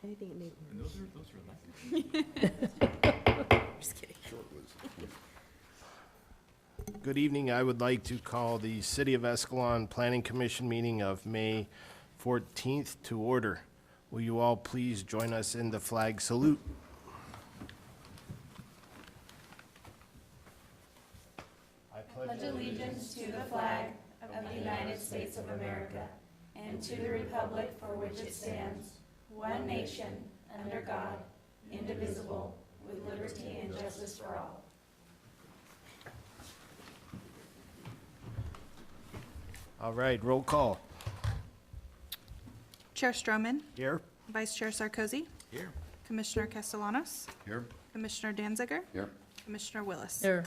Anything it needs. And those are elected. Just kidding. Good evening. I would like to call the City of Escalon Planning Commission meeting of May 14th to order. Will you all please join us in the flag salute? I pledge Allegiance to the flag of the United States of America and to the republic for which it stands, one nation, under God, indivisible, with liberty and justice for all. All right, roll call. Chair Stroman, Here? Vice Chair Sarkozy, Here. Commissioner Castellanos, Here. Commissioner Danziger, Here. Commissioner Willis. There.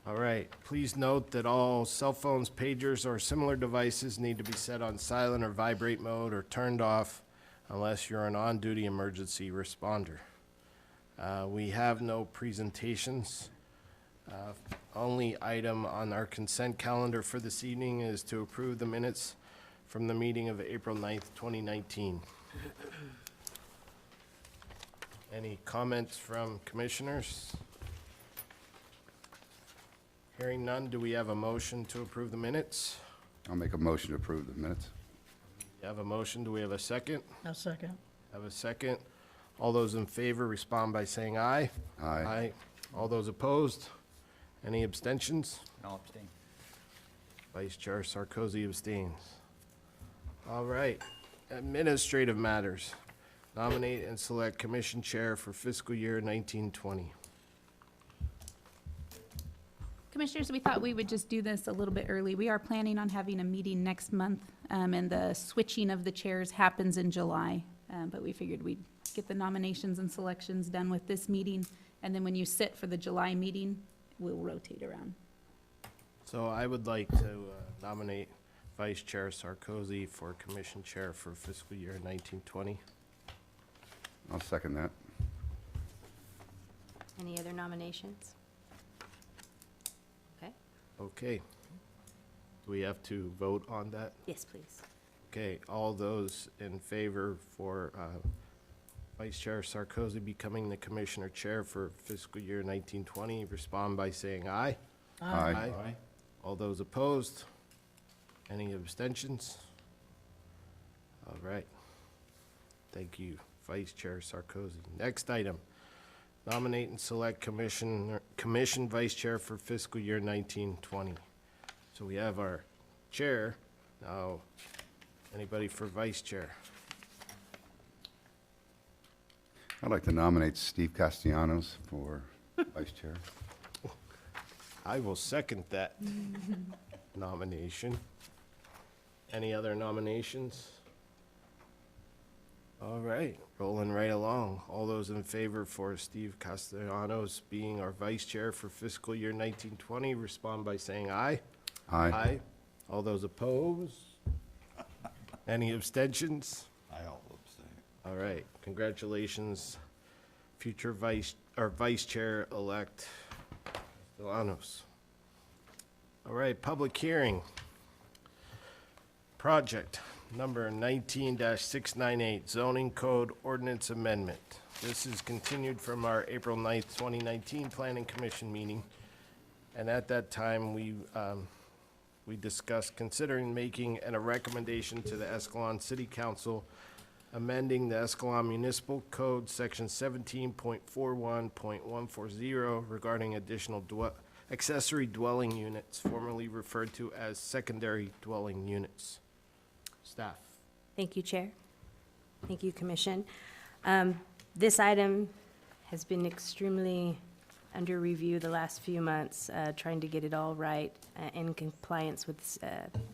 All right, please note that all cell phones, pagers, or similar devices need to be set on silent or vibrate mode or turned off unless you're an on-duty emergency responder. We have no presentations. Only item on our consent calendar for this evening is to approve the minutes from the meeting of April 9th, 2019. Any comments from commissioners? Hearing none, do we have a motion to approve the minutes? I'll make a motion to approve the minutes. We have a motion, do we have a second? I'll second. Have a second. All those in favor respond by saying aye. Aye. All those opposed? Any abstentions? I'll abstain. Vice Chair Sarkozy abstains. All right, administrative matters. Nominate and select commission chair for fiscal year 1920. Commissioners, we thought we would just do this a little bit early. We are planning on having a meeting next month, and the switching of the chairs happens in July. But we figured we'd get the nominations and selections done with this meeting, and then when you sit for the July meeting, we'll rotate around. So I would like to nominate Vice Chair Sarkozy for commission chair for fiscal year 1920. I'll second that. Any other nominations? Okay. Okay. Do we have to vote on that? Yes, please. Okay, all those in favor for Vice Chair Sarkozy becoming the Commissioner Chair for fiscal year 1920, respond by saying aye. Aye. All those opposed? Any abstentions? All right. Thank you, Vice Chair Sarkozy. Next item, nominate and select commission vice chair for fiscal year 1920. So we have our chair. Now, anybody for vice chair? I'd like to nominate Steve Castellanos for vice chair. I will second that nomination. Any other nominations? All right, rolling right along. All those in favor for Steve Castellanos being our vice chair for fiscal year 1920, respond by saying aye. Aye. All those opposed? Any abstentions? I'll abstain. All right, congratulations, future vice chair-elect Castellanos. All right, public hearing. Project number 19-698, zoning code ordinance amendment. This is continued from our April 9th, 2019 Planning Commission meeting. And at that time, we discussed considering making a recommendation to the Escalon City Council amending the Escalon Municipal Code, Section 17.41.140 regarding additional accessory dwelling units, formerly referred to as secondary dwelling units. Staff. Thank you, Chair. Thank you, Commission. This item has been extremely under review the last few months, trying to get it all right in compliance with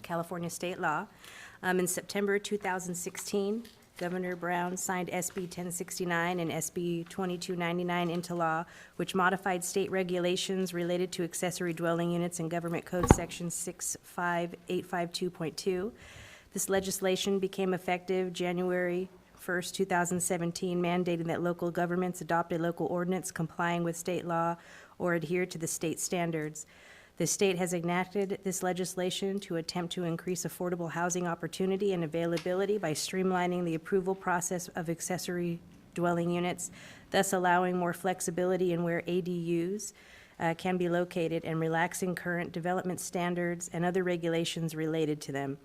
California state law. In September 2016, Governor Brown signed SB 1069 and SB 2299 into law, which modified state regulations related to accessory dwelling units in Government Code Section 65852.2. This legislation became effective January 1st, 2017, mandating that local governments adopt a local ordinance complying with state law or adhere to the state standards. The state has enacted this legislation to attempt to increase affordable housing opportunity and availability by streamlining the approval process of accessory dwelling units, thus allowing more flexibility in where ADUs can be located and relaxing current development standards and other regulations related to them.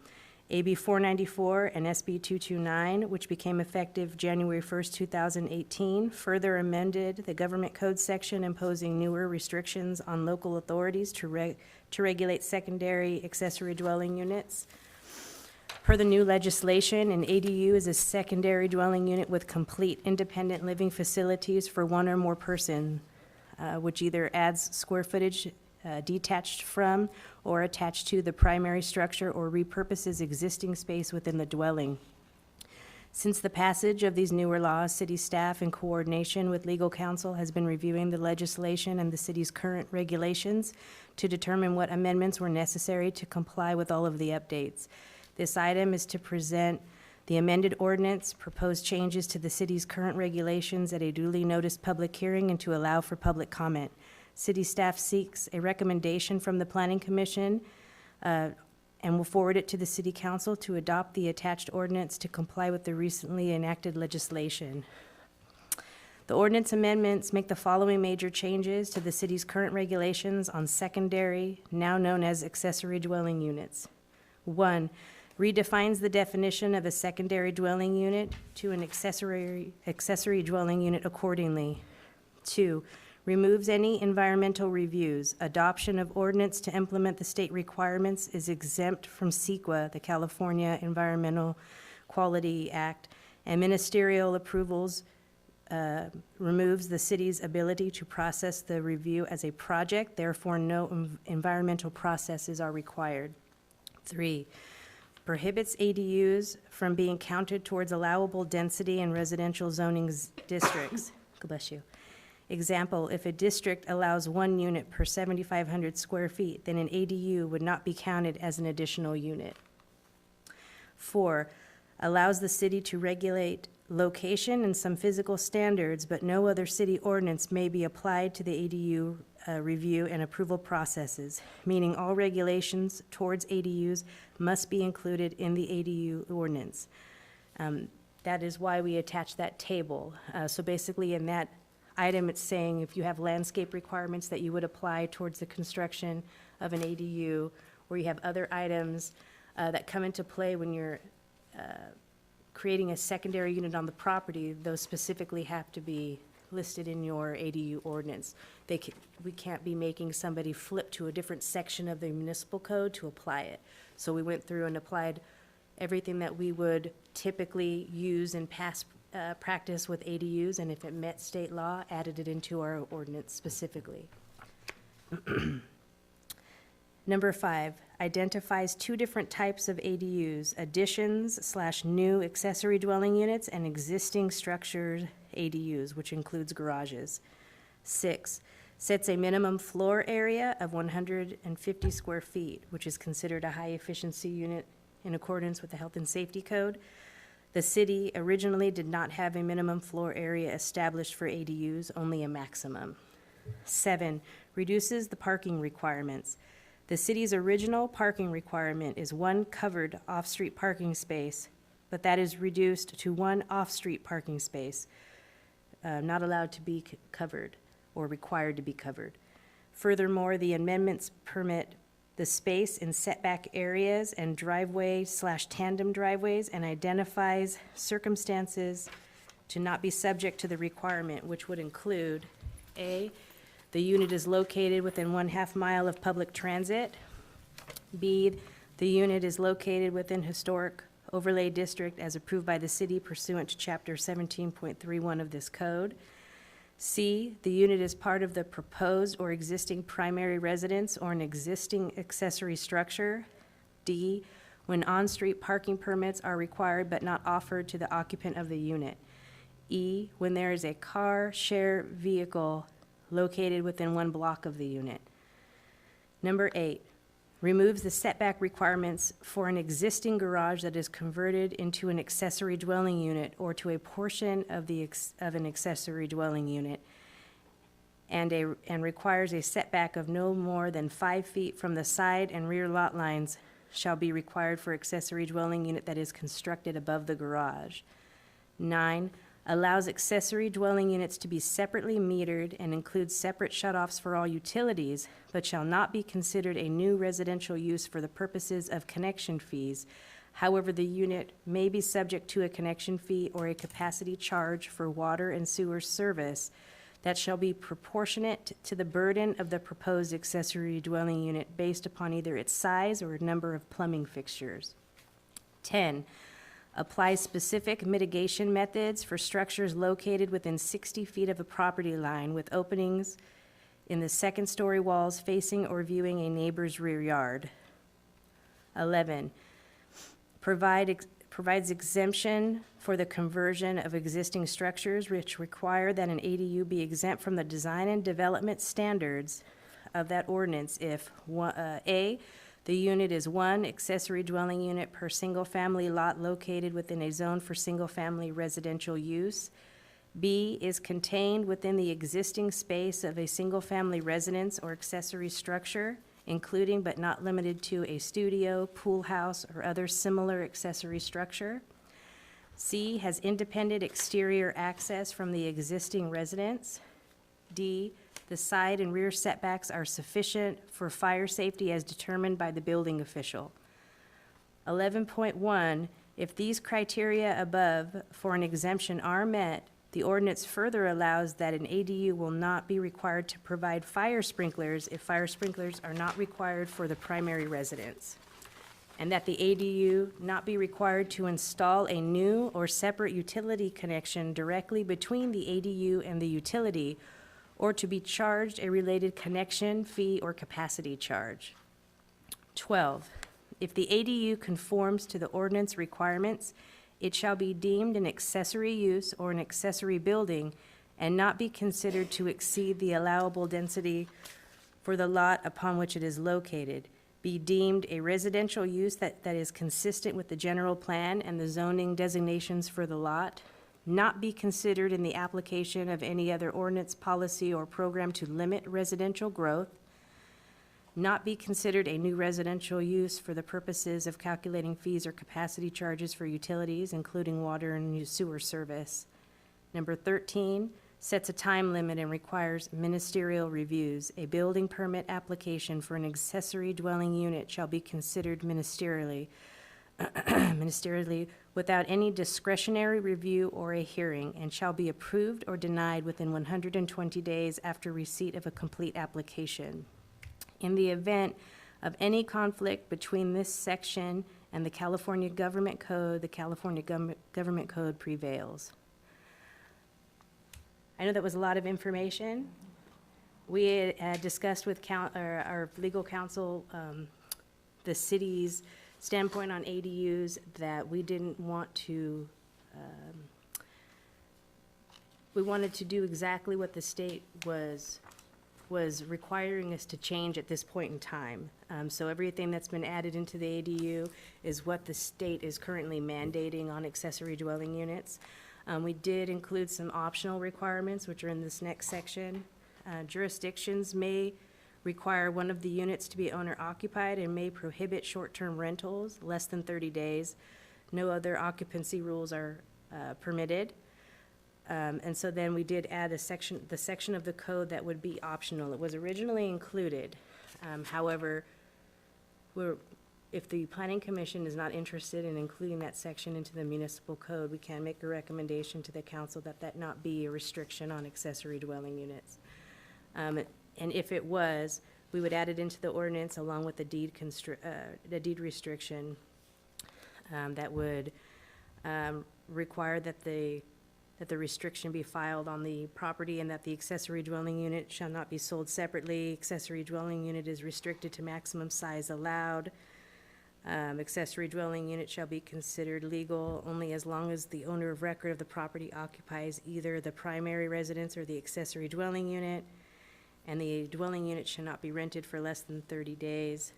AB 494 and SB 229, which became effective January 1st, 2018, further amended the government code section imposing newer restrictions on local authorities to regulate secondary accessory dwelling units. Per the new legislation, an ADU is a secondary dwelling unit with complete independent living facilities for one or more person, which either adds square footage detached from or attached to the primary structure or repurposes existing space within the dwelling. Since the passage of these newer laws, city staff, in coordination with legal counsel, has been reviewing the legislation and the city's current regulations to determine what amendments were necessary to comply with all of the updates. This item is to present the amended ordinance, proposed changes to the city's current regulations at a duly noticed public hearing, and to allow for public comment. City staff seeks a recommendation from the Planning Commission and will forward it to the City Council to adopt the attached ordinance to comply with the recently enacted legislation. The ordinance amendments make the following major changes to the city's current regulations on secondary, now known as accessory dwelling units. 1, redefines the definition of a secondary dwelling unit to an accessory dwelling unit accordingly. 2, removes any environmental reviews. Adoption of ordinance to implement the state requirements is exempt from CEQA, the California Environmental Quality Act, and ministerial approvals removes the city's ability to process the review as a project, therefore no environmental processes are required. 3, prohibits ADUs from being counted towards allowable density in residential zoning districts. God bless you. Example, if a district allows 1 unit per 7,500 square feet, then an ADU would not be counted as an additional unit. 4, allows the city to regulate location and some physical standards, but no other city ordinance may be applied to the ADU review and approval processes, meaning all regulations towards ADUs must be included in the ADU ordinance. That is why we attach that table. So basically in that item, it's saying if you have landscape requirements that you would apply towards the construction of an ADU, or you have other items that come into play when you're creating a secondary unit on the property, those specifically have to be listed in your ADU ordinance. We can't be making somebody flip to a different section of the municipal code to apply it. So we went through and applied everything that we would typically use in past practice with ADUs, and if it met state law, added it into our ordinance specifically. Number 5, identifies 2 different types of ADUs, additions/new accessory dwelling units and existing structured ADUs, which includes garages. 6, sets a minimum floor area of 150 square feet, which is considered a high-efficiency unit in accordance with the Health and Safety Code. The city originally did not have a minimum floor area established for ADUs, only a maximum. 7, reduces the parking requirements. The city's original parking requirement is 1 covered off-street parking space, but that is reduced to 1 off-street parking space, not allowed to be covered or required to be covered. Furthermore, the amendments permit the space in setback areas and driveway/tandem driveways, and identifies circumstances to not be subject to the requirement, which would include A, the unit is located within 1/2 mile of public transit. B, the unit is located within historic overlay district as approved by the city pursuant to chapter 17.31 of this code. C, the unit is part of the proposed or existing primary residence or an existing accessory structure. D, when on-street parking permits are required but not offered to the occupant of the unit. E, when there is a car share vehicle located within 1 block of the unit. Number 8, removes the setback requirements for an existing garage that is converted into an accessory dwelling unit or to a portion of an accessory dwelling unit, and requires a setback of no more than 5 feet from the side and rear lot lines shall be required for accessory dwelling unit that is constructed above the garage. 9, allows accessory dwelling units to be separately metered and includes separate shutoffs for all utilities, but shall not be considered a new residential use for the purposes of connection fees. However, the unit may be subject to a connection fee or a capacity charge for water and sewer service that shall be proportionate to the burden of the proposed accessory dwelling unit based upon either its size or number of plumbing fixtures. 10, apply specific mitigation methods for structures located within 60 feet of a property line with openings in the second-story walls facing or viewing a neighbor's rear yard. 11, provides exemption for the conversion of existing structures which require that an ADU be exempt from the design and development standards of that ordinance if, A, the unit is one accessory dwelling unit per single-family lot located within a zone for single-family residential use. B, is contained within the existing space of a single-family residence or accessory structure, including but not limited to a studio, pool house, or other similar accessory structure. C, has independent exterior access from the existing residence. D, the side and rear setbacks are sufficient for fire safety as determined by the building official. 11.1, if these criteria above for an exemption are met, the ordinance further allows that an ADU will not be required to provide fire sprinklers if fire sprinklers are not required for the primary residence, and that the ADU not be required to install a new or separate utility connection directly between the ADU and the utility, or to be charged a related connection fee or capacity charge. 12, if the ADU conforms to the ordinance requirements, it shall be deemed an accessory use or an accessory building and not be considered to exceed the allowable density for the lot upon which it is located, be deemed a residential use that is consistent with the general plan and the zoning designations for the lot, not be considered in the application of any other ordinance, policy, or program to limit residential growth, not be considered a new residential use for the purposes of calculating fees or capacity charges for utilities, including water and sewer service. Number 13, sets a time limit and requires ministerial reviews. A building permit application for an accessory dwelling unit shall be considered ministerially without any discretionary review or a hearing, and shall be approved or denied within 120 days after receipt of a complete application. In the event of any conflict between this section and the California Government Code, the California Government Code prevails. I know that was a lot of information. We had discussed with our legal counsel the city's standpoint on ADUs, that we didn't want to, we wanted to do exactly what the state was requiring us to change at this point in time. So everything that's been added into the ADU is what the state is currently mandating on accessory dwelling units. We did include some optional requirements, which are in this next section. Jurisdictions may require one of the units to be owner-occupied and may prohibit short-term rentals less than 30 days. No other occupancy rules are permitted. And so then we did add the section of the code that would be optional. It was originally included. However, if the Planning Commission is not interested in including that section into the municipal code, we can make a recommendation to the council that not be a restriction on accessory dwelling units. And if it was, we would add it into the ordinance along with the deed restriction that would require that the restriction be filed on the property, and that the accessory dwelling unit shall not be sold separately. Accessory dwelling unit is restricted to maximum size allowed. Accessory dwelling unit shall be considered legal only as long as the owner of record of the property occupies either the primary residence or the accessory dwelling unit, and the dwelling unit shall not be rented for less than 30 days.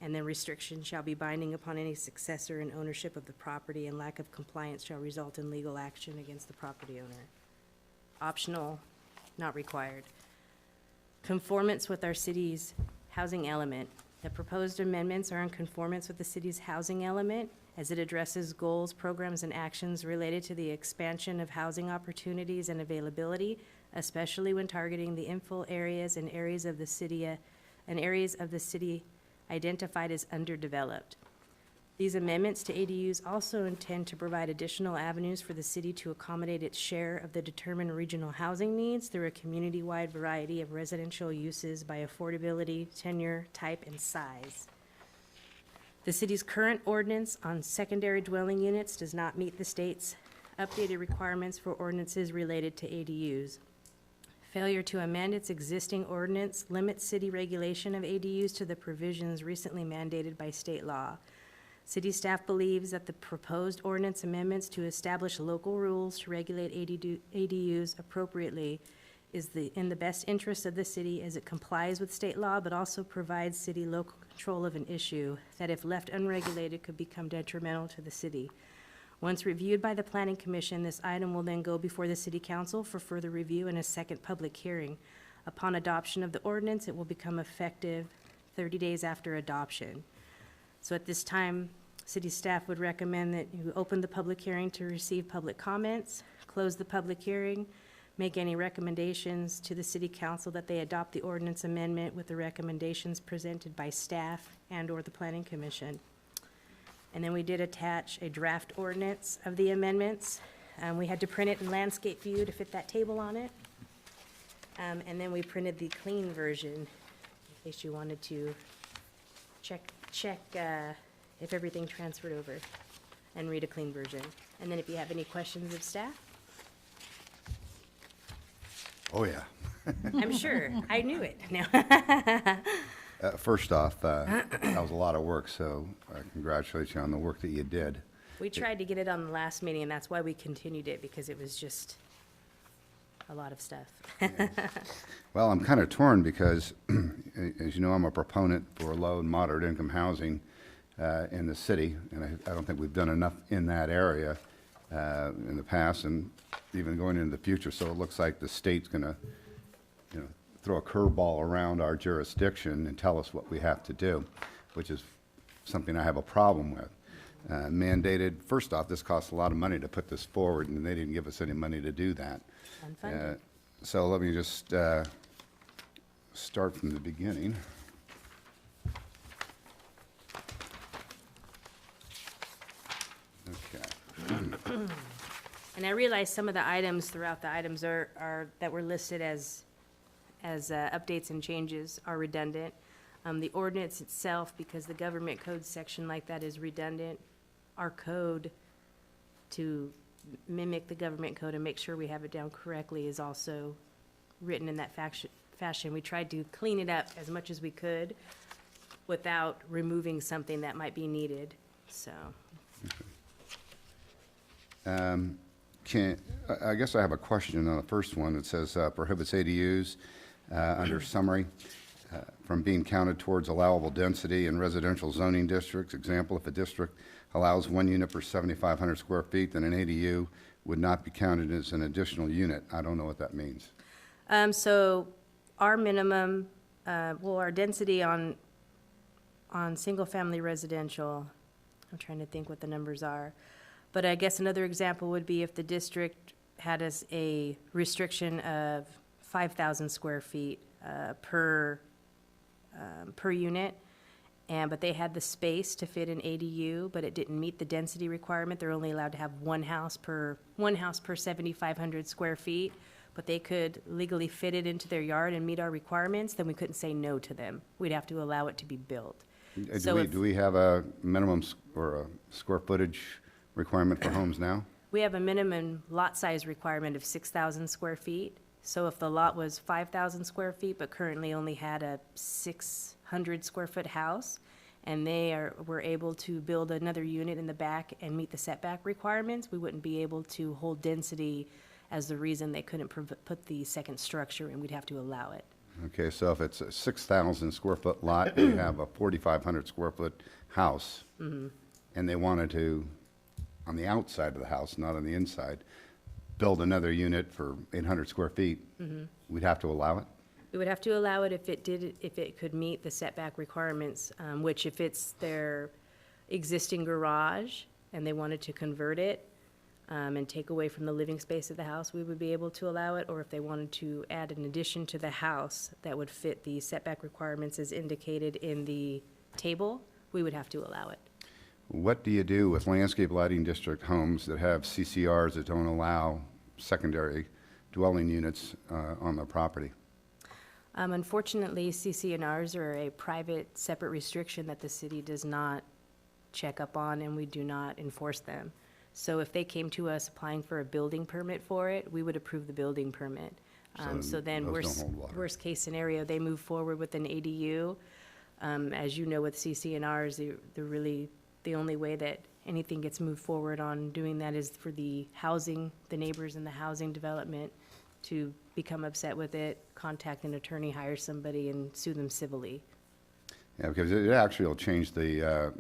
And then restrictions shall be binding upon any successor in ownership of the property, and lack of compliance shall result in legal action against the property owner. Optional, not required. conformance with our city's housing element. The proposed amendments are in conformance with the city's housing element as it addresses goals, programs, and actions related to the expansion of housing opportunities and availability, especially when targeting the infill areas and areas of the city identified as underdeveloped. These amendments to ADUs also intend to provide additional avenues for the city to accommodate its share of the determined regional housing needs through a community-wide variety of residential uses by affordability, tenure, type, and size. The city's current ordinance on secondary dwelling units does not meet the state's updated requirements for ordinances related to ADUs. Failure to amend its existing ordinance limits city regulation of ADUs to the provisions recently mandated by state law. City staff believes that the proposed ordinance amendments to establish local rules to regulate ADUs appropriately is in the best interest of the city as it complies with state law, but also provides city local control of an issue that, if left unregulated, could become detrimental to the city. Once reviewed by the Planning Commission, this item will then go before the City Council for further review and a second public hearing. Upon adoption of the ordinance, it will become effective 30 days after adoption. So at this time, city staff would recommend that you open the public hearing to receive public comments, close the public hearing, make any recommendations to the city council that they adopt the ordinance amendment with the recommendations presented by staff and/or the planning commission. And then we did attach a draft ordinance of the amendments. We had to print it in landscape view to fit that table on it. And then we printed the clean version in case you wanted to check if everything transferred over and read a clean version. And then if you have any questions of staff, Oh, yeah. I'm sure, I knew it. No. First off, that was a lot of work, so I congratulate you on the work that you did. We tried to get it on the last meeting, and that's why we continued it, because it was just a lot of stuff. Well, I'm kind of torn because, as you know, I'm a proponent for low and moderate income housing in the city, and I don't think we've done enough in that area in the past and even going into the future. So it looks like the state's going to, throw a curveball around our jurisdiction and tell us what we have to do, which is something I have a problem with. Mandated, first off, this costs a lot of money to put this forward, and they didn't give us any money to do that. Unfunded. So let me just start from the beginning. Okay. And I realize some of the items throughout the items are that were listed as updates and changes are redundant. The ordinance itself, because the government code section like that is redundant, our code to mimic the government code and make sure we have it down correctly is also written in that fashion. We tried to clean it up as much as we could without removing something that might be needed, so. I guess I have a question on the first one. It says prohibits ADUs under summary from being counted towards allowable density in residential zoning districts. Example, if a district allows 1 unit per 7,500 square feet, then an ADU would not be counted as an additional unit. I don't know what that means. So our minimum, our density on single-family residential, I'm trying to think what the numbers are. But I guess another example would be if the district had a restriction of 5,000 square feet per unit, but they had the space to fit an ADU, but it didn't meet the density requirement. They're only allowed to have one house per 7,500 square feet, but they could legally fit it into their yard and meet our requirements, then we couldn't say no to them. We'd have to allow it to be built. So Do we have a minimum or a square footage requirement for homes now? We have a minimum lot size requirement of 6,000 square feet. So if the lot was 5,000 square feet, but currently only had a 600 square foot house, and were able to build another unit in the back and meet the setback requirements, we wouldn't be able to hold density as the reason they couldn't put the second structure in. We'd have to allow it. Okay, so if it's a 6,000 square foot lot, and you have a 4,500 square foot house, and they wanted to, on the outside of the house, not on the inside, build another unit for 800 square feet, we'd have to allow it? We would have to allow it if it could meet the setback requirements, which if it's their existing garage and they wanted to convert it, and take away from the living space of the house, we would be able to allow it, or if they wanted to add an addition to the house that would fit the setback requirements as indicated in the table, we would have to allow it. What do you do with landscape lighting district homes that have CCRs that don't allow secondary dwelling units on the property? Unfortunately, CCNRs are a private, separate restriction that the city does not check up on, and we do not enforce them. So if they came to us applying for a building permit for it, we would approve the building permit. So then those don't hold water. worst case scenario, they move forward with an ADU. As you know, with CCNRs, they're really, the only way that anything gets moved forward on doing that is for the housing, the neighbors in the housing development to become upset with it, contact an attorney, hire somebody, and sue them civilly. Yeah, because it actually will change the,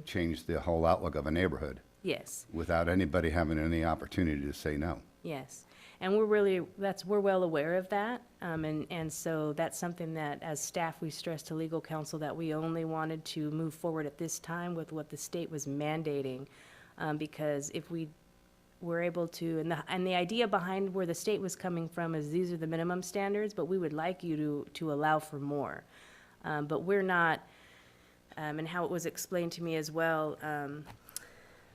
change the whole outlook of a neighborhood Yes. without anybody having any opportunity to say no. Yes, and we're well aware of that, and so that's something that, as staff, we stressed to legal counsel that we only wanted to move forward at this time with what the state was mandating, because if we were able to, and the idea behind where the state was coming from is these are the minimum standards, but we would like you to allow for more, but we're not, and how it was explained to me as well,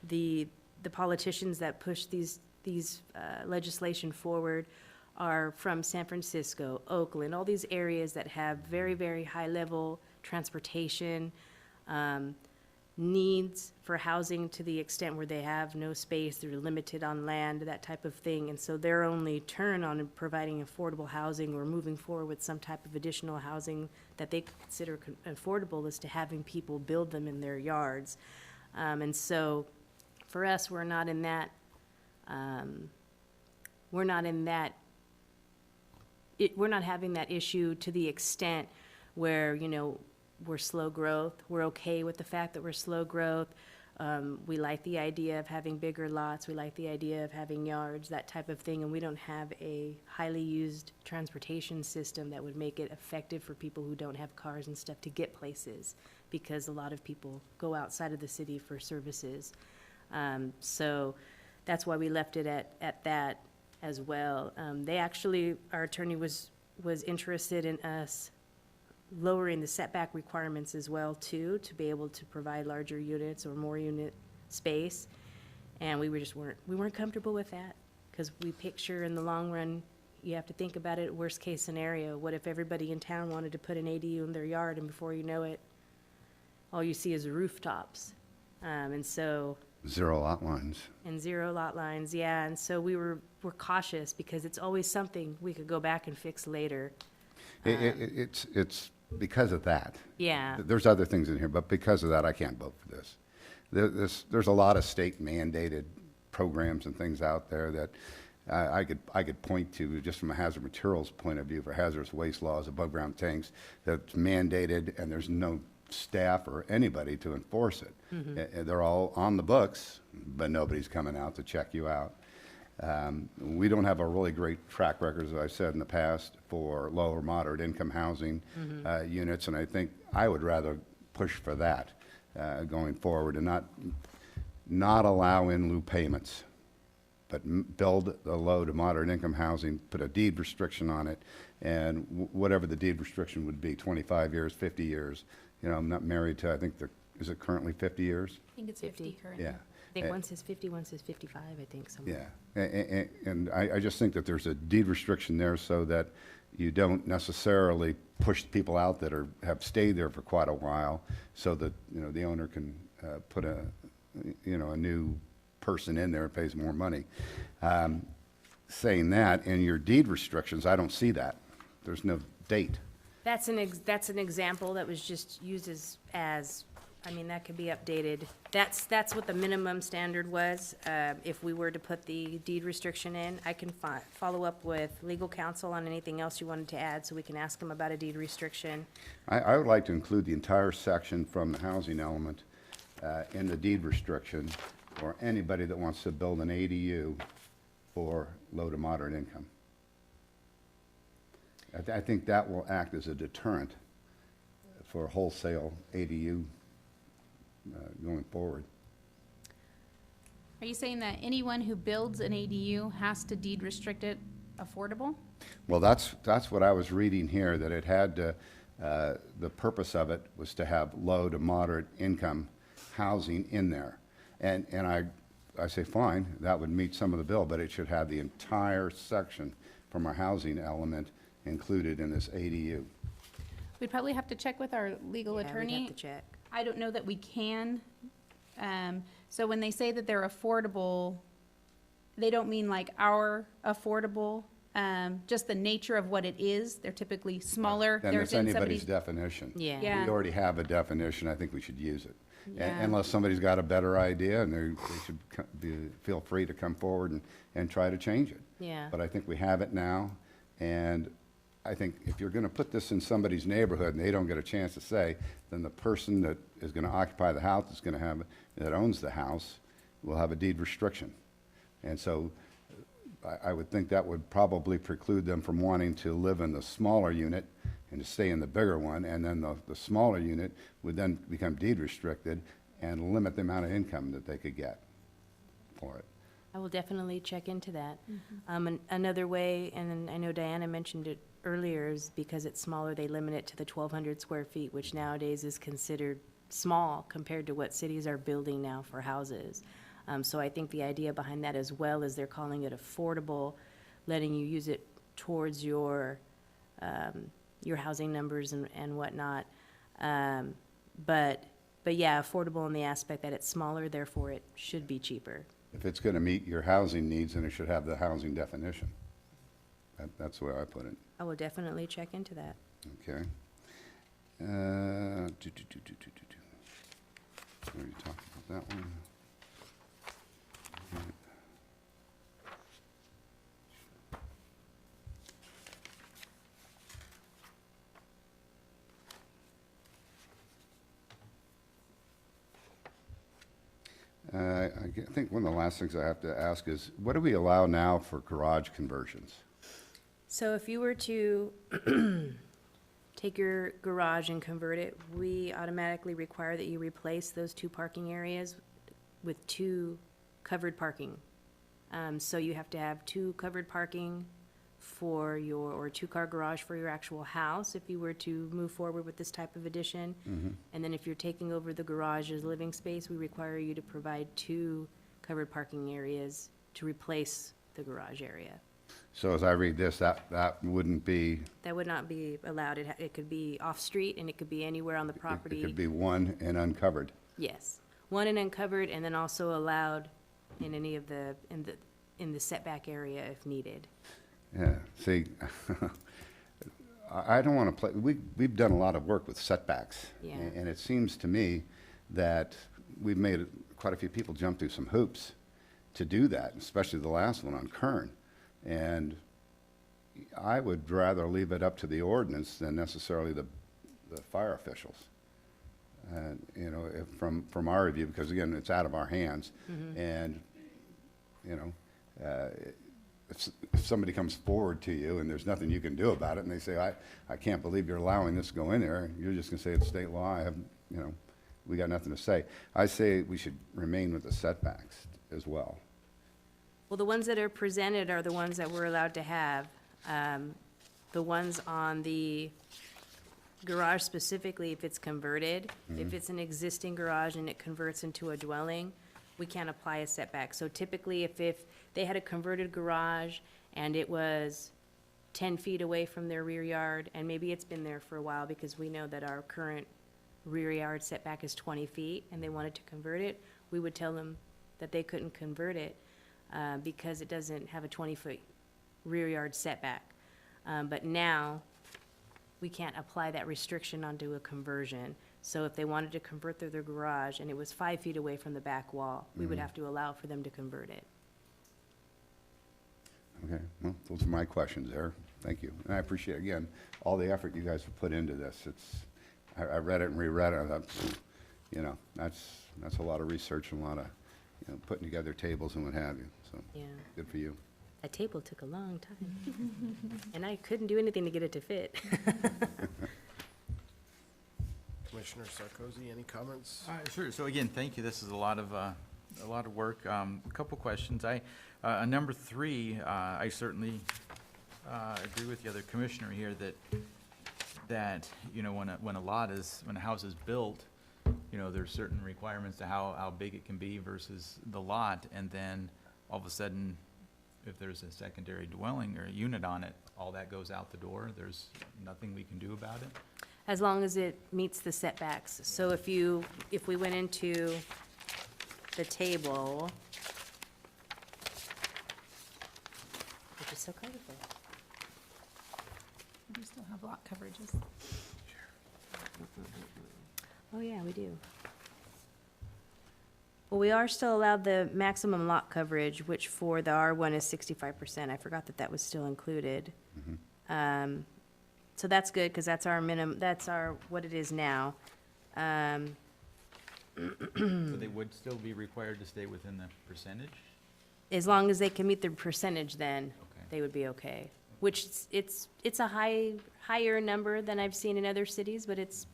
the politicians that push these legislation forward are from San Francisco, Oakland, all these areas that have very, very high-level transportation, needs for housing to the extent where they have no space, they're limited on land, that type of thing. And so their only turn on providing affordable housing or moving forward with some type of additional housing that they consider affordable is to having people build them in their yards. And so for us, we're not in that we're not having that issue to the extent where, we're slow growth. We're okay with the fact that we're slow growth. We like the idea of having bigger lots. We like the idea of having yards, that type of thing. And we don't have a highly used transportation system that would make it effective for people who don't have cars and stuff to get places, because a lot of people go outside of the city for services. So that's why we left it at that as well. They actually, our attorney was interested in us lowering the setback requirements as well too, to be able to provide larger units or more unit space. And we weren't comfortable with that, because we picture in the long run, you have to think about it, worst case scenario. What if everybody in town wanted to put an ADU in their yard, and before you know it, all you see is rooftops? And so Zero lot lines. and zero lot lines, yeah, and so we're cautious, because it's always something we could go back and fix later. It's because of that. Yeah, There's other things in here, but because of that, I can't vote for this. There's a lot of state mandated programs and things out there that I could point to just from a hazard materials point of view for hazardous waste laws, above ground tanks, that's mandated, and there's no staff or anybody to enforce it. They're all on the books, but nobody's coming out to check you out. We don't have a really great track record, as I've said in the past, for low or moderate income housing units, and I think I would rather push for that going forward, and not allow in lieu payments, but build the low to moderate income housing, put a deed restriction on it, and whatever the deed restriction would be, 25 years, 50 years. I'm not married to, I think, is it currently 50 years? I think it's 50. 50 currently. Yeah. I think one says 50, one says 55, I think, somewhere. Yeah, and I just think that there's a deed restriction there so that you don't necessarily push people out that have stayed there for quite a while, so that, the owner can put a new person in there and pays more money. Saying that, in your deed restrictions, I don't see that. There's no date. That's an example that was just used as, that could be updated. That's what the minimum standard was. If we were to put the deed restriction in, I can follow up with legal counsel on anything else you wanted to add, so we can ask them about a deed restriction. I would like to include the entire section from the housing element in the deed restriction for anybody that wants to build an ADU for low to moderate income. I think that will act as a deterrent for wholesale ADU going forward. Are you saying that anyone who builds an ADU has to deed restrict it affordable? Well, that's what I was reading here, that it had to, the purpose of it was to have low to moderate income housing in there. And I say, fine, that would meet some of the bill, but it should have the entire section from our housing element included in this ADU. We'd probably have to check with our legal Yeah, we'd attorney. have to check. I don't know that we can. So when they say that they're affordable, they don't mean like our affordable, just the nature of what it is. They're typically smaller. Then They're it's in anybody's somebody's- definition. Yeah. Yeah. We already have a definition, I think we should use it. Yeah. Unless somebody's got a better idea, and they should feel free to come forward and try to change it. Yeah. But I think we have it now, and I think if you're gonna put this in somebody's neighborhood and they don't get a chance to say, then the person that is gonna occupy the house is gonna have, that owns the house, will have a deed restriction. And so I would think that would probably preclude them from wanting to live in the smaller unit and to stay in the bigger one, and then the smaller unit would then become deed restricted and limit the amount of income that they could get for it. I will definitely check into that. Another way, and I know Diana mentioned it earlier, is because it's smaller, they limit it to the 1,200 square feet, which nowadays is considered small compared to what cities are building now for houses. So I think the idea behind that, as well as they're calling it affordable, letting you use it towards your housing numbers and whatnot. But yeah, affordable in the aspect that it's smaller, therefore it should be cheaper. If it's gonna meet your housing needs, then it should have the housing definition. That's the way I put it. I will definitely check into that. Okay. Already talked about that one. I think one of the last things I have to ask is, what do we allow now for garage conversions? So if you were to take your garage and convert it, we automatically require that you replace those 2 parking areas with 2 covered parking. So you have to have 2 covered parking for your, or 2-car garage for your actual house if you were to move forward with this type of addition. And then if you're taking over the garage as living space, we require you to provide 2 covered parking areas to replace the garage area. So as I read this, that wouldn't be, That would not be allowed. It could be off-street, and it could be anywhere on the it property. could be one and uncovered. Yes. One and uncovered, and then also allowed in any of the, in the setback area if needed. Yeah, see, I don't want to play, we've done a lot of work with setbacks. Yeah. And it seems to me that we've made quite a few people jump through some hoops to do that, especially the last one on Kern. And I would rather leave it up to the ordinance than necessarily the fire officials. You know, from our review, because again, it's out of our hands. And, you know, if somebody comes forward to you and there's nothing you can do about it, and they say, I can't believe you're allowing this to go in there, you're just gonna say it's state law, you know, we got nothing to say. I say we should remain with the setbacks as well. Well, the ones that are presented are the ones that we're allowed to have. The ones on the garage specifically, if it's converted, if it's an existing garage and it converts into a dwelling, we can't apply a setback. So typically, if they had a converted garage and it was 10 feet away from their rear yard, and maybe it's been there for a while because we know that our current rear yard setback is 20 feet, and they wanted to convert it, we would tell them that they couldn't convert it because it doesn't have a 20-foot rear yard setback. But now, we can't apply that restriction onto a conversion. So if they wanted to convert their garage and it was 5 feet away from the back wall, we would have to allow for them to convert it. Okay, well, those are my questions there. Thank you. And I appreciate, again, all the effort you guys have put into this. I read it and reread it, and I thought, you know, that's a lot of research and a lot of, you know, putting together tables and what have you. So, Yeah. good for you. A table took a long time. And I couldn't do anything to get it to fit. Commissioner Sarkozy, any comments? Sure, so again, thank you, this is a lot of work. A couple questions. On number 3, I certainly agree with the other commissioner here that, you know, when a house is built, you know, there's certain requirements to how big it can be versus the lot, and then all of a sudden, if there's a secondary dwelling or a unit on it, all that goes out the door, there's nothing we can do about it? As long as it meets the setbacks. So if we went into the table, which is so colorful. We still have lot coverages. Oh, yeah, we do. Well, we are still allowed the maximum lot coverage, which for the R1 is 65%. I forgot that was still included. So that's good, because that's our minimum, what it is now. So they would still be required to stay within the percentage? As long as they can meet the percentage, then Okay. they would be okay. Which it's a higher number than I've seen in other cities, but it's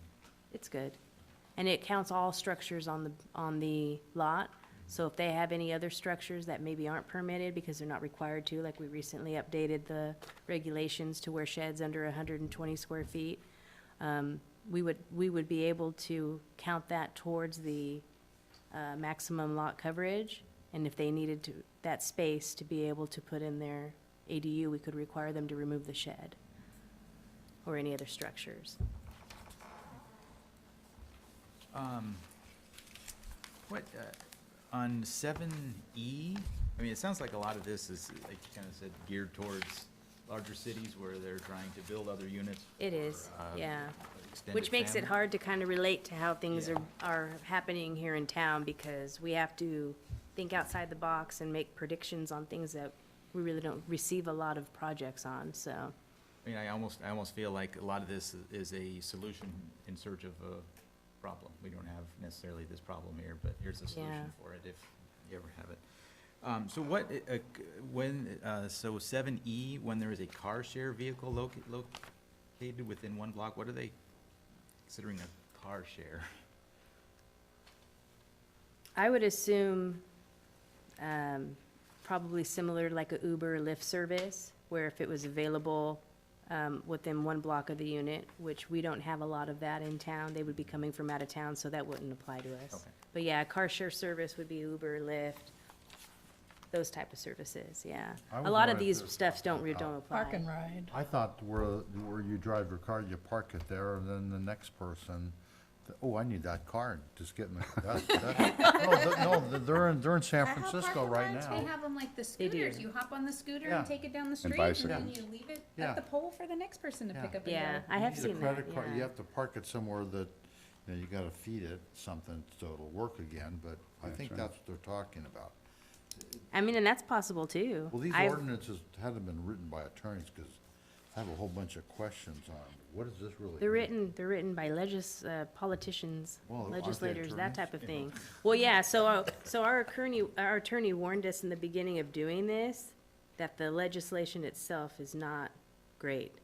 good. And it counts all structures on the lot. So if they have any other structures that maybe aren't permitted because they're not required to, like we recently updated the regulations to where sheds under 120 square feet, we would be able to count that towards the maximum lot coverage. And if they needed that space to be able to put in their ADU, we could require them to remove the shed or any other structures. On 7E, I mean, it sounds like a lot of this is, like you kind of said, geared towards larger cities where they're trying to build other units. It is, yeah. Extended Which makes it family. hard to kind of relate to how things Yeah. are happening here in town, because we have to think outside the box and make predictions on things that we really don't receive a lot of projects on, so. I mean, I almost feel like a lot of this is a solution in search of a problem. We don't have necessarily this problem here, but here's a Yeah. solution for it if you ever have it. So 7E, when there is a car share vehicle located within one block, what are they considering a car share? I would assume, probably similar like a Uber or Lyft service, where if it was available, within one block of the unit, which we don't have a lot of that in town, they would be coming from out of town, so that wouldn't apply to us. Okay. But yeah, car share service would be Uber, Lyft, those type of services, yeah. I A was lot of wondering these if this- stuffs don't apply. Park and ride. I thought where you drive your car, you park it there, and then the next person, oh, I need that car, just get me, they're in San Francisco right They now. have them like the They do. scooters. You hop on the scooter Yeah. and take it down the street, and bicycles. then you leave it Yeah. at the pole for the next person to pick Yeah. up and go. Yeah, I have You need a seen that, credit card. You yeah. have to park it somewhere that, you know, you gotta feed it something so it'll work again, but I That's think right. that's what they're talking about. I mean, and that's possible too. Well, these I've- ordinances hadn't been written by attorneys, because I have a whole bunch of questions on, what does this really mean? They're written by politicians, Well, aren't they legislators, that type of attorneys? thing. Well, yeah, so our attorney warned us in the beginning of doing this, that the legislation itself is not great.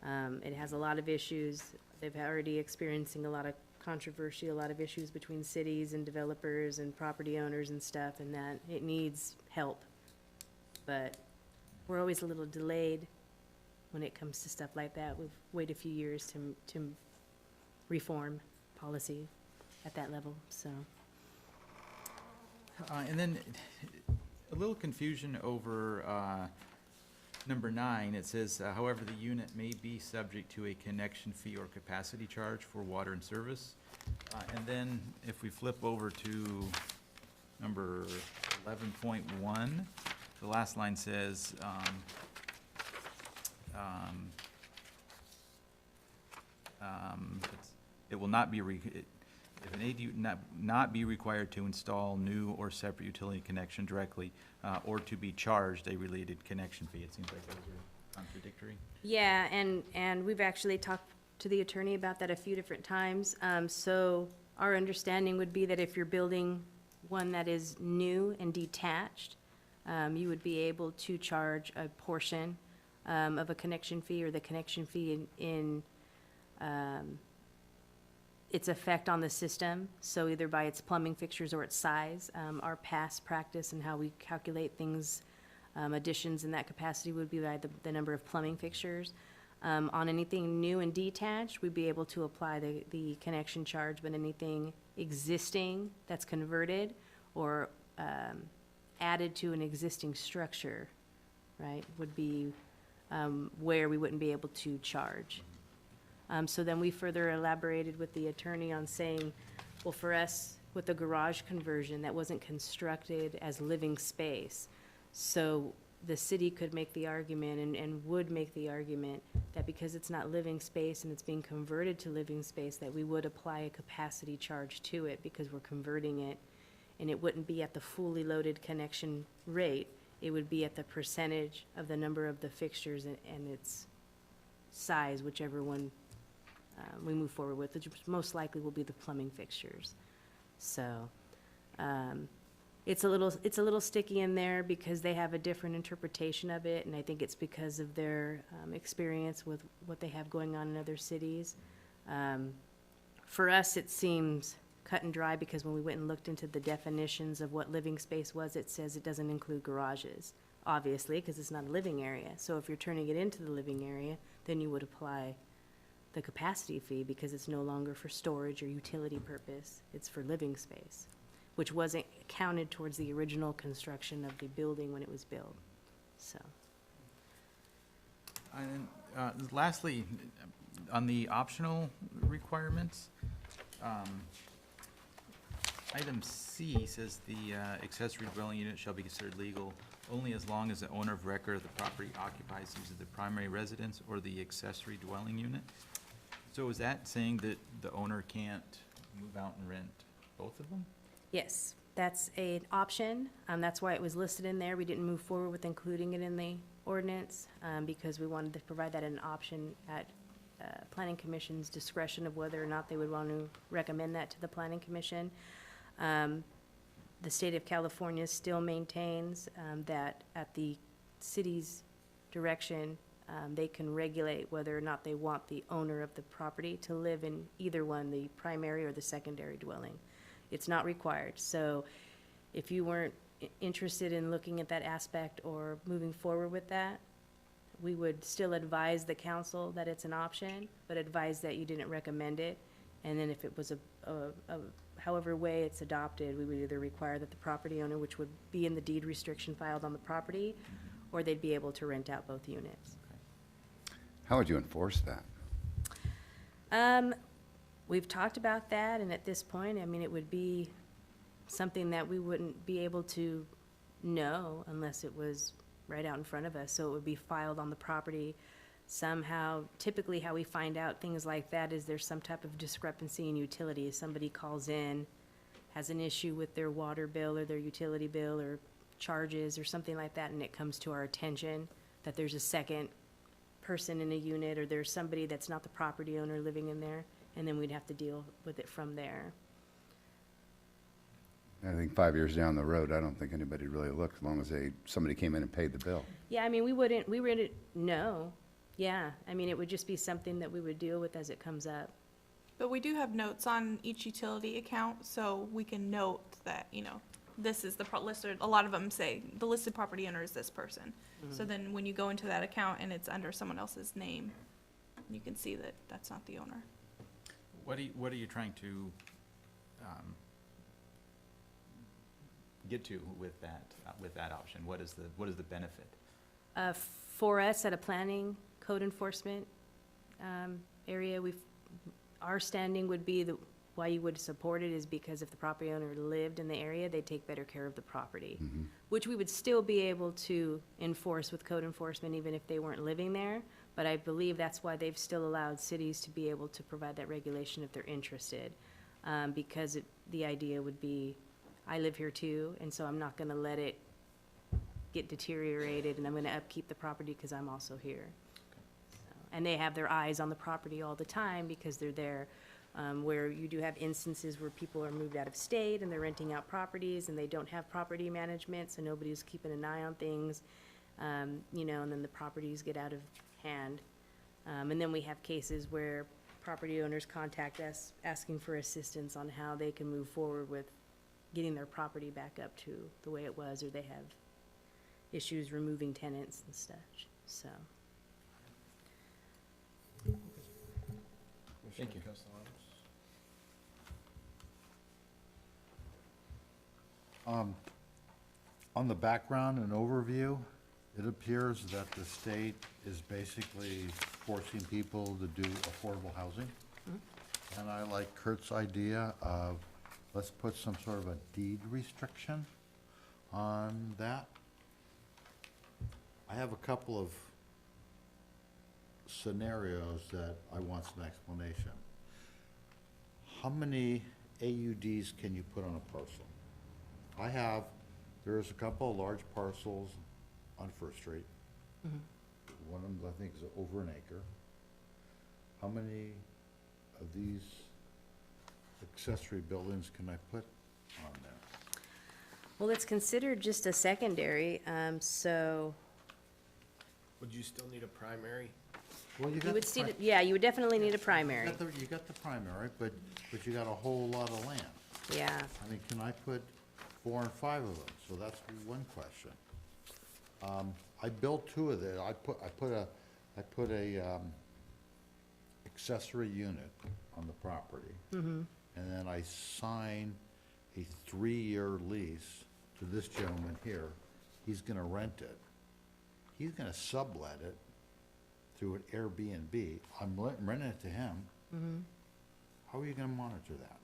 It has a lot of issues. They've already experiencing a lot of controversy, a lot of issues between cities and developers and property owners and stuff, and that it needs help. But we're always a little delayed when it comes to stuff like that. We've waited a few years to reform policy at that level, so. And then a little confusion over number 9. It says, however, the unit may be subject to a connection fee or capacity charge for water and service. And then if we flip over to number 11.1, the last line says, it will not be, if an ADU not be required to install new or separate utility connection directly, or to be charged a related connection fee. It seems like those are contradictory. Yeah, and we've actually talked to the attorney about that a few different times. So our understanding would be that if you're building one that is new and detached, you would be able to charge a portion of a connection fee or the connection fee in its effect on the system, so either by its plumbing fixtures or its size. Our past practice and how we calculate things, additions in that capacity would be by the number of plumbing fixtures. On anything new and detached, we'd be able to apply the connection charge, but anything existing that's converted or added to an existing structure, right, would be where we wouldn't be able to charge. So then we further elaborated with the attorney on saying, well, for us, with the garage conversion, that wasn't constructed as living space. So the city could make the argument and would make the argument that because it's not living space and it's being converted to living space, that we would apply a capacity charge to it because we're converting it. And it wouldn't be at the fully loaded connection rate. It would be at the percentage of the number of the fixtures and its size, whichever one we move forward with, which most likely will be the plumbing fixtures. So it's a little sticky in there because they have a different interpretation of it, and I think it's because of their experience with what they have going on in other cities. For us, it seems cut and dry because when we went and looked into the definitions of what living space was, it says it doesn't include garages, obviously, because it's not a living area. So if you're turning it into the living area, then you would apply the capacity fee because it's no longer for storage or utility purpose. It's for living space, which wasn't counted towards the original construction of the building when it was built. So, And lastly, on the optional requirements, item C says the accessory dwelling unit shall be considered legal only as long as the owner of record of the property occupies either the primary residence or the accessory dwelling unit. So is that saying that the owner can't move out and rent both of them? yes, that's an option. That's why it was listed in there. We didn't move forward with including it in the ordinance because we wanted to provide that an option at Planning Commission's discretion of whether or not they would want to recommend that to the Planning Commission. The state of California still maintains that at the city's direction, they can regulate whether or not they want the owner of the property to live in either one, the primary or the secondary dwelling. It's not required. So if you weren't interested in looking at that aspect or moving forward with that, we would still advise the council that it's an option, but advise that you didn't recommend it. And then if it was however way it's adopted, we would either require that the property owner, which would be in the deed restriction filed on the property, or they'd be able to rent out both units. How would you enforce that? We've talked about that, and at this point, I mean, it would be something that we wouldn't be able to know unless it was right out in front of us. So it would be filed on the property somehow. Typically, how we find out things like that is there's some type of discrepancy in utilities. Somebody calls in, has an issue with their water bill or their utility bill or charges or something like that, and it comes to our attention that there's a second person in a unit or there's somebody that's not the property owner living in there, and then we'd have to deal with it from there. I think 5 years down the road, I don't think anybody really looked, as long as somebody came in and paid the bill. Yeah, I mean, we wouldn't know. Yeah, I mean, it would just be something that we would deal with as it comes up. But we do have notes on each utility account, so we can note that, you know, this is the listed, a lot of them say, the listed property owner is this person. So then when you go into that account and it's under someone else's name, you can see that that's not the owner. What are you trying to get to with that option? What is the benefit? For us at a planning code enforcement area, our standing would be that why you would support it is because if the property owner lived in the area, they'd take better care of the property, which we would still be able to enforce with code enforcement even if they weren't living there. But I believe that's why they've still allowed cities to be able to provide that regulation if they're interested. Because the idea would be, I live here too, and so I'm not gonna let it get deteriorated, and I'm gonna upkeep the property because I'm also here. So, and they have their eyes on the property all the time because they're there where you do have instances where people are moved out of state and they're renting out properties and they don't have property management, so nobody's keeping an eye on things, you know, and then the properties get out of hand. And then we have cases where property owners contact us asking for assistance on how they can move forward with getting their property back up to the way it was, or they have issues removing tenants and such, so. Thank you. On the background and overview, it appears that the state is basically forcing people to do affordable housing. And I like Kurt's idea of, let's put some sort of a deed restriction on that. I have a couple of scenarios that I want some explanation. How many AUDs can you put on a parcel? There's a couple of large parcels on First Street. One of them, I think, is over an acre. How many of these accessory buildings can I put on there? Well, it's considered just a secondary, so Would you still need a primary? Well, you would see, yeah, you would definitely need a primary, You got the primary, but you got a whole lot of land. yeah. I mean, can I put 4 and 5 of them? So that's one question. I built 2 of them. I put a accessory unit on the property. And then I signed a 3-year lease to this gentleman here. He's gonna rent it. He's gonna sublet it through an Airbnb. I'm renting it to him. How are you gonna monitor that?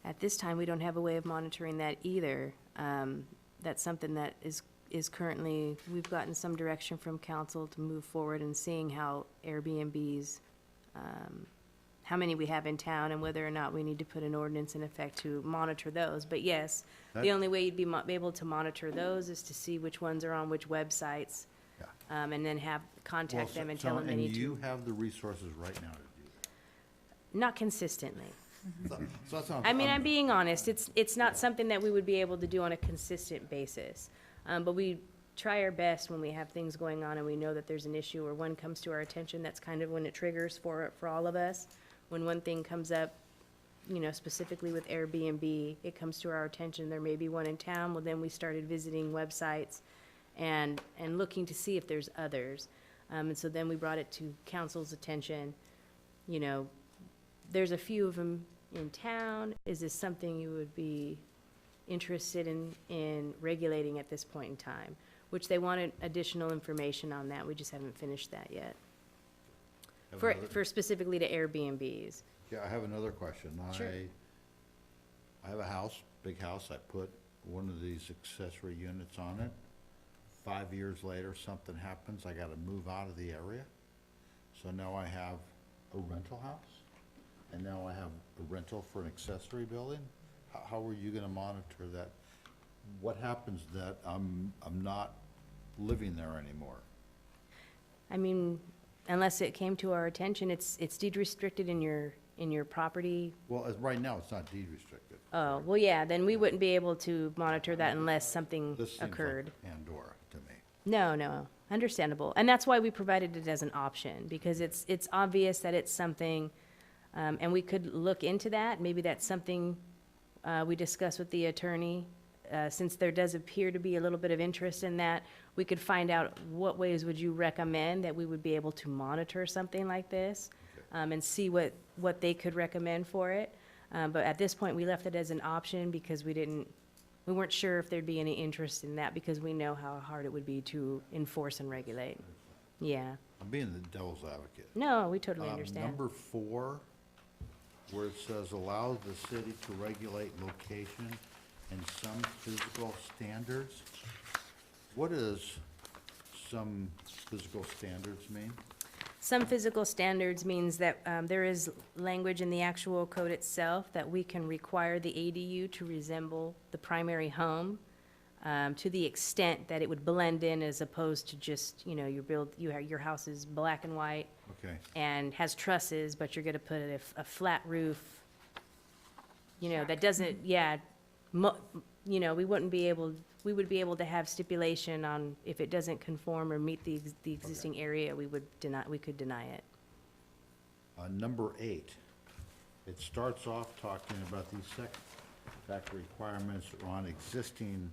At this time, we don't have a way of monitoring that either. That's something that is currently, we've gotten some direction from council to move forward and seeing how Airbnbs, how many we have in town and whether or not we need to put an ordinance in effect to monitor those. But yes, the That- only way you'd be able to monitor those is to see which ones are on which websites. Yeah. And then contact Well, them and so- tell them they need And you to. have the resources right now to do Not consistently. that. So that's not. I mean, I'm being honest, it's not something that we would be able to do on a consistent basis. But we try our best when we have things going on and we know that there's an issue or one comes to our attention, that's kind of when it triggers for all of us. When one thing comes up, you know, specifically with Airbnb, it comes to our attention, there may be one in town, well, then we started visiting websites and looking to see if there's others. And so then we brought it to council's attention, you know, there's a few of them in town. Is this something you would be interested in regulating at this point in time? Which they wanted additional information on that. We just haven't finished that yet. Have For, another- for specifically to Airbnbs. Yeah, I have another question. Sure. I have a house, big house. I put one of these accessory units on it. 5 years later, something happens. I gotta move out of the area. So now I have a rental house, and now I have a rental for an accessory building. How are you gonna monitor that? What happens that I'm not living there anymore? I mean, unless it came to our attention, it's deed restricted in your property. Well, right now, it's not deed restricted. Oh, well, yeah, then we wouldn't be able to monitor that unless something This seems occurred. like Pandora to me. No, understandable. And that's why we provided it as an option, because it's obvious that it's something, and we could look into that. Maybe that's something we discuss with the attorney. Since there does appear to be a little bit of interest in that, we could find out what ways would you recommend that we would be able to monitor something like this, and see what they could recommend for it. But at this point, we left it as an option because we weren't sure if there'd be any interest in that, because we know how hard it would be to enforce and regulate. Yeah. I'm being the devil's advocate. No, we totally understand. Number 4, where it says allow the city to regulate location and some physical standards. What does some physical standards mean? Some physical standards means that there is language in the actual code itself that we can require the ADU to resemble the primary home. to the extent that it would blend in as opposed to just, you know, your house is black and white Okay, and has trusses, but you're gonna put a flat roof, you know, that doesn't, yeah, you know, we would be able to have stipulation on if it doesn't conform or meet the existing area, we could deny it. number 8, it starts off talking about these setback requirements on existing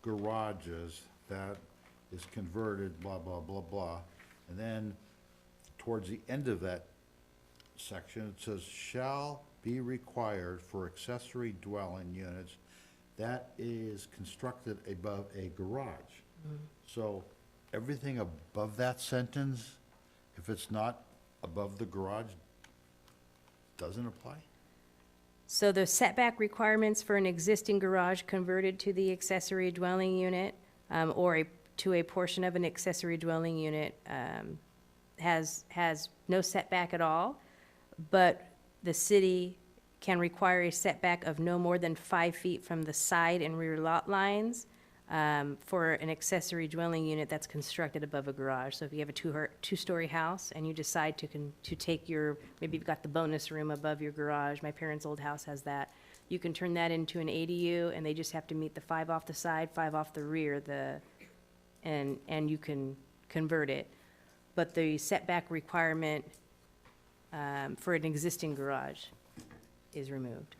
garages that is converted, blah, blah, blah, blah. And then towards the end of that section, it says, shall be required for accessory dwelling units that is constructed above a garage. So everything above that sentence, if it's not above the garage, doesn't apply? So the setback requirements for an existing garage converted to the accessory dwelling unit, or to a portion of an accessory dwelling unit, has no setback at all, but the city can require a setback of no more than 5 feet from the side and rear lot lines, for an accessory dwelling unit that's constructed above a garage. So if you have a two-story house and you decide to take maybe you've got the bonus room above your garage, my parents' old house has that, you can turn that into an ADU, and they just have to meet the 5 off the side, 5 off the rear, and you can convert it. But the setback requirement, for an existing garage is removed.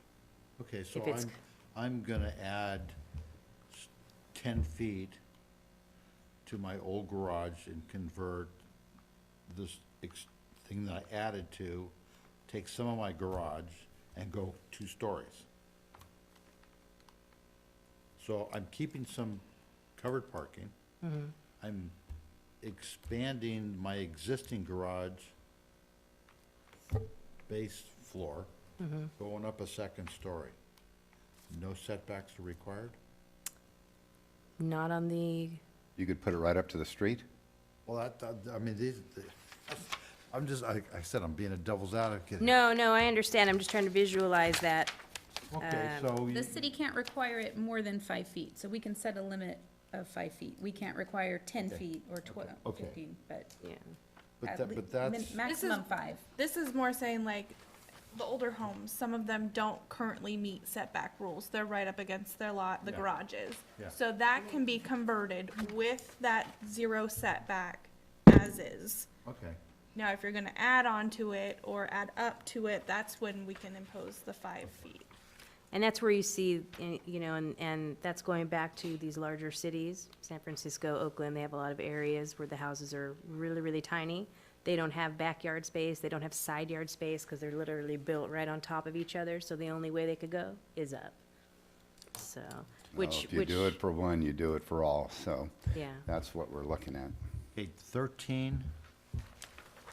Okay, so If it's- I'm gonna add 10 feet to my old garage and convert this thing that I added to, take some of my garage and go 2 stories. So I'm keeping some covered parking. I'm expanding my existing garage base floor, going up a 2nd story. No setbacks are required? Not on the, You could put it right up to the street? Well, I mean, I'm just, I said I'm being a devil's advocate. here. no, I understand, I'm just trying to visualize that. Okay, so, The city can't require it more than 5 feet, so we can set a limit of 5 feet. We can't require 10 Okay. feet or 12, Okay. 15, but Yeah. but that's, maximum 5. This is more saying like, the older homes, some of them don't currently meet setback rules. They're right up against their lot, the Yeah. garages. Yeah. So that can be converted with that 0 setback as is. okay. Now, if you're gonna add on to it or add up to it, that's when we can impose the 5 feet. And that's where you see, you know, and that's going back to these larger cities, San Francisco, Oakland, they have a lot of areas where the houses are really, really tiny. They don't have backyard space, they don't have side yard space, because they're literally built right on top of each other, so the only way they could go is up. So, which, If you do it for one, you do it for all, so yeah. that's what we're looking at. Okay, 13,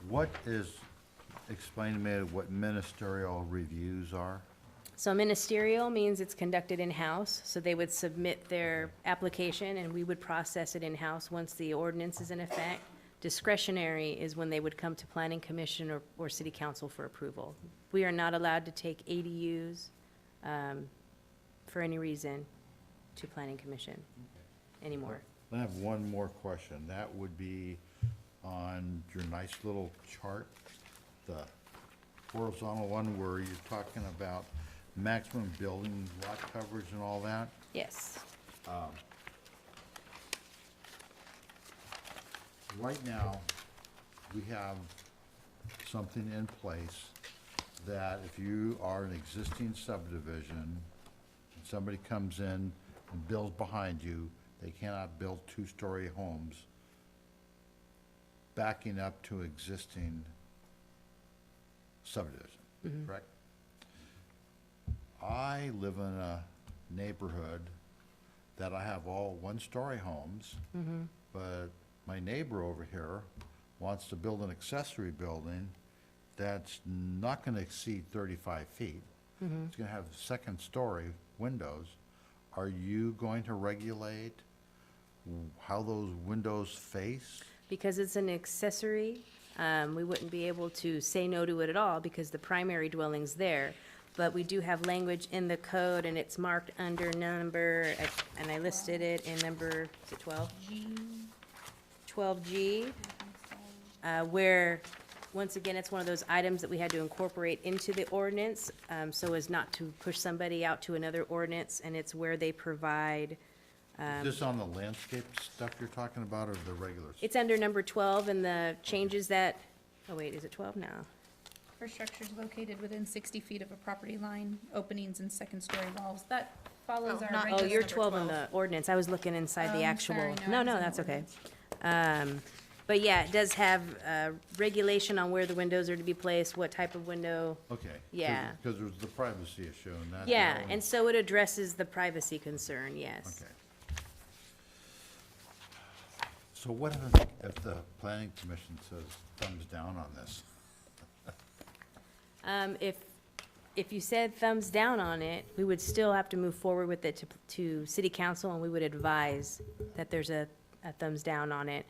what is, explain to me what ministerial reviews are? So ministerial means it's conducted in-house, so they would submit their application, and we would process it in-house once the ordinance is in effect. Discretionary is when they would come to planning commission or city council for approval. We are not allowed to take ADUs, for any reason to planning commission anymore. I have one more question. That would be on your nice little chart, the horizontal one where you're talking about maximum building lot coverage and all that. Yes. Right now, we have something in place that if you are an existing subdivision, and somebody comes in and builds behind you, they cannot build 2-story homes backing up to existing subdivision, correct? I live in a neighborhood that I have all 1-story homes, but my neighbor over here wants to build an accessory building that's not gonna exceed 35 feet. It's gonna have 2nd-story windows. Are you going to regulate how those windows face? Because it's an accessory, we wouldn't be able to say no to it at all because the primary dwelling's there. but we do have language in the code, and it's marked under number, and I listed it in number, is it 12? 12G, where, once again, it's one of those items that we had to incorporate into the ordinance, so as not to push somebody out to another ordinance, and it's where they provide, Is this on the landscape stuff you're talking about, or the regulars? it's under number 12, and the changes that, oh wait, is it 12 now? For structures located within 60 feet of a property line, openings and second-story walls, that follows Oh, our not- Oh, regular. you're number 12 on 12. the ordinance, I was looking inside the Oh, actual. sorry, no, No, it was no, in the that's okay. ordinance. But yeah, it does have regulation on where the windows are to be placed, what type of window. Okay. Yeah. Because there's the privacy issue, and that. Yeah, that one- and so it addresses the privacy concern, yes. Okay. So what if the planning commission says thumbs down on this? If you said thumbs down on it, we would still have to move forward with it to city council, and we would advise that there's a thumbs down on it.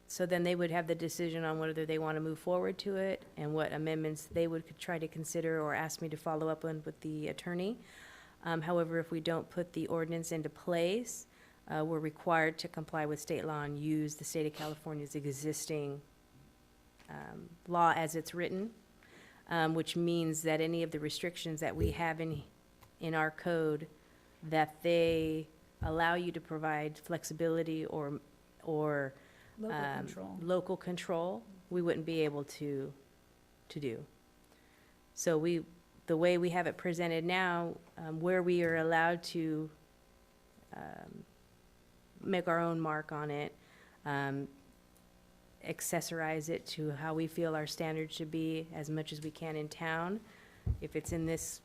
So then they would have the decision on whether they want to move forward to it and what amendments they would try to consider or ask me to follow up on with the attorney. However, if we don't put the ordinance into place, we're required to comply with state law and use the state of California's existing law as it's written, which means that any of the restrictions that we have in our code, that they allow you to provide flexibility or Local control. local control, we wouldn't be able to do. So the way we have it presented now, where we are allowed to make our own mark on it, accessorize it to how we feel our standards should be as much as we can in town. If it's in this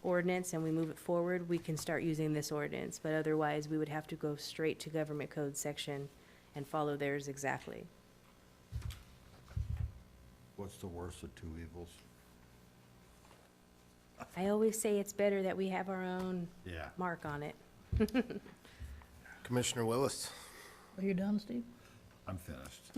ordinance and we move it forward, we can start using this ordinance, but otherwise, we would have to go straight to government code section and follow theirs exactly. What's the worst of two evils? I always say it's better that we have our own Yeah. mark on it. Commissioner Willis? Are you done, Steve? I'm finished.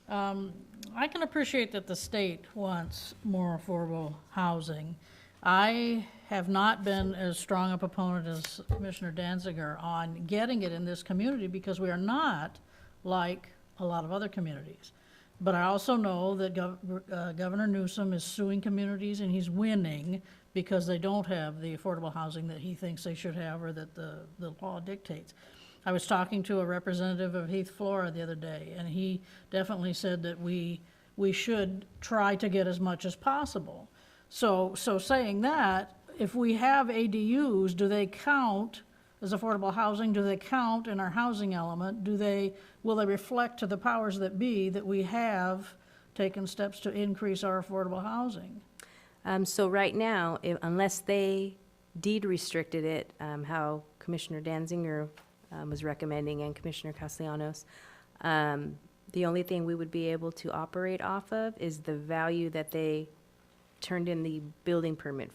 I can appreciate that the state wants more affordable housing. I have not been as strong a proponent as Commissioner Danziger on getting it in this community because we are not like a lot of other communities. But I also know that Governor Newsom is suing communities and he's winning because they don't have the affordable housing that he thinks they should have or that the law dictates. I was talking to a representative of Heath, Florida the other day, and he definitely said that we should try to get as much as possible. So saying that, if we have ADUs, do they count as affordable housing? Do they count in our housing element? Will they reflect to the powers that be that we have taken steps to increase our affordable housing? So right now, unless they deed restricted it, how Commissioner Danziger was recommending and Commissioner Castellanos, the only thing we would be able to operate off of is the value that they turned in the building permit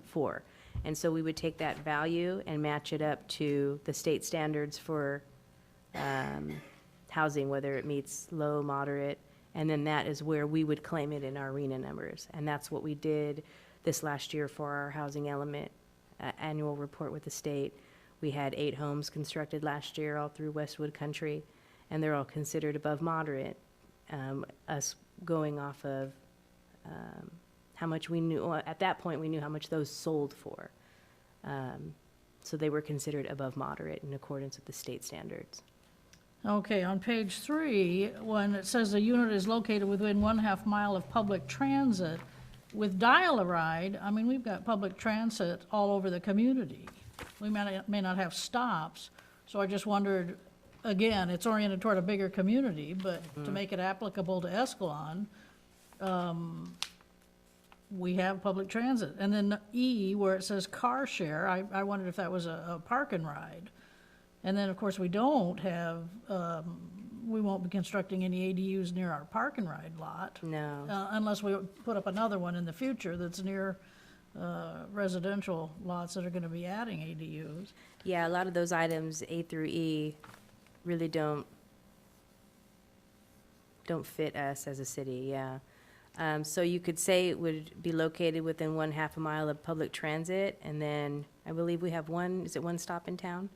for. And so we would take that value and match it up to the state standards for housing, whether it meets low, moderate, and then that is where we would claim it in our RENA numbers. And that's what we did this last year for our housing element annual report with the state. We had 8 homes constructed last year all through Westwood Country, and they're all considered above moderate. Us going off of how much we knew, at that point, we knew how much those sold for. So they were considered above moderate in accordance with the state standards. Okay, on page 3, when it says the unit is located within 1/2 mile of public transit, with dial-a-ride, I mean, we've got public transit all over the community. We may not have stops, so I just wondered, again, it's oriented toward a bigger community, but to make it applicable to Escalon, we have public transit. And then E, where it says car share, I wondered if that was a park and ride. And then, of course, we don't have, we won't be constructing any ADUs near our park and ride lot. No. Unless we put up another one in the future that's near residential lots that are gonna be adding ADUs. Yeah, a lot of those items, A through E, really don't fit us as a city, yeah. So you could say it would be located within 1/2 a mile of public transit, and then I believe we have one, is it one stop in town?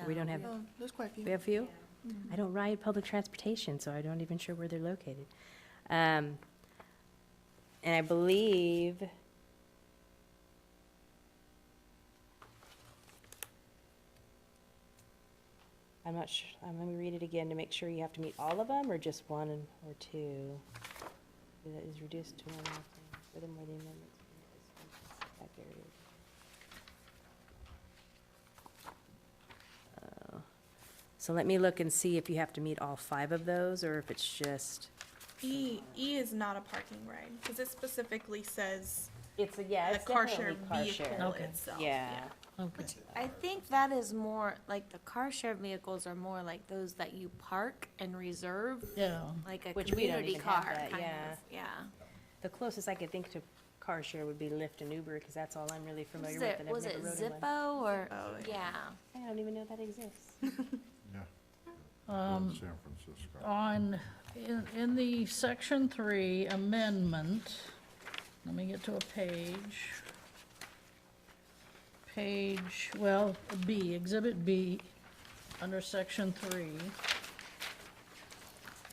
We don't have, Oh, there's quite a few. we have a few? I don't ride public transportation, so I don't even sure where they're located. And I believe, I'm not sure, let me read it again to make sure you have to meet all of them, or just one or two? That is reduced to one housing, furthermore, the amendments. Back area. So let me look and see if you have to meet all 5 of those, or if it's just, E is not a parking ride, because it specifically says it's a, yeah, a it's car definitely share car vehicle share. Okay. itself. Yeah. Okay. I think that is more, like, the car share vehicles are more like those that you park and reserve, Yeah, like a Which we don't community even have car, that, kind yeah. of, yeah. The closest I could think to car share would be Lyft and Uber, because that's all I'm really familiar Was with, it, and I've was never it rode in one. Zippo or, Oh, yeah. I don't even know that exists. Yeah. Um, San Francisco. in the section 3 amendment, let me get to a page, well, B, exhibit B, under section 3.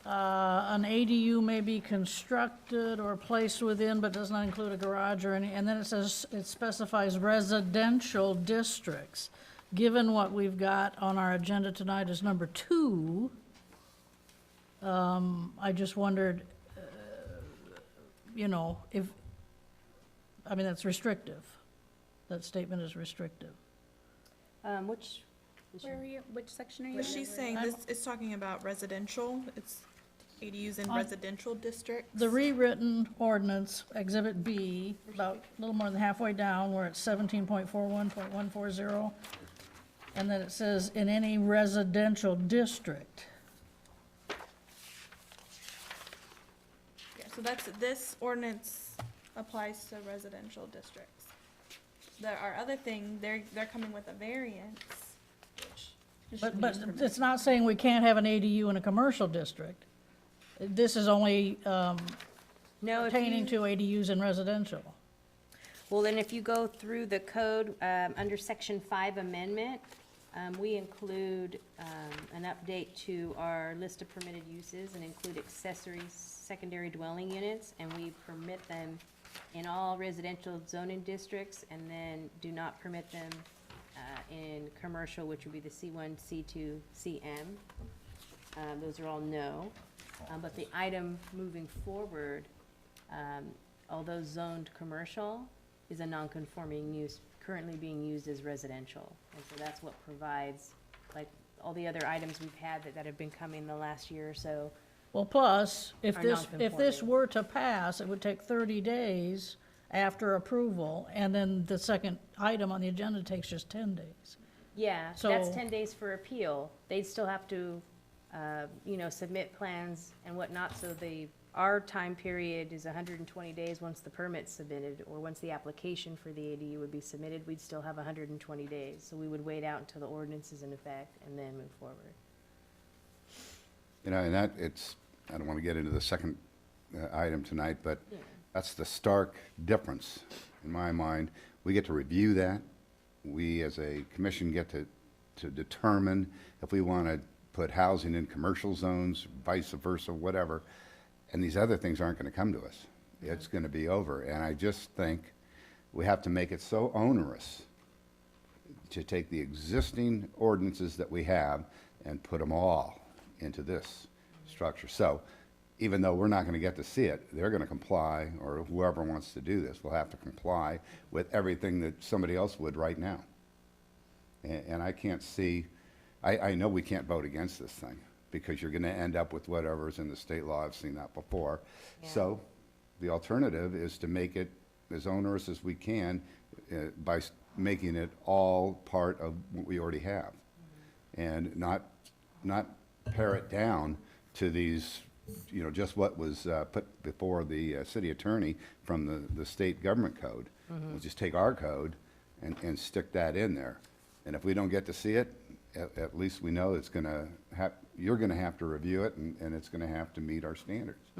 An ADU may be constructed or placed within, but does not include a garage or any, and then it says, it specifies residential districts. Given what we've got on our agenda tonight is number 2, I just wondered, you know, if, I mean, that's restrictive. That statement is restrictive. Which? Where are you, which section are you in? But she's saying this is talking about residential, it's ADUs in residential districts. The rewritten ordinance, Exhibit B, about a little more than halfway down, where it's 17.41.140, and then it says, in any residential district. Yeah, so this ordinance applies to residential districts. Our other thing, they're coming with a variance, which. But it's not saying we can't have an ADU in a commercial district. This is only No, if pertaining you, to ADUs in residential. well, then if you go through the code, under section 5 amendment, we include, an update to our list of permitted uses and include accessory secondary dwelling units, and we permit them in all residential zoning districts, and then do not permit them, in commercial, which would be the C1, C2, CM. Those are all no. But the item moving forward, although zoned commercial, is a non-conforming use currently being used as residential. And so that's what provides, like, all the other items we've had that have been coming the last year or so. Well, plus, if Are this non-conforming. were to pass, it would take 30 days after approval, and then the second item on the agenda takes just 10 days. Yeah, that's So- 10 days for appeal. They'd still have to, submit plans and whatnot, so our time period is 120 days once the permit's submitted, or once the application for the ADU would be submitted, we'd still have 120 days. So we would wait out until the ordinance is in effect and then move forward. You know, and that, I don't want to get into the second item tonight, but Yeah. that's the stark difference in my mind. We get to review that. We, as a commission, get to determine if we want to put housing in commercial zones, vice versa, whatever. And these other things aren't going to come to us. It's going to be over. And I just think we have to make it so onerous to take the existing ordinances that we have and put them all into this structure. So even though we're not going to get to see it, they're going to comply, or whoever wants to do this will have to comply with everything that somebody else would right now. And I can't see, I know we can't vote against this thing, because you're going to end up with whatever's in the state law. I've seen that before. Yeah. So the alternative is to make it as onerous as we can by making it all part of what we already have. And not pare it down to these, just what was put before the city attorney from the state government code. We'll just take our code and stick that in there. And if we don't get to see it, at least we know you're gonna have to review it, and it's gonna have to meet our standards.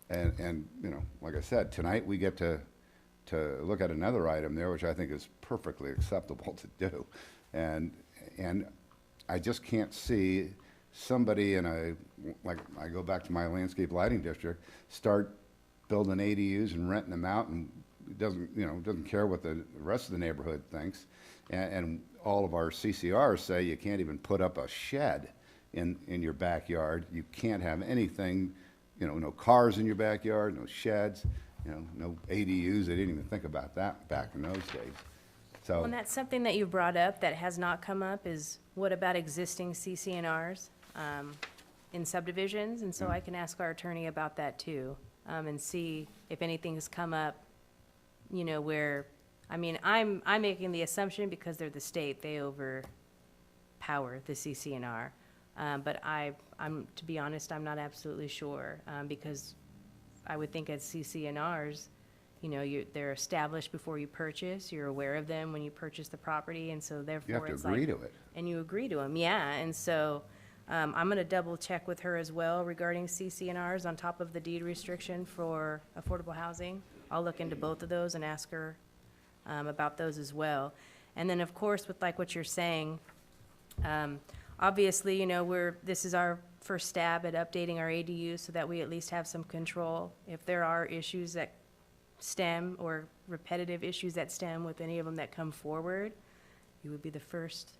And, you know, like I said, tonight we get to look at another item there, which I think is perfectly acceptable to do. And I just can't see somebody like, I go back to my landscape lighting district, start building ADUs and renting them out, and doesn't care what the rest of the neighborhood thinks. And all of our CCRs say you can't even put up a shed in your backyard. You can't have anything, no cars in your backyard, no sheds, no ADUs. They didn't even think about that back in those days. So. And that's something that you brought up that has not come up is what about existing CCNRs in subdivisions? And so I can ask our attorney about that too, and see if anything has come up, where, I'm making the assumption because they're the state, they overpower the CCNR. But to be honest, I'm not absolutely sure, because I would think as CCNRs, they're established before you purchase, you're aware of them when you purchase the property, and so therefore You have to it's agree like. to it. And you agree to them, yeah, and so, I'm gonna double check with her as well regarding CCNRs on top of the deed restriction for affordable housing. I'll look into both of those and ask her, about those as well. And then, of course, with like what you're saying, obviously, this is our first stab at updating our ADUs so that we at least have some control. If there are issues that stem or repetitive issues that stem with any of them that come forward, you would be the first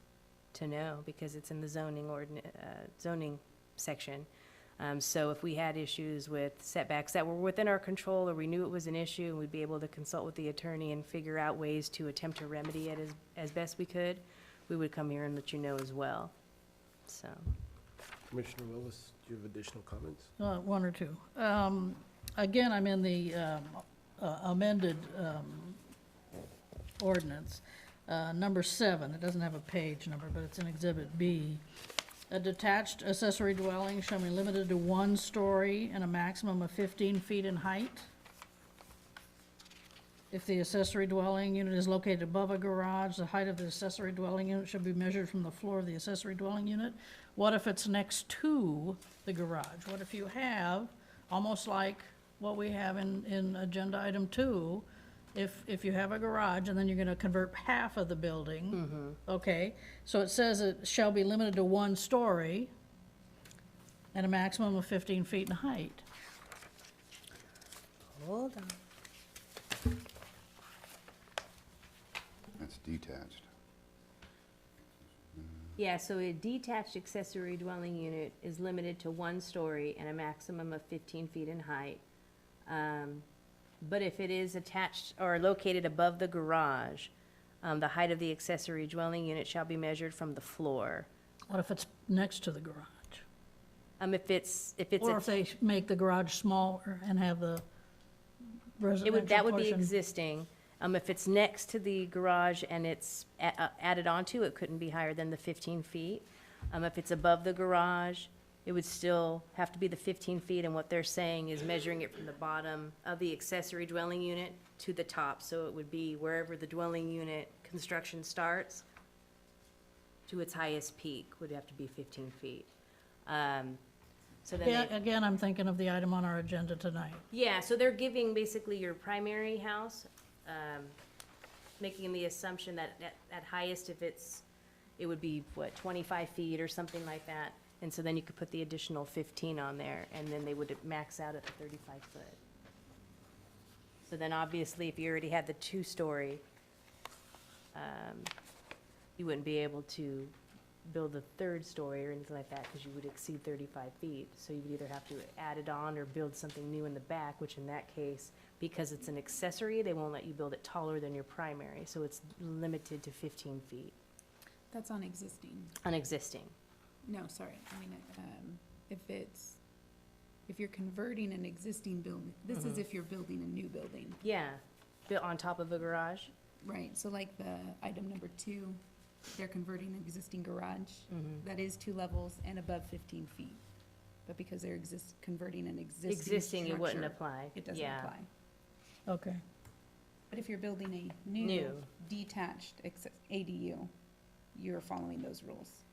to know because it's in the zoning section. So if we had issues with setbacks that were within our control or we knew it was an issue, we'd be able to consult with the attorney and figure out ways to attempt to remedy it as best we could, we would come here and let you know as well. So. Commissioner Willis, do you have additional comments? One or two. Again, I'm in the amended ordinance. Number 7, it doesn't have a page number, but it's in Exhibit B. A detached accessory dwelling shall be limited to 1 story and a maximum of 15 feet in height. If the accessory dwelling unit is located above a garage, the height of the accessory dwelling unit should be measured from the floor of the accessory dwelling unit. What if it's next to the garage? What if you have, almost like what we have in agenda item 2, if you have a garage and then you're gonna convert half of the building, okay? So it says it shall be limited to 1 story and a maximum of 15 feet in height. Hold on. That's detached. Yeah, so a detached accessory dwelling unit is limited to 1 story and a maximum of 15 feet in height. But if it is attached or located above the garage, the height of the accessory dwelling unit shall be measured from the floor. What if it's next to the garage? If it's, Or if they make the garage smaller and have the residential that would be portion? existing. If it's next to the garage and it's added onto, it couldn't be higher than the 15 feet. If it's above the garage, it would still have to be the 15 feet, and what they're saying is measuring it from the bottom of the accessory dwelling unit to the top, so it would be wherever the dwelling unit construction starts to its highest peak would have to be 15 feet. So then Yeah, they, again, I'm thinking of the item on our agenda tonight. yeah, so they're giving basically your primary house, making the assumption that at highest, it would be, 25 feet or something like that. And so then you could put the additional 15 on there, and then they would max out at the 35 foot. So then obviously, if you already had the 2-story, you wouldn't be able to build a 3rd story or anything like that, because you would exceed 35 feet. So you would either have to add it on or build something new in the back, which in that case, because it's an accessory, they won't let you build it taller than your primary. So it's limited to 15 feet That's on existing. on existing. No, sorry, if you're converting an existing building, this is if you're building a new building. Yeah, built on top of a garage. Right, so like the item number 2, they're converting an existing garage. That is 2 levels and above 15 feet. But because they're converting an existing Existing, it wouldn't structure, apply. it doesn't Yeah. apply. Okay. But if you're building a new New. detached ADU, you're following those rules.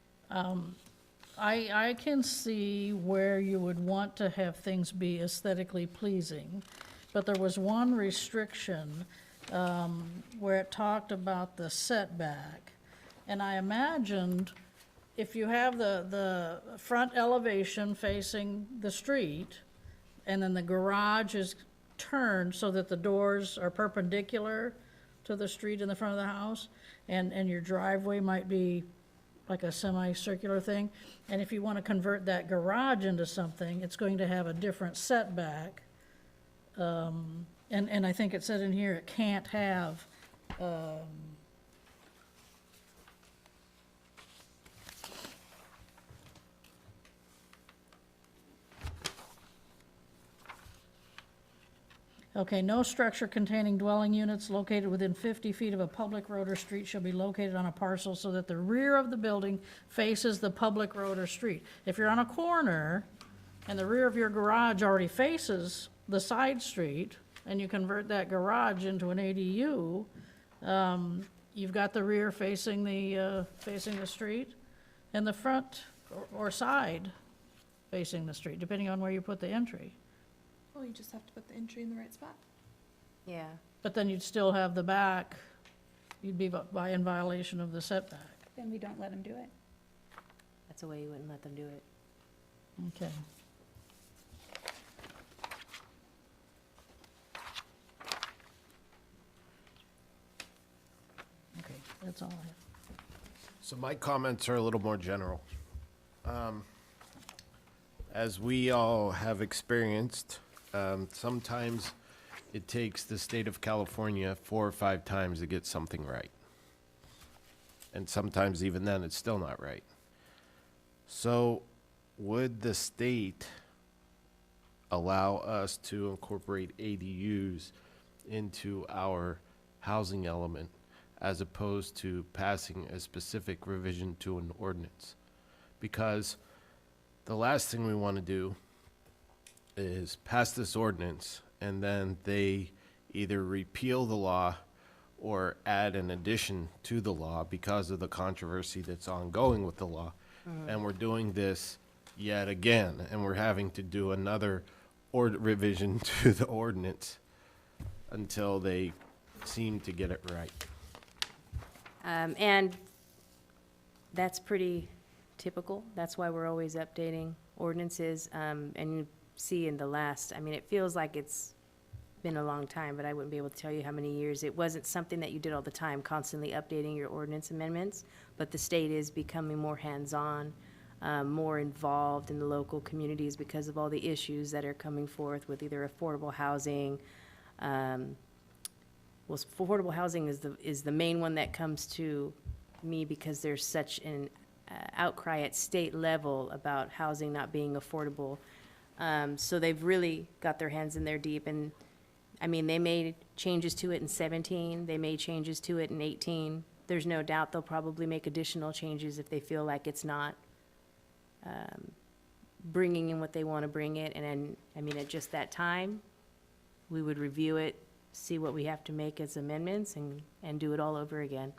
I can see where you would want to have things be aesthetically pleasing, but there was one restriction where it talked about the setback. And I imagined if you have the front elevation facing the street, and then the garage is turned so that the doors are perpendicular to the street in the front of the house, and your driveway might be like a semicircular thing, and if you want to convert that garage into something, it's going to have a different setback. And I think it said in here, it can't have, okay, no structure containing dwelling units located within 50 feet of a public road or street shall be located on a parcel so that the rear of the building faces the public road or street. If you're on a corner and the rear of your garage already faces the side street, and you convert that garage into an ADU, you've got the rear facing the street, and the front or side facing the street, depending on where you put the entry. Well, you just have to put the entry in the right spot. Yeah. But then you'd still have the back, you'd be in violation of the setback. Then we don't let them do it. That's a way you wouldn't let them do it. Okay. Okay, that's all I have. So my comments are a little more general. As we all have experienced, sometimes it takes the state of California 4 or 5 times to get something right. And sometimes even then, it's still not right. So would the state allow us to incorporate ADUs into our housing element as opposed to passing a specific revision to an ordinance? Because the last thing we want to do is pass this ordinance and then they either repeal the law or add an addition to the law because of the controversy that's ongoing with the law. And we're doing this yet again, and we're having to do another revision to the ordinance until they seem to get it right. And that's pretty typical. That's why we're always updating ordinances. And you see in the last, I mean, it feels like it's been a long time, but I wouldn't be able to tell you how many years. It wasn't something that you did all the time, constantly updating your ordinance amendments, but the state is becoming more hands-on, more involved in the local communities because of all the issues that are coming forth with either affordable housing. Well, affordable housing is the main one that comes to me because there's such an outcry at state level about housing not being affordable. So they've really got their hands in there deep, and I mean, they made changes to it in 17, they made changes to it in 18. There's no doubt they'll probably make additional changes if they feel like it's not bringing in what they want to bring it. And then, I mean, at just that time, we would review it, see what we have to make as amendments, and do it all over again.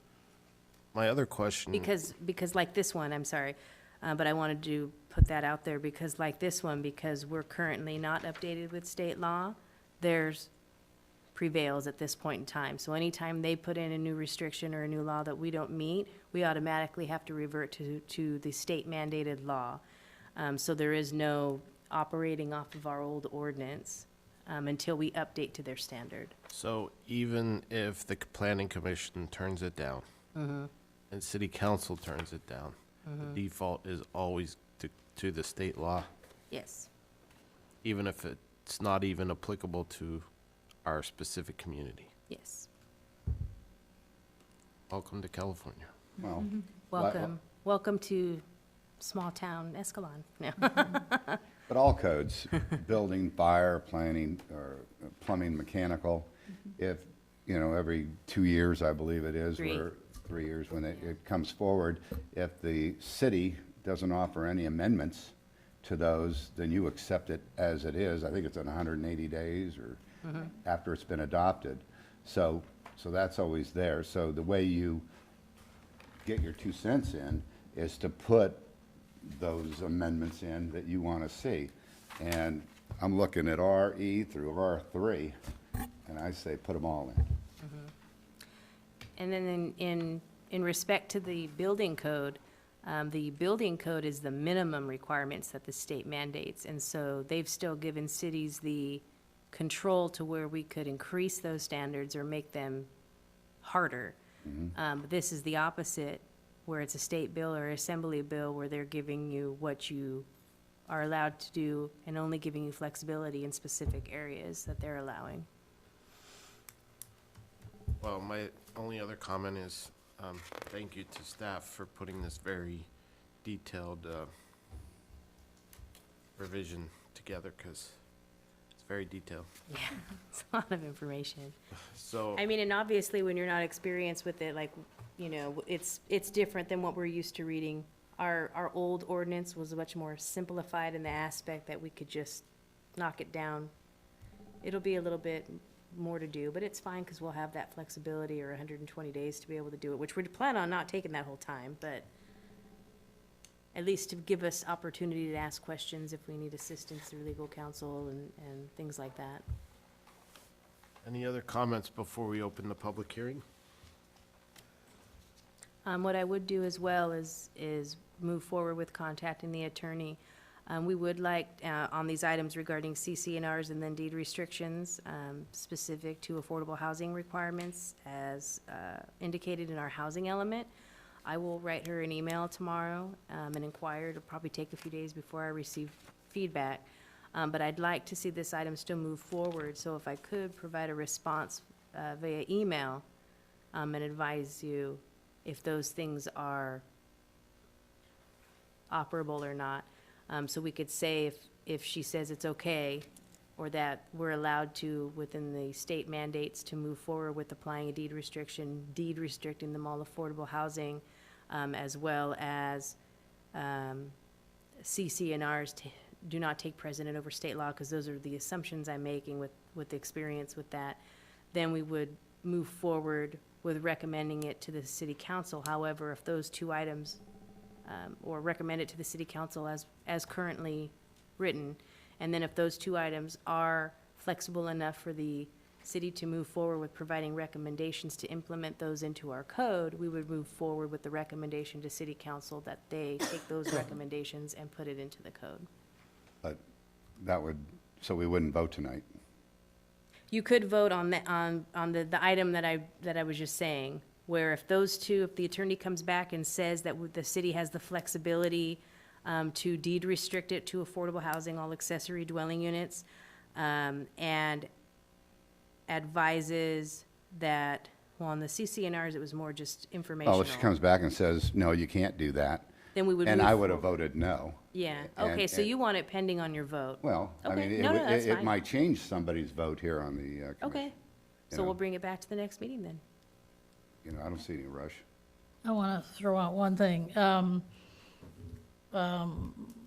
My other question. Because like this one, I'm sorry, but I wanted to put that out there because like this one, because we're currently not updated with state law, there's prevails at this point in time. So anytime they put in a new restriction or a new law that we don't meet, we automatically have to revert to the state mandated law. So there is no operating off of our old ordinance until we update to their standard. So even if the planning commission turns it down and city council turns it down, the default is always to the state law, Yes. even if it's not even applicable to our specific community. Yes. Welcome to California. Well, Welcome. Welcome to small town Escalon. No. but all codes, building, fire, planning, or plumbing, mechanical, if, every 2 years, I believe it is, 3. or 3 years when it comes forward, if the city doesn't offer any amendments to those, then you accept it as it is. I think it's in 180 days or after it's been adopted. So that's always there. So the way you get your 2 cents in is to put those amendments in that you want to see. And I'm looking at RE through R3, and I say put them all in. And then in respect to the building code is the minimum requirements that the state mandates. And so they've still given cities the control to where we could increase those standards or make them harder. But this is the opposite, where it's a state bill or assembly bill where they're giving you what you are allowed to do and only giving you flexibility in specific areas that they're allowing. Well, my only other comment is, thank you to staff for putting this very detailed revision together, because it's very detailed. Yeah, it's a lot of information. So, I mean, and obviously, when you're not experienced with it, like, you know, it's different than what we're used to reading. Our old ordinance was much more simplified in the aspect that we could just knock it down. It'll be a little bit more to do, but it's fine, because we'll have that flexibility or 120 days to be able to do it, which we plan on not taking that whole time, but at least to give us opportunity to ask questions if we need assistance through legal counsel and things like that. any other comments before we open the public hearing? What I would do as well is move forward with contacting the attorney. We would like, on these items regarding CC&Rs and then deed restrictions, specific to affordable housing requirements as indicated in our housing element. I will write her an email tomorrow and inquire. It'll probably take a few days before I receive feedback. But I'd like to see this item still move forward, so if I could provide a response via email and advise you if those things are operable or not. So we could say if she says it's okay, or that we're allowed to, within the state mandates, to move forward with applying a deed restricting them all affordable housing, as well as CC&Rs do not take precedent over state law, because those are the assumptions I'm making with the experience with that. Then we would move forward with recommending it to the city council. However, if those two items, or recommend it to the city council as currently written, and then if those two items are flexible enough for the city to move forward with providing recommendations to implement those into our code, we would move forward with the recommendation to city council that they take those recommendations and put it into the code. But that would, so we wouldn't vote tonight. You could vote on the item that I was just saying, where if those two, if the attorney comes back and says that the city has the flexibility to deed restrict it to affordable housing, all accessory dwelling units, and advises that, well, on the CC&Rs, it was more just informational. Well, if she comes back and says, no, you can't do that, Then we would and move I would have forward. voted no. Yeah, and- okay, so and- you want it pending on your vote. Well, I Okay. mean, No, no, that's it fine. might change somebody's vote here on the commission. Okay, so know. we'll bring it back to the next meeting then. You know, I don't see any rush. I want to throw out one thing.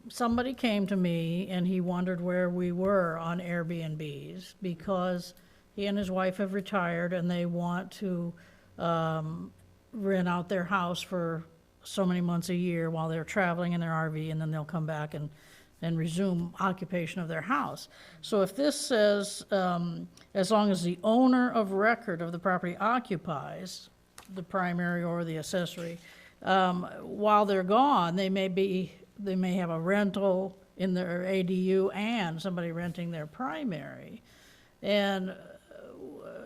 Somebody came to me and he wondered where we were on Airbnbs, because he and his wife have retired and they want to rent out their house for so many months a year while they're traveling in their RV, and then they'll come back and resume occupation of their house. So if this says, as long as the owner of record of the property occupies the primary or the accessory, while they're gone, they may have a rental in their ADU and somebody renting their primary. And,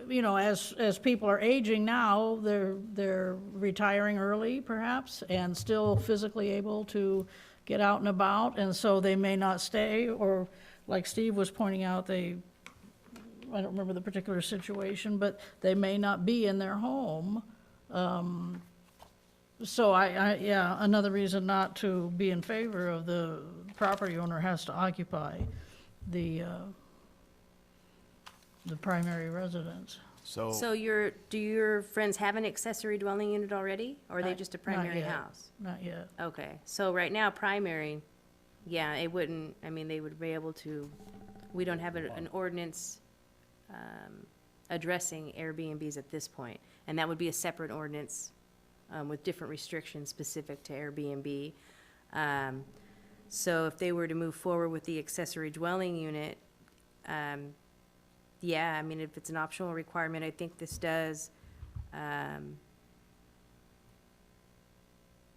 you know, as people are aging now, they're retiring early perhaps, and still physically able to get out and about, and so they may not stay, or like Steve was pointing out, I don't remember the particular situation, but they may not be in their home. So yeah, another reason not to be in favor of the property owner has to occupy the primary residence. So, So do your friends have an accessory dwelling unit already, or are they just a primary yet. house? Not yet. Okay, so right now, primary, yeah, it wouldn't, I mean, they would be able to, we don't have an ordinance addressing Airbnbs at this point, and that would be a separate ordinance with different restrictions specific to Airbnb. So if they were to move forward with the accessory dwelling unit, yeah, I mean, if it's an optional requirement, I think this does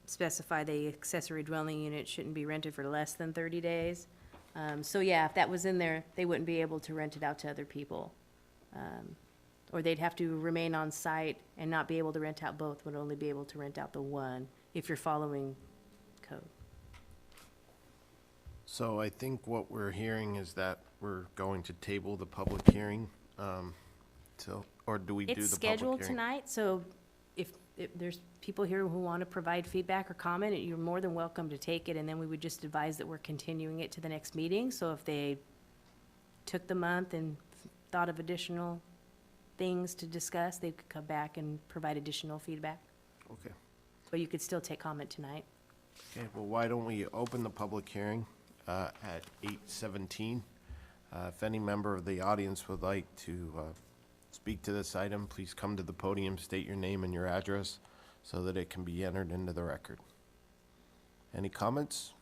specify the accessory dwelling unit shouldn't be rented for less than 30 days. So yeah, if that was in there, they wouldn't be able to rent it out to other people. Or they'd have to remain on site and not be able to rent out both, would only be able to rent out the one, if you're following code. So I think what we're hearing is that we're going to table the public hearing, till, or do we do the It's public hearing? scheduled tonight, so if there's people here who want to provide feedback or comment, you're more than welcome to take it, and then we would just advise that we're continuing it to the next meeting. So if they took the month and thought of additional things to discuss, they could come back and provide additional feedback. Okay. But you could still take comment tonight. Okay, well, why don't we open the public hearing at 8:17? If any member of the audience would like to speak to this item, please come to the podium, state your name and your address so that it can be entered into the record. Any comments?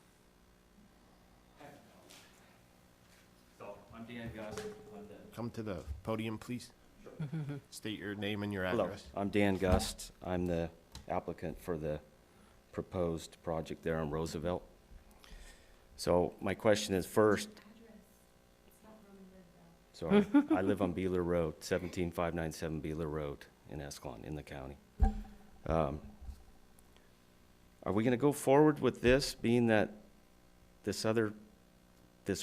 So, I'm Dan Gus. Come to the podium, please. State your name and your Hello, address. I'm Dan Gust. I'm the applicant for the proposed project there on Roosevelt. So my question is first. Sorry, I live on Beeler Road, 17597 Beeler Road in Escalon, in the county. Are we gonna go forward with this, being that this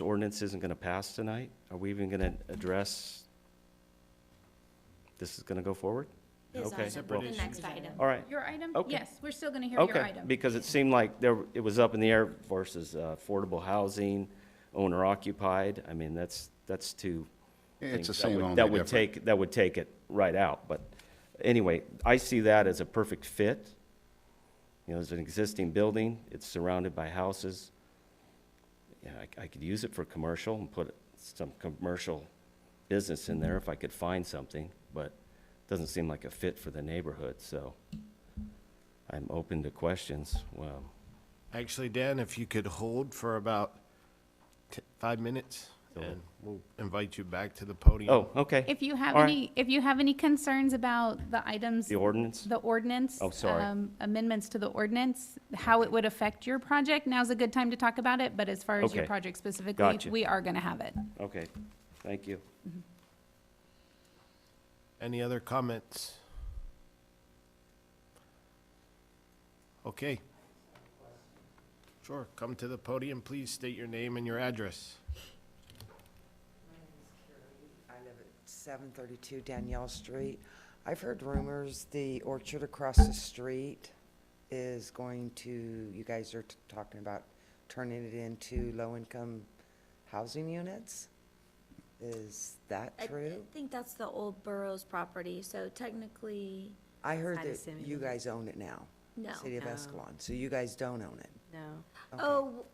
ordinance isn't gonna pass tonight? Are we even gonna address, this is gonna go forward? His Okay, item, well- the next item. All right, Your item? Okay. Yes, we're still gonna hear your okay, item. because it seemed like it was up in the air versus affordable housing, owner occupied. I mean, that's two It's things the that same, would- only that would different. that would take it right out. But anyway, I see that as a perfect fit. You know, it's an existing building, it's surrounded by houses. Yeah, I could use it for commercial and put some commercial business in there if I could find something, but it doesn't seem like a fit for the neighborhood, so I'm open to questions. Well, Actually, Dan, if you could hold for about 5 minutes, Sure. and we'll invite you back to the podium. oh, okay, If you have All right. if you have any concerns about the items, the ordinance? the ordinance. Oh, sorry. Amendments to the ordinance, how it would affect your project, now's a good time to talk about it, but as far as your Okay. project specifically, Gotcha. we are gonna have it. Okay, thank you. Any other comments? Okay. Sure, come to the podium, please state your name and your address. I live at 732 Danielle Street. I've heard rumors the orchard across the street is going to, you guys are talking about turning it into low-income housing units? Is that I true? think that's the old Burroughs property, so technically, I heard Kinda that similar. you guys own it now, no. City of No. Escalon, so you guys don't own it. No. Okay. Oh,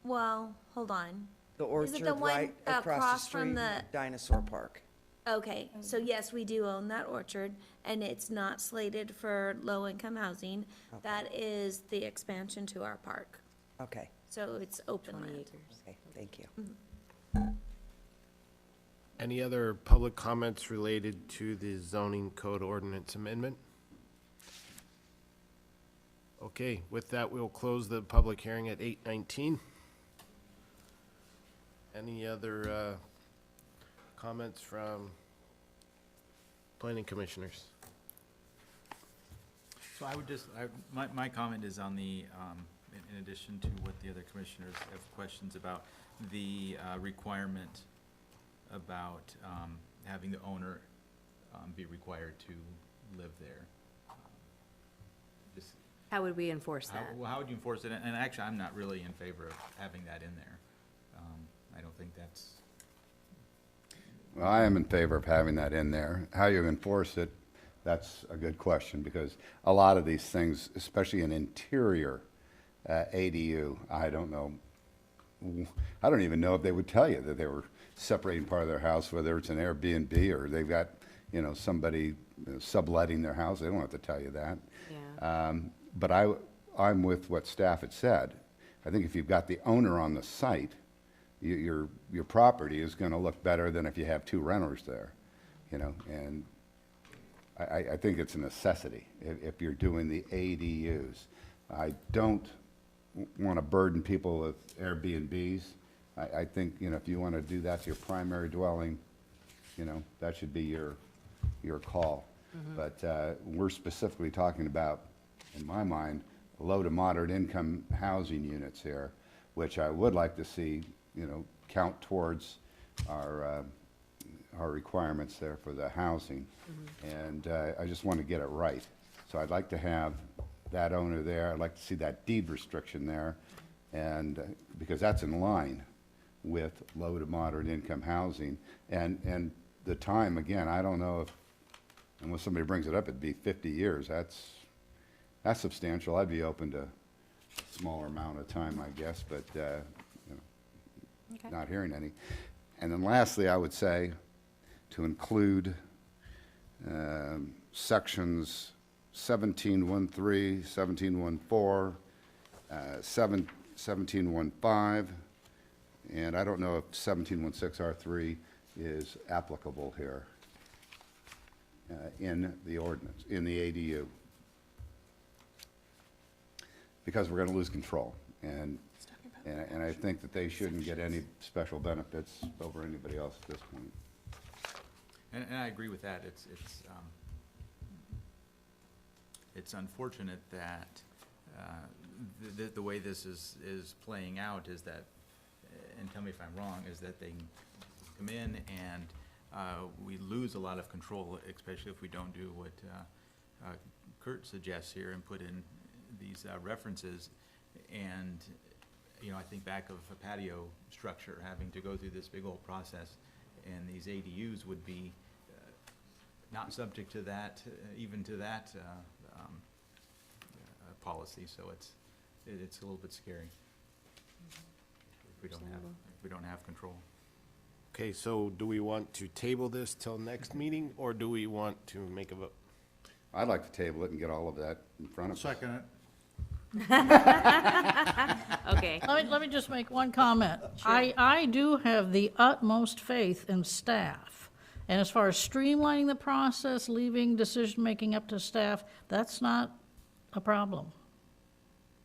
well, hold on. The is it orchard the one right across across the from street, the- Dinosaur Park. Okay, so yes, we do own that orchard, and it's not slated for low-income housing. That is the expansion to our park, Okay, so it's open 20 land. acres. okay, thank you. Any other public comments related to the zoning code ordinance amendment? Okay, with that, we'll close the public hearing at 8:19. Any other comments from planning commissioners? So I would just, my comment is on the, in addition to what the other commissioners have questions about, the requirement about having the owner be required to live there. Just How would we enforce how, that? well, how would you enforce it? And actually, I'm not really in favor of having that in there. I don't think that's, Well, I am in favor of having that in there. How you enforce it, that's a good question, because a lot of these things, especially an interior ADU, I don't know, I don't even know if they would tell you that they were separating part of their house, whether it's an Airbnb or they've got, somebody subletting their house. They don't have to tell you that. Yeah. But I'm with what staff had said. I think if you've got the owner on the site, your property is gonna look better than if you have two renters there, you know, and I think it's a necessity if you're doing the ADUs. I don't want to burden people with Airbnbs. I think, you know, if you want to do that to your primary dwelling, you know, that should be your call. But we're specifically talking about, in my mind, low to moderate income housing units here, which I would like to see, you know, count towards our requirements there for the housing. And I just want to get it right. So I'd like to have that owner there. I'd like to see that deed restriction there. And because that's in line with low to moderate income housing. And the time, again, I don't know if, unless somebody brings it up, it'd be 50 years. That's substantial. I'd be open to a smaller amount of time, I guess, but, you know, Okay. not hearing any. And then lastly, I would say to include sections 1713, 1714, 1715, and I don't know if 1716 R3 is applicable here in the ordinance, in the ADU, because we're going to lose control. And I think that they shouldn't get any special benefits over anybody else at this point. And I agree with that. It's unfortunate that the way this is playing out is that, and tell me if I'm wrong, is that they come in and we lose a lot of control, especially if we don't do what Kurt suggests here and put in these references. And, you know, I think back of a patio structure, having to go through this big old process, and these ADUs would be not subject to that, even to that policy, so it's a little bit scary if we don't have control. Okay, so do we want to table this till next meeting, or do we want to make a vote? I'd like to table it and get all of that in front of us. Second it. Okay. Let me just make one comment. I do have the utmost faith in staff. And as far as streamlining the process, leaving decision-making up to staff, that's not a problem.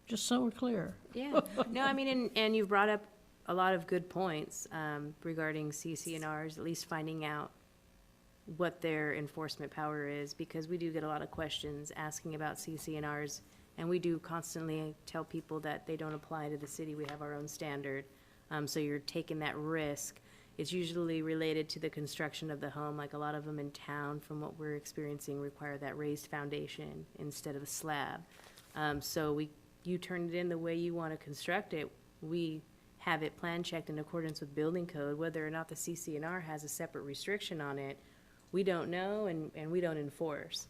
Just so we're clear. Yeah, no, I mean, and you've brought up a lot of good points regarding CCNRs, at least finding out what their enforcement power is, because we do get a lot of questions asking about CCNRs, and we do constantly tell people that they don't apply to the city. We have our own standard, so you're taking that risk. It's usually related to the construction of the home, like a lot of them in town, from what we're experiencing, require that raised foundation instead of a slab. So you turn it in the way you want to construct it. We have it plan checked in accordance with building code. Whether or not the CCNR has a separate restriction on it, we don't know, and we don't enforce.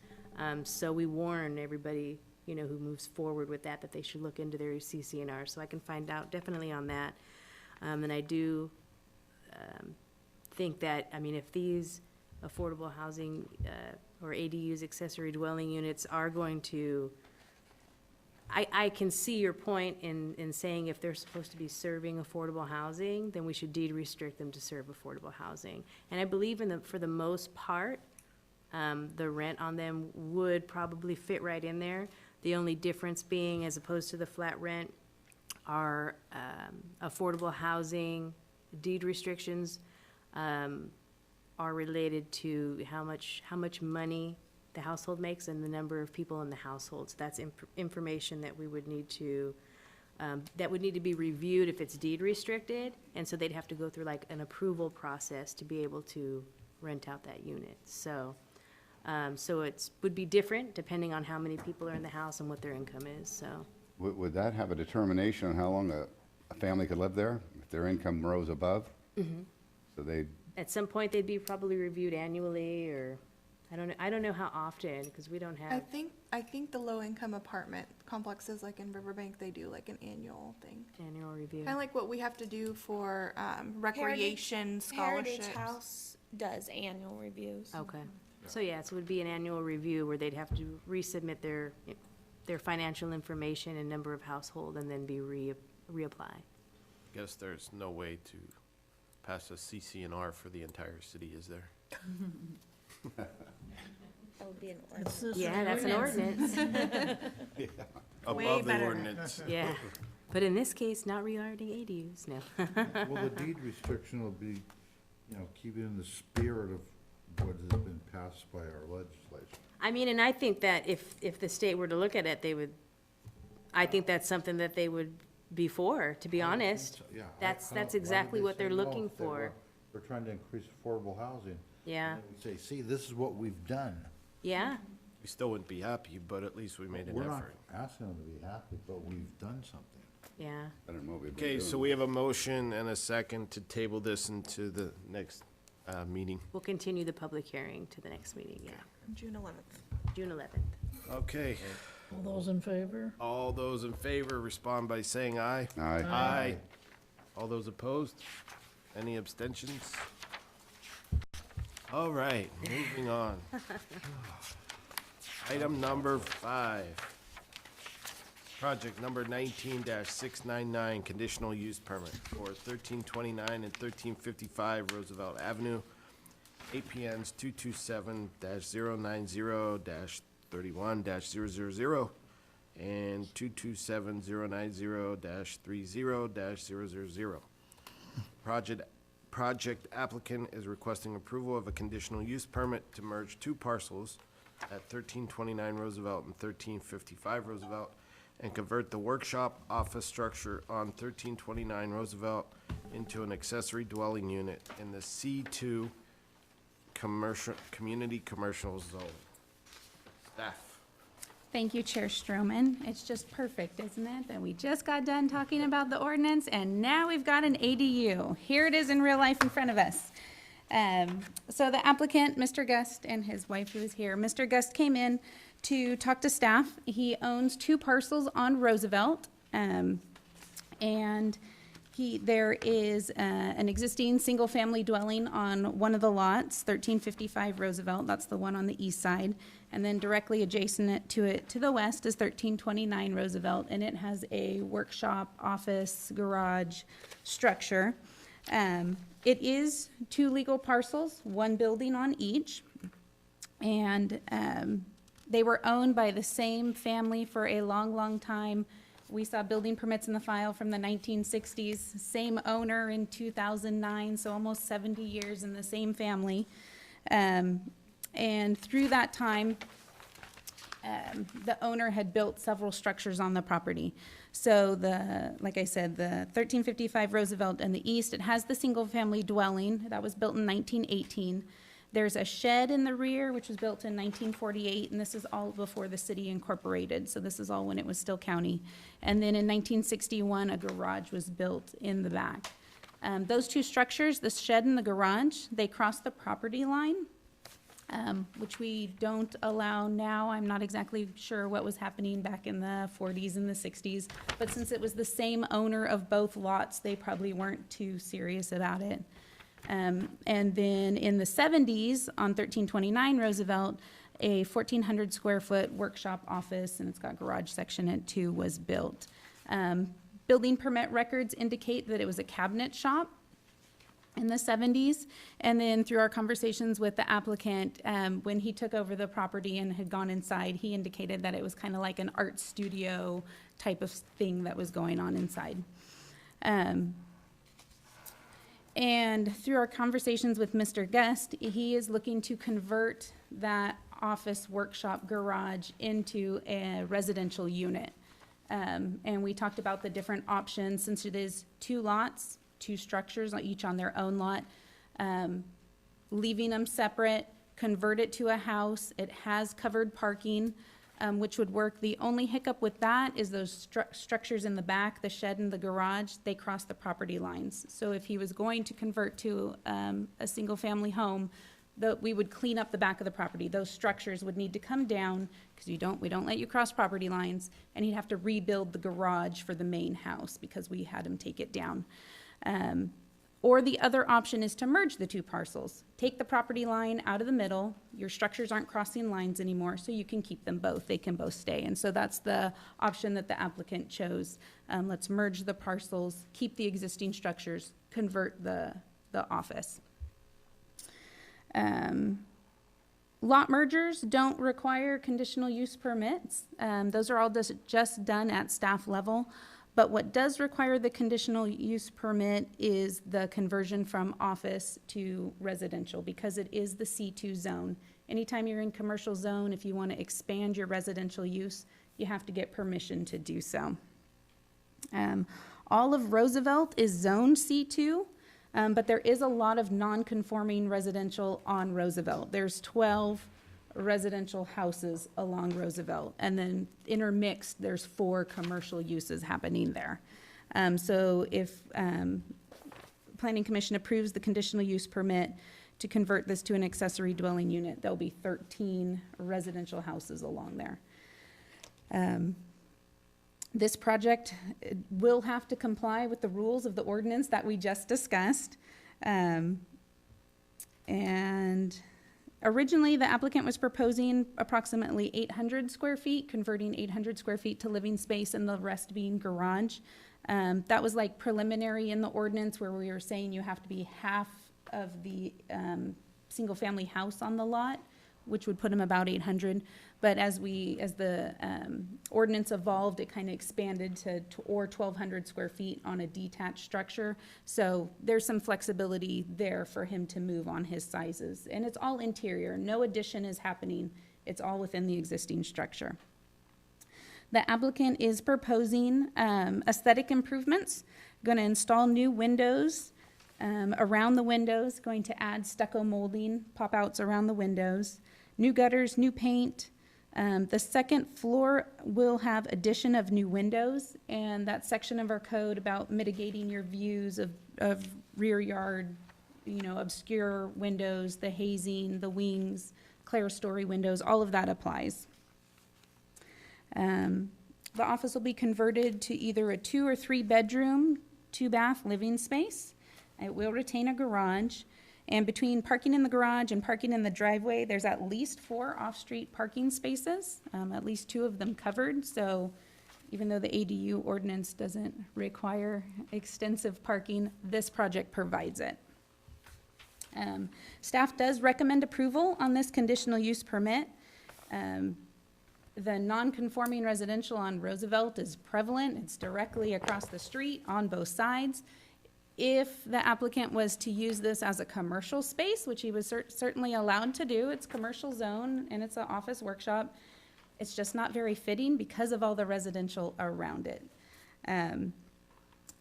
So we warn everybody, you know, who moves forward with that they should look into their CCNR. So I can find out definitely on that. And I do think that, I mean, if these affordable housing or ADUs, accessory dwelling units, are going to, I can see your point in saying if they're supposed to be serving affordable housing, then we should deed restrict them to serve affordable housing. And I believe for the most part, the rent on them would probably fit right in there. The only difference being, as opposed to the flat rent, are affordable housing deed restrictions are related to how much money the household makes and the number of people in the household. So that's information that we would need to, that would need to be reviewed if it's deed restricted. And so they'd have to go through like an approval process to be able to rent out that unit. So, so would be different depending on how many people are in the house and what their income is, so. Would that have a determination on how long a family could live there, if their income rose above? So they, At some point, they'd be probably reviewed annually, or, I don't know how often, because we don't I have, think the low-income apartment complexes, like in Riverbank, they do like an annual thing. annual review. Kind of like what we have to do for recreation scholarships. Heritage House does annual reviews. Okay, so yeah, so it would be an annual review where they'd have to resubmit their financial information and number of household, and then be reapply. Guess there's no way to pass a CCNR for the entire city, is there? That would be an It's ordinance. this Yeah, that's an ordinance. Above the better. ordinance. Yeah. But in this case, not regarding ADUs, no. Well, the deed restriction will be, keep it in the spirit of what has been passed by our legislation. I mean, and I think that if the state were to look at it, they would, I think that's something that they would be for, to be honest. Yeah. That's exactly what they're looking for. We're trying to increase affordable housing. Yeah, And then we say, see, this is what we've done. yeah. We still wouldn't be happy, but at least we made an We're not effort. asking them to be happy, but we've done something. Yeah. I don't know what we've been Okay, doing. so we have a motion and a second to table this into the next meeting. We'll continue the public hearing to the next meeting, yeah, June 11th. June 11th. Okay, All those in favor? all those in favor respond by saying aye. Aye. Aye. All those opposed? Any abstentions? All right, moving on. Item number 5. Project number 19-699, conditional use permit for 1329 and 1355 Roosevelt Avenue, APNs 227-090-31-000 and 227-090-30-000. Project applicant is requesting approval of a conditional use permit to merge two parcels at 1329 Roosevelt and 1355 Roosevelt and convert the workshop office structure on 1329 Roosevelt into an accessory dwelling unit in the C2 community commercial zone. Staff. Thank you, Chair Stroman. It's just perfect, isn't it? That we just got done talking about the ordinance, and now we've got an ADU. Here it is in real life in front of us. So the applicant, Mr. Gust, and his wife who is here, Mr. Gust came in to talk to staff. He owns two parcels on Roosevelt, and there is an existing single-family dwelling on one of the lots, 1355 Roosevelt. That's the one on the east side. And then directly adjacent to it to the west is 1329 Roosevelt, and it has a workshop, office, garage structure. It is two legal parcels, one building on each. And they were owned by the same family for a long, long time. We saw building permits in the file from the 1960s, same owner in 2009, so almost 70 years in the same family. And through that time, the owner had built several structures on the property. So like I said, the 1355 Roosevelt in the east, it has the single-family dwelling that was built in 1918. There's a shed in the rear, which was built in 1948, and this is all before the city incorporated, so this is all when it was still county. And then in 1961, a garage was built in the back. Those two structures, the shed and the garage, they cross the property line, which we don't allow now. I'm not exactly sure what was happening back in the 40s and the 60s, but since it was the same owner of both lots, they probably weren't too serious about it. And then in the 70s, on 1329 Roosevelt, a 1,400 square foot workshop office, and it's got garage section in it too, was built. Building permit records indicate that it was a cabinet shop in the 70s. And then through our conversations with the applicant, when he took over the property and had gone inside, he indicated that it was kind of like an art studio type of thing that was going on inside. And through our conversations with Mr. Gust, he is looking to convert that office workshop garage into a residential unit. And we talked about the different options, since it is two lots, two structures, each on their own lot, leaving them separate, convert it to a house. It has covered parking, which would work. The only hiccup with that is those structures in the back, the shed and the garage, they cross the property lines. So if he was going to convert to a single-family home, we would clean up the back of the property. Those structures would need to come down, because we don't let you cross property lines, and he'd have to rebuild the garage for the main house, because we had him take it down. Or the other option is to merge the two parcels. Take the property line out of the middle, your structures aren't crossing lines anymore, so you can keep them both, they can both stay. And so that's the option that the applicant chose. Let's merge the parcels, keep the existing structures, convert the office. Lot mergers don't require conditional use permits. Those are all just done at staff level. But what does require the conditional use permit is the conversion from office to residential, because it is the C2 zone. Anytime you're in commercial zone, if you want to expand your residential use, you have to get permission to do so. All of Roosevelt is zoned C2, but there is a lot of non-conforming residential on Roosevelt. There's 12 residential houses along Roosevelt, and then intermixed, there's 4 commercial uses happening there. So if Planning Commission approves the conditional use permit to convert this to an accessory dwelling unit, there'll be 13 residential houses along there. This project will have to comply with the rules of the ordinance that we just discussed. And originally, the applicant was proposing approximately 800 square feet, converting 800 square feet to living space and the rest being garage. That was like preliminary in the ordinance where we were saying you have to be half of the single-family house on the lot, which would put them about 800. But as the ordinance evolved, it kind of expanded to or 1,200 square feet on a detached structure. So there's some flexibility there for him to move on his sizes. And it's all interior. No addition is happening. It's all within the existing structure. The applicant is proposing aesthetic improvements, going to install new windows around the windows, going to add stucco molding, pop-outs around the windows, new gutters, new paint. The second floor will have addition of new windows, and that section of our code about mitigating your views of rear yard, obscure windows, the hazing, the wings, clerestory windows, all of that applies. The office will be converted to either a 2 or 3 bedroom, 2-bath living space. It will retain a garage. And between parking in the garage and parking in the driveway, there's at least 4 off-street parking spaces, at least 2 of them covered. So even though the ADU ordinance doesn't require extensive parking, this project provides it. Staff does recommend approval on this conditional use permit. The non-conforming residential on Roosevelt is prevalent. It's directly across the street on both sides. If the applicant was to use this as a commercial space, which he was certainly allowed to do, it's commercial zone and it's an office workshop, it's just not very fitting because of all the residential around it.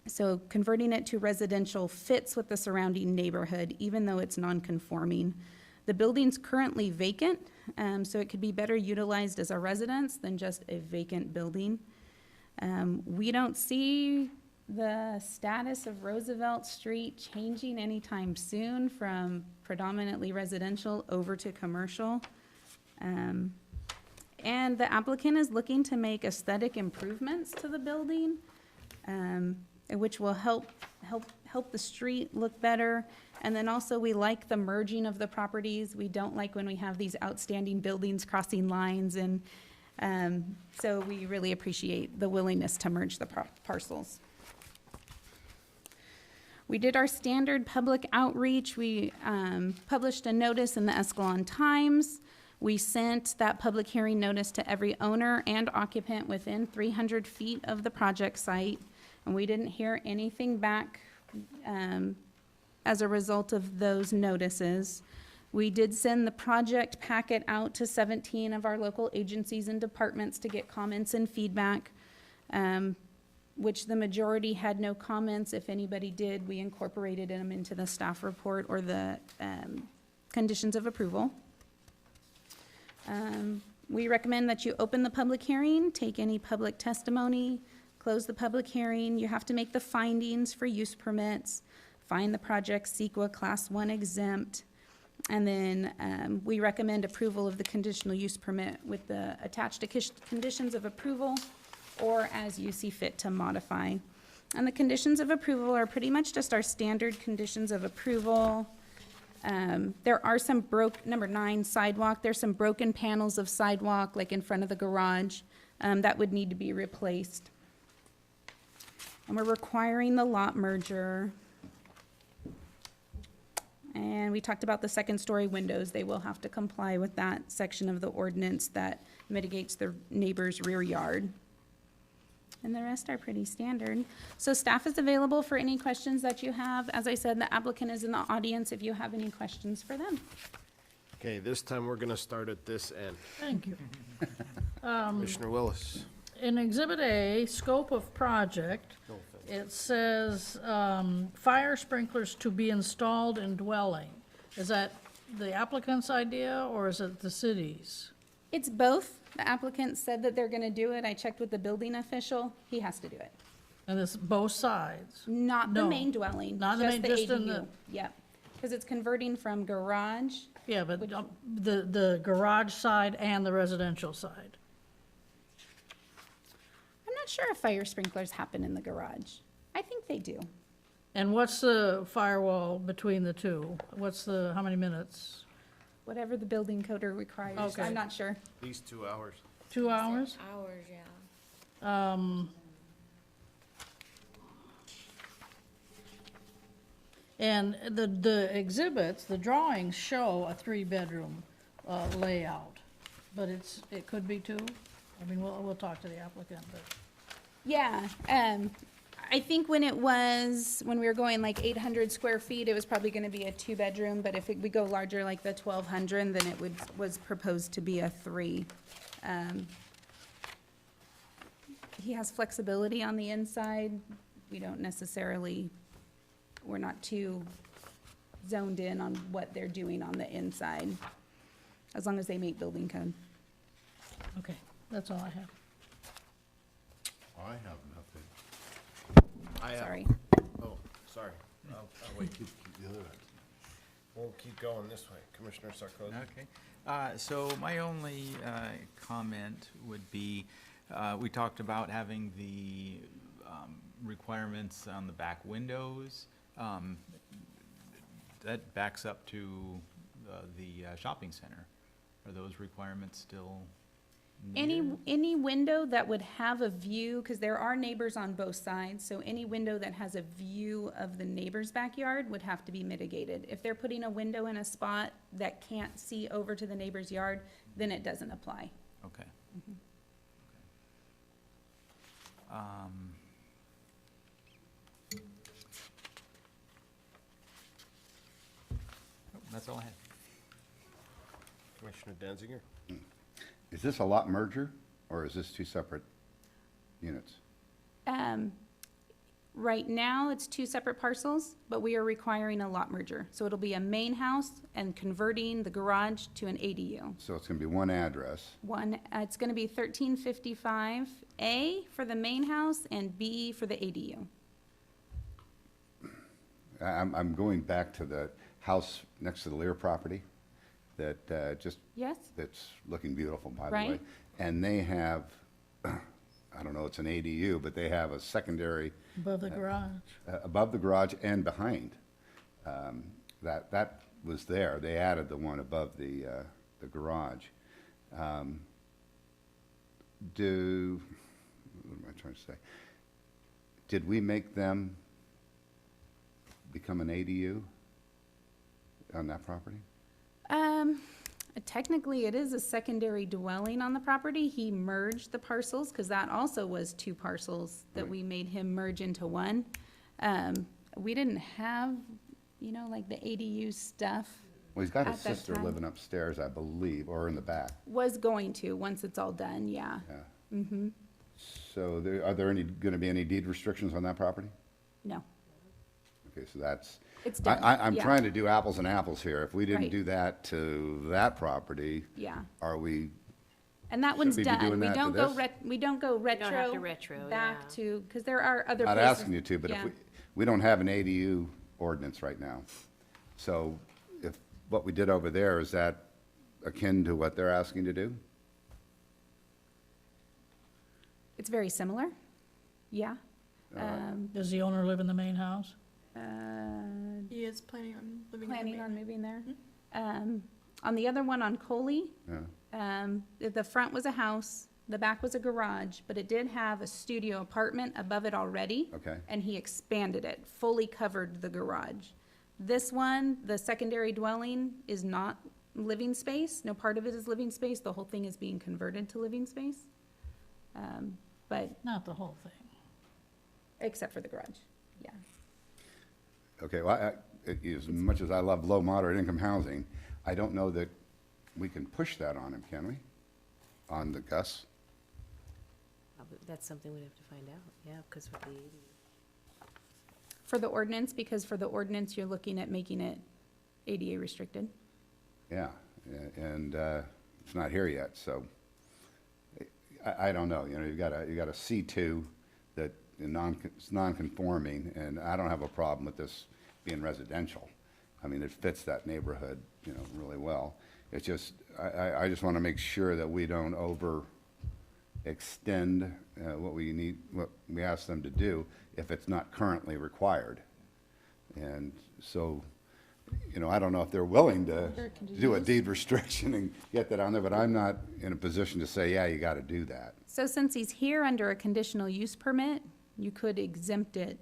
So converting it to residential fits with the surrounding neighborhood, even though it's non-conforming. The building's currently vacant, so it could be better utilized as a residence than just a vacant building. We don't see the status of Roosevelt Street changing anytime soon from predominantly residential over to commercial. And the applicant is looking to make aesthetic improvements to the building, which will help the street look better. And then also we like the merging of the properties. We don't like when we have these outstanding buildings crossing lines, and so we really appreciate the willingness to merge the parcels. We did our standard public outreach. We published a notice in the Escalon Times. We sent that public hearing notice to every owner and occupant within 300 feet of the project site, and we didn't hear anything back as a result of those notices. We did send the project packet out to 17 of our local agencies and departments to get comments and feedback, which the majority had no comments. If anybody did, we incorporated them into the staff report or the conditions of approval. We recommend that you open the public hearing, take any public testimony, close the public hearing. You have to make the findings for use permits, find the project CEQA Class 1 exempt, and then we recommend approval of the conditional use permit with the attached conditions of approval, or as you see fit to modify. And the conditions of approval are pretty much just our standard conditions of approval. There are some number 9, sidewalk, there's some broken panels of sidewalk, like in front of the garage, that would need to be replaced. And we're requiring the lot merger. And we talked about the second-story windows. They will have to comply with that section of the ordinance that mitigates the neighbor's rear yard. And the rest are pretty standard. So staff is available for any questions that you have. As I said, the applicant is in the audience if you have any questions for them. Okay, this time we're gonna start at this end. Thank you. Commissioner Willis. In Exhibit A, scope of project, it says, fire sprinklers to be installed in dwelling. Is that the applicant's idea, or is it the city's? It's both. The applicant said that they're gonna do it. I checked with the building official. He has to do it. And it's both sides? Not the No. main dwelling, Not the just main- the just in ADU. the- Yep. Because it's converting from garage. Yeah, but the garage side and the residential side. I'm not sure if fire sprinklers happen in the garage. I think they do. And what's the firewall between the two? How many minutes? Whatever the building coder requires. Okay. I'm not sure. These 2 hours. 2 hours? Hours, yeah. And the exhibits, the drawings show a 3-bedroom layout, but it could be 2? I mean, we'll talk to the applicant, but. Yeah, I think when we were going like 800 square feet, it was probably gonna be a 2-bedroom, but if we go larger, like the 1,200, then it was proposed to be a 3. He has flexibility on the inside. We're not too zoned in on what they're doing on the inside, as long as they meet building code. Okay, that's all I have. I have nothing. Sorry. Oh, sorry. I'll wait, keep the other one. We'll keep going this way. Commissioner Sarkozy. Okay. So my only comment would be, we talked about having the requirements on the back windows. That backs up to the shopping center. Are those requirements still needed? Any window that would have a view, because there are neighbors on both sides, so any window that has a view of the neighbor's backyard would have to be mitigated. If they're putting a window in a spot that can't see over to the neighbor's yard, then it doesn't apply. Okay. Mhm. That's all I have. Commissioner Danziger. Is this a lot merger, or is this 2 separate units? Right now, it's 2 separate parcels, but we are requiring a lot merger. So it'll be a main house and converting the garage to an ADU. So it's gonna be one address. It's gonna be 1355 A for the main house and B for the ADU. I'm going back to the house next to the Lear property that Yes? that's looking beautiful, by the way. Right. And they have, I don't know, it's an ADU, but they have a secondary Above the garage. above the garage and behind. That was there. They added the one above the garage. What am I trying to say? Did we make them become an ADU on that property? Technically, it is a secondary dwelling on the property. He merged the parcels, because that also was 2 parcels that Right. we made him merge into one. We didn't have, like the ADU stuff. Well, he's got a At that sister time. living upstairs, I believe, or in the back. Was going to, once it's all done, yeah. Yeah. Mm-hmm. So are there gonna be any deed restrictions on that property? No, Okay, so that's, it's done. I'm yeah. trying to do apples and apples here. If we didn't Right. do that to that property, Yeah, are we, and that one's we be done. doing We that to don't go this? we don't go don't have retro. to retro, Back yeah. to, because there are other not places. asking you to, but if yeah. we don't have an ADU ordinance right now. So if what we did over there, is that akin to what they're asking to do? It's very similar, yeah. Does the owner live in the main house? He is planning on living in the Planning main. on moving there. On the other one on Coley, Yeah, the front was a house, the back was a garage, but it did have a studio apartment above it already. okay. And he expanded it, fully covered the garage. This one, the secondary dwelling, is not living space. No part of it is living space. The whole thing is being converted to living space. But, Not the whole thing. except for the garage, yeah. Okay, well, as much as I love low, moderate income housing, I don't know that we can push that on him, can we? On the Gus? That's something we'd have to find out, yeah, because with the ADU. For the ordinance, because for the ordinance, you're looking at making it ADA restricted. Yeah, and it's not here yet, so I don't know, you know, you've got a C2 that is non-conforming, and I don't have a problem with this being residential. I mean, it fits that neighborhood, you know, really well. It's just, I just want to make sure that we don't overextend what we ask them to do if it's not currently required. And so, you know, I don't know if they're willing to do a deed restriction and get that on there, but I'm not in a position to say, yeah, you got to do that. So since he's here under a conditional use permit, you could exempt it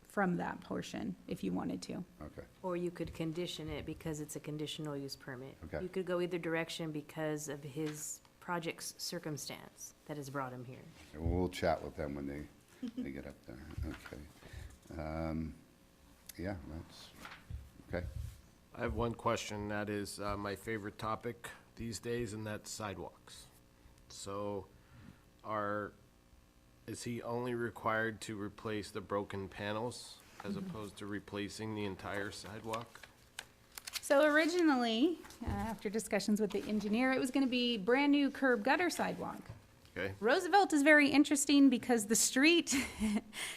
from that portion if you wanted to. Okay, Or you could condition it because it's a conditional use permit. Okay. You could go either direction because of his project's circumstance that has brought him here. and we'll chat with them when they get up there. Okay. Yeah, that's, okay. I have one question, that is my favorite topic these days, and that's sidewalks. So is he only required to replace the broken panels as opposed to replacing the entire sidewalk? So originally, after discussions with the engineer, it was gonna be brand-new curb gutter sidewalk. Okay, Roosevelt is very interesting because the street,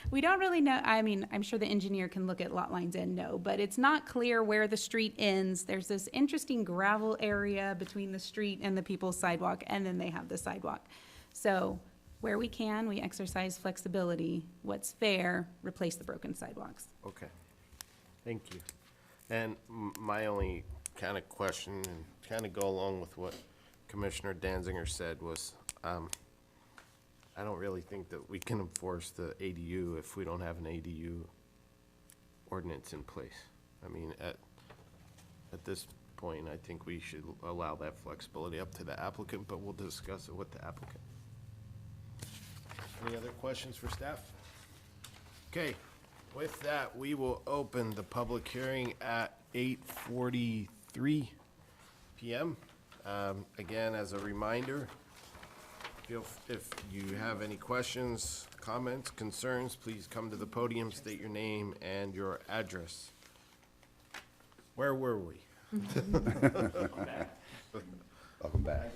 we don't really know, I mean, I'm sure the engineer can look at lot lines and know, but it's not clear where the street ends. There's this interesting gravel area between the street and the people's sidewalk, and then they have the sidewalk. So where we can, we exercise flexibility. What's fair, replace the broken sidewalks. okay, thank you. And my only kind of question, and kind of go along with what Commissioner Danziger said, was I don't really think that we can enforce the ADU if we don't have an ADU ordinance in place. I mean, at this point, I think we should allow that flexibility up to the applicant, but we'll discuss it with the applicant. Any other questions for staff? Okay, with that, we will open the public hearing at 8:43 PM. Again, as a reminder, if you have any questions, comments, concerns, please come to the podium, state your name and your address. Where were we? Welcome back.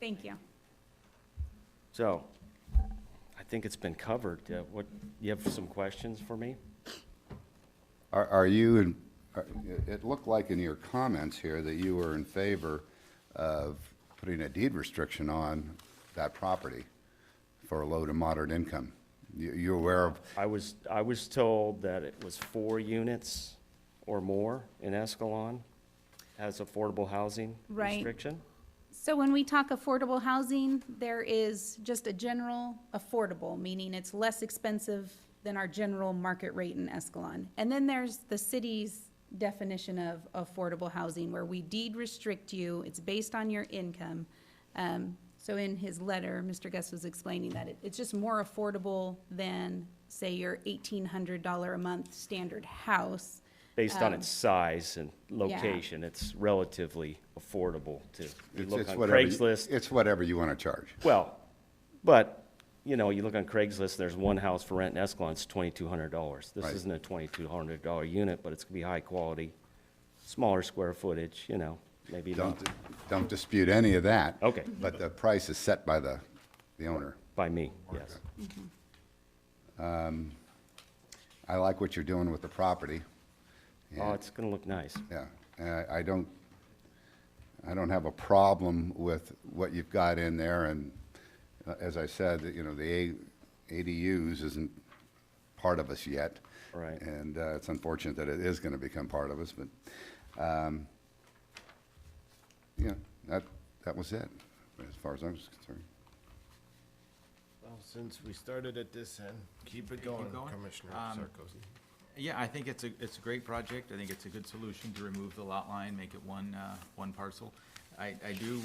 Thank you. So, I think it's been covered. You have some questions for me? Are you, it looked like in your comments here that you were in favor of putting a deed restriction on that property for a low to moderate income. You aware of, I was told that it was 4 units or more in Escalon has affordable housing Right. restriction. So when we talk affordable housing, there is just a general affordable, meaning it's less expensive than our general market rate in Escalon. And then there's the city's definition of affordable housing, where we deed restrict you, it's based on your income. So in his letter, Mr. Gus was explaining that it's just more affordable than, say, your $1,800 a month standard house. Based on its size and location, it's relatively affordable to, you look it's on whatever, Craigslist. it's whatever you want to charge. Well, but, you know, you look on Craigslist, there's one house for rent in Escalon, it's $2,200. This Right. isn't a $2,200 unit, but it's gonna be high quality, smaller square footage, you know, maybe not Don't dispute any of that. Okay. But the price is set by the owner. by me, yes. I like what you're doing with the property. Oh, it's gonna look nice. Yeah, I don't have a problem with what you've got in there, and as I said, you know, the ADUs isn't part of us yet. Right. And it's unfortunate that it is going to become part of us, but, yeah, that was it, as far as I was concerned. Well, since we started at this end, keep it going, going. Commissioner Sarkozy. Yeah, I think it's a great project. I think it's a good solution to remove the lot line, make it one parcel. I do,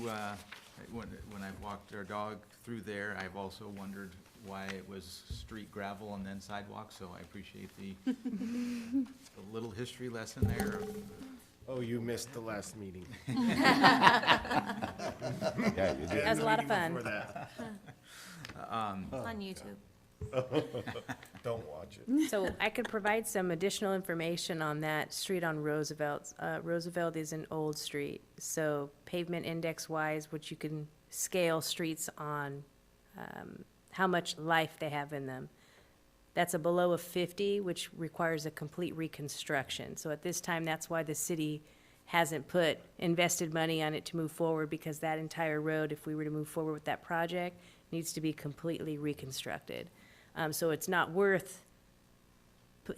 when I've walked our dog through there, I've also wondered why it was street gravel and then sidewalk, so I appreciate the little history lesson there. Oh, you missed the last meeting. Yeah, you did. That was a lot of fun. Before that. On YouTube. Don't watch it. So I could provide some additional information on that street on Roosevelt. Roosevelt is an old street, so pavement index-wise, which you can scale streets on how much life they have in them. That's a below of 50, which requires a complete reconstruction. So at this time, that's why the city hasn't invested money on it to move forward, because that entire road, if we were to move forward with that project, needs to be completely reconstructed. So it's not worth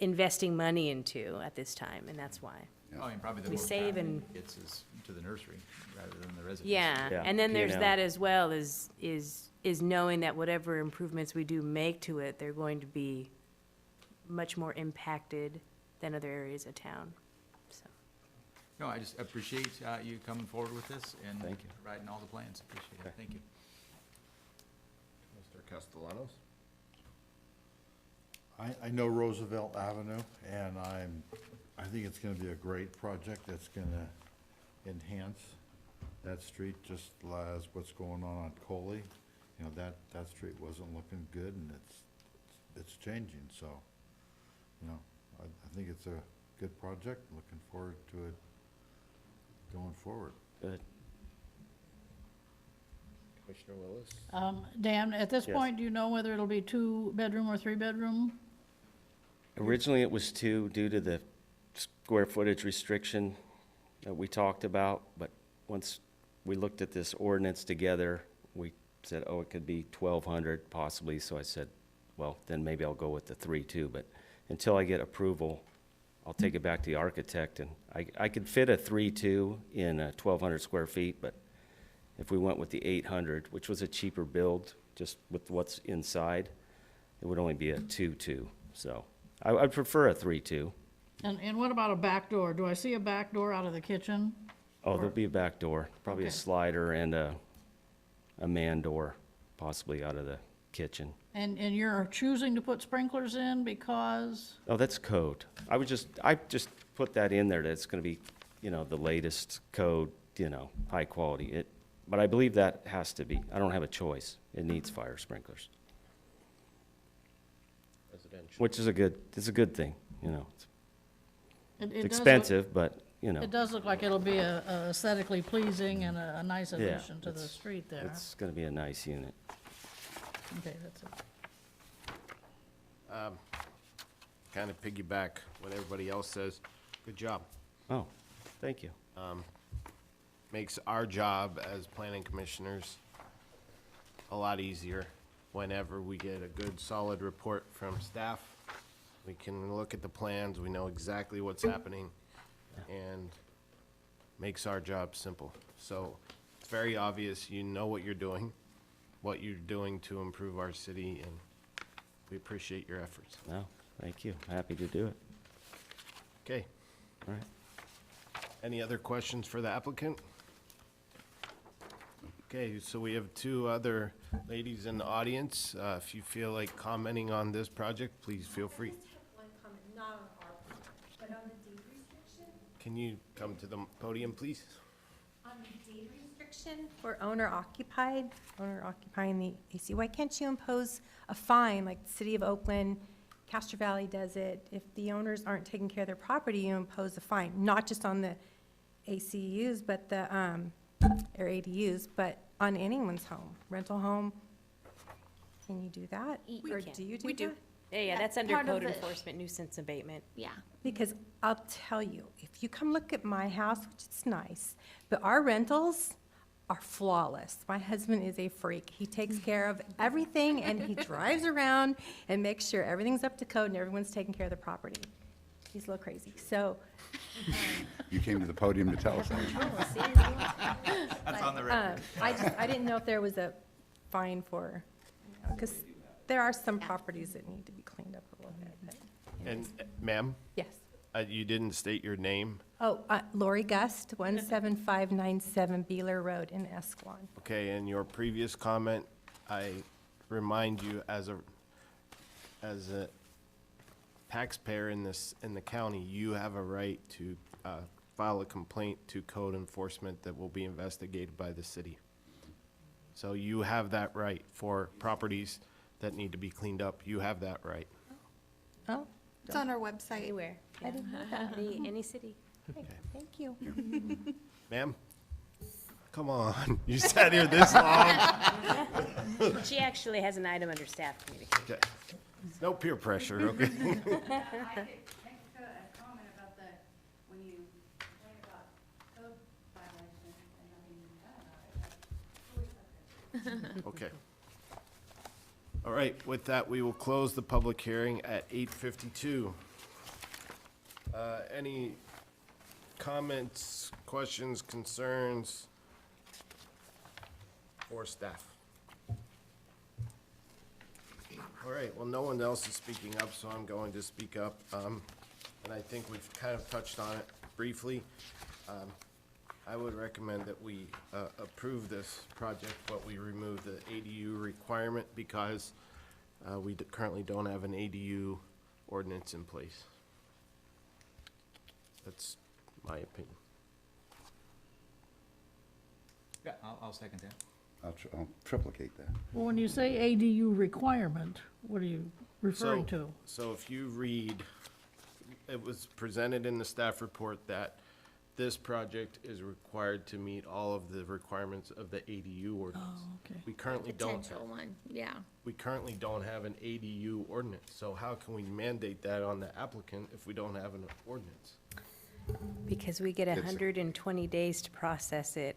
investing money into at this time, and that's why. Oh, and probably the We more save traffic and- it gets is to the nursery rather than the residents. Yeah, Yeah, and then there's P&L. that as well, is knowing that whatever improvements we do make to it, they're going to be much more impacted than other areas of town, so. No, I just appreciate you coming forward with this and Thank you. providing all the plans. Appreciate it. Thank you. Mr. Castellanos? I know Roosevelt Avenue, and I think it's gonna be a great project that's gonna enhance that street, just as what's going on Coley. You know, that street wasn't looking good, and it's changing, so, you know, I think it's a good project, looking forward to it going forward. Good. Commissioner Willis? Dan, at this Yes. point, do you know whether it'll be 2-bedroom or 3-bedroom? Originally, it was 2 due to the square footage restriction that we talked about, but once we looked at this ordinance together, we said, oh, it could be 1,200 possibly, so I said, well, then maybe I'll go with the 3-2, but until I get approval, I'll take it back to the architect, and I could fit a 3-2 in 1,200 square feet, but if we went with the 800, which was a cheaper build, just with what's inside, it would only be a 2-2, so I'd prefer a 3-2. And what about a back door? Do I see a back door out of the kitchen? Oh, there'll be a back door, probably a Okay. slider and a man door, possibly out of the kitchen. And you're choosing to put sprinklers in because, Oh, that's code. I just put that in there, that it's gonna be, the latest code, high quality. But I believe that has to be, I don't have a choice. It needs fire sprinklers, Residential. which is it's a good thing, It's it does look- expensive, but, It does look like it'll be a aesthetically pleasing and a nice Yeah, addition to the it's- street there. it's gonna be a nice unit. Okay, that's it. Kind of piggyback what everybody else says. Good job. Oh, thank you. Makes our job as planning commissioners a lot easier whenever we get a good, solid report from staff. We can look at the plans, we know exactly what's happening, and makes our job simple. So it's very obvious, you know what you're doing to improve our city, and we appreciate your efforts. No, thank you. Happy to do it. Okay, All right. any other questions for the applicant? Okay, so we have 2 other ladies in the audience. If you feel like commenting on this project, please feel free. One comment, not on our project, but on the deed restriction, Can you come to the podium, please? on the deed restriction for owner occupied, owner occupying the AC, why can't you impose a fine like the city of Oakland, Castro Valley does it? If the owners aren't taking care of their property, you impose a fine, not just on the ACUs, but the, or ADUs, but on anyone's home, rental home. Can you do that? We Or can. do you do We do. that? Yeah, that's under part of code it. enforcement, nuisance abatement. Yeah. Because I'll tell you, if you come look at my house, which is nice, but our rentals are flawless. My husband is a freak. He takes care of everything, and he drives around and makes sure everything's up to code and everyone's taking care of the property. He's a little crazy, so. You came to the podium to tell us that. That's on the record. I didn't know if there was a fine for, because there are some properties that need to be cleaned up a little bit, but, And, ma'am, yes. you didn't state your name. Oh, Lori Gust, 17597 Beeler Road in Escalon. Okay, in your previous comment, I remind you as a taxpayer in the county, you have a right to file a complaint to code enforcement that will be investigated by the city. So you have that right for properties that need to be cleaned up. You have that right. Oh, It's on our website. Anywhere. I didn't know that. Any city. Okay, thank you. Ma'am? Come on, you sat here this long. She actually has an item under staff communication. Okay. No peer pressure, okay? I could make a comment about the, when you complain about code violations and nothing being done about it, that's Okay. All right, with that, we will close the public hearing at 8:52. Any comments, questions, concerns for staff? All right, well, no one else is speaking up, so I'm going to speak up. And I think we've kind of touched on it briefly. I would recommend that we approve this project, but we remove the ADU requirement because we currently don't have an ADU ordinance in place. That's my opinion. Yeah, I'll second that. I'll triplicate that. Well, when you say ADU requirement, what are you referring to? So if you read, it was presented in the staff report that this project is required to meet all of the requirements of the ADU ordinance. Oh, okay. We currently don't, Potential one, yeah. we currently don't have an ADU ordinance, so how can we mandate that on the applicant if we don't have an ordinance? Because we get 120 days to process it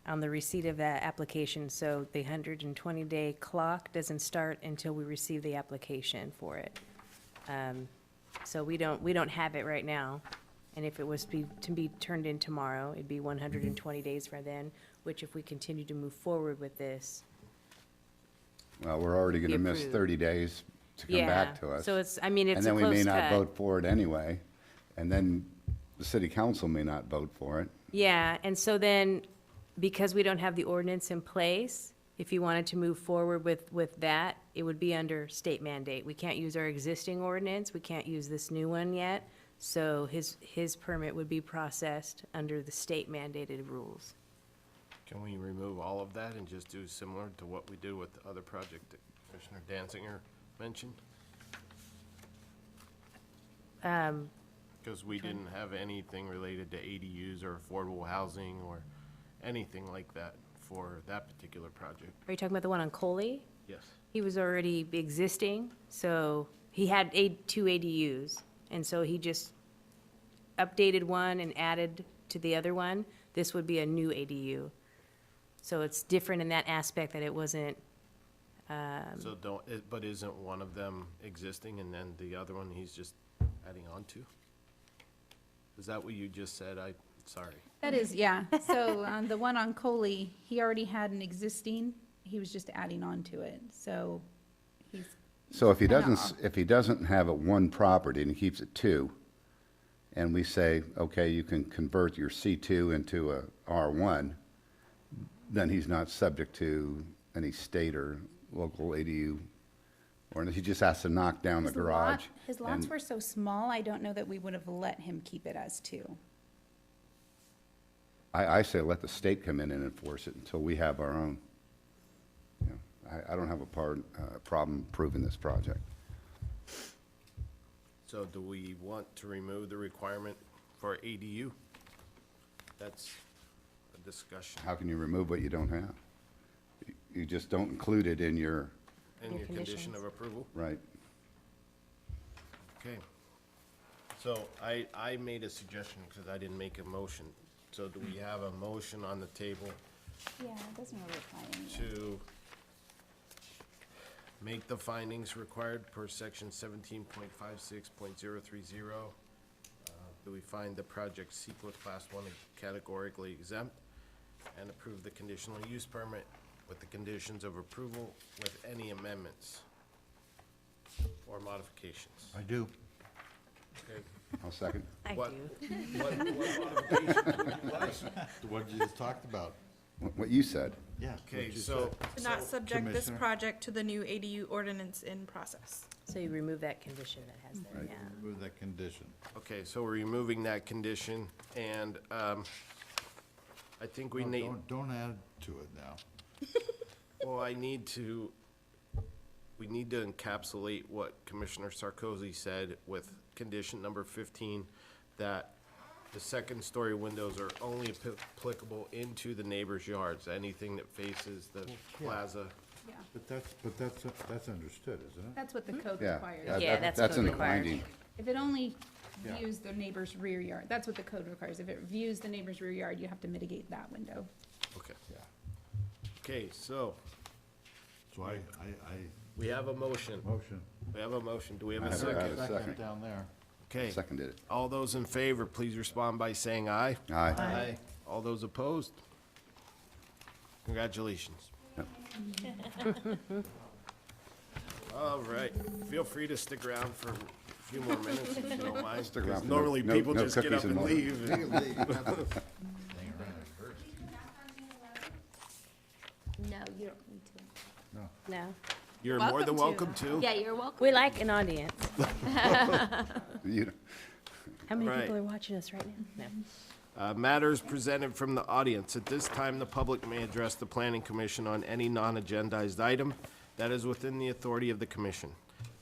on the receipt of that application, so the 120-day clock doesn't start until we receive the application for it. So we don't have it right now, and if it was to be turned in tomorrow, it'd be 120 days from then, which if we continue to move forward with this, Well, we're already gonna miss approved. 30 days to come yeah. back to us. So it's, I mean, it's And a then we may close not cut. vote for it anyway, and then the city council may not vote for it. Yeah, and so then, because we don't have the ordinance in place, if you wanted to move forward with that, it would be under state mandate. We can't use our existing ordinance, we can't use this new one yet, so his permit would be processed under the state mandated rules. Can we remove all of that and just do similar to what we did with the other project that Commissioner Danziger mentioned? Because we didn't have anything related to ADUs or affordable housing or anything like that for that particular project. Are you talking about the one on Coley? Yes. He was already existing, so he had two ADUs, and so he just updated one and added to the other one. This would be a new ADU. So it's different in that aspect that it wasn't, So but isn't one of them existing and then the other one he's just adding on to? Is that what you just said? Sorry. That is, yeah. So the one on Coley, he already had an existing, he was just adding on to it, so he's. So if he kinda doesn't, off. if he doesn't have it one property and he keeps it two, and we say, okay, you can convert your C2 into a R1, then he's not subject to any state or local ADU, or he just has to knock down the His lot- garage. His lots and- were so small, I don't know that we would have let him keep it as two. I say let the state come in and enforce it until we have our own. You know, I don't have a problem approving this project. So do we want to remove the requirement for ADU? That's a discussion. How can you remove what you don't have? You just don't include it in your, In your condition of approval? right? Okay. So I made a suggestion because I didn't make a motion. So do we have a motion on the table Yeah, it doesn't really apply anyway. to make the findings required per section 17.56.030. Do we find the project CEQA Class 1 categorically exempt, and approve the conditional use permit with the conditions of approval with any amendments or modifications? I do. Okay. I'll second. I What- do. What modifications would you like? The ones you just talked about. What you said. Yeah. Okay, what you so, said. To not subject this Commissioner? project to the new ADU ordinance in process. So you remove that condition that has there, yeah. Remove that condition. okay, so we're removing that condition, and, I think we No, need, don't add to it now. well, we need to encapsulate what Commissioner Sarkozy said with condition number 15, that the second-story windows are only applicable into the neighbor's yards, anything that faces the plaza. Yeah, But that's understood, isn't it? that's what the code Yeah. requires. Yeah, that's That's in code the required. finding. If it only Yeah. views the neighbor's rear yard, that's what the code requires. If it views the neighbor's rear yard, you have to mitigate that window. Okay. Yeah. Okay, so, So I we have a motion. motion. We have a motion. Do we have I a have a- second? Second. Down there. Okay. Seconded it. All those in favor, please respond by saying aye. Aye. All those opposed? Congratulations. All right, feel free to stick around for a few more minutes if you don't mind. Stick around 'cause for no- normally no- people no just get cookies up and and leave. No, you don't need to. No, You're more than welcome Welcome to. Yeah, you're welcome. we like an audience. You- How many Right. people are watching us right now? No. Matters presented from the audience. At this time, the public may address the planning commission on any non-agendized item that is within the authority of the commission.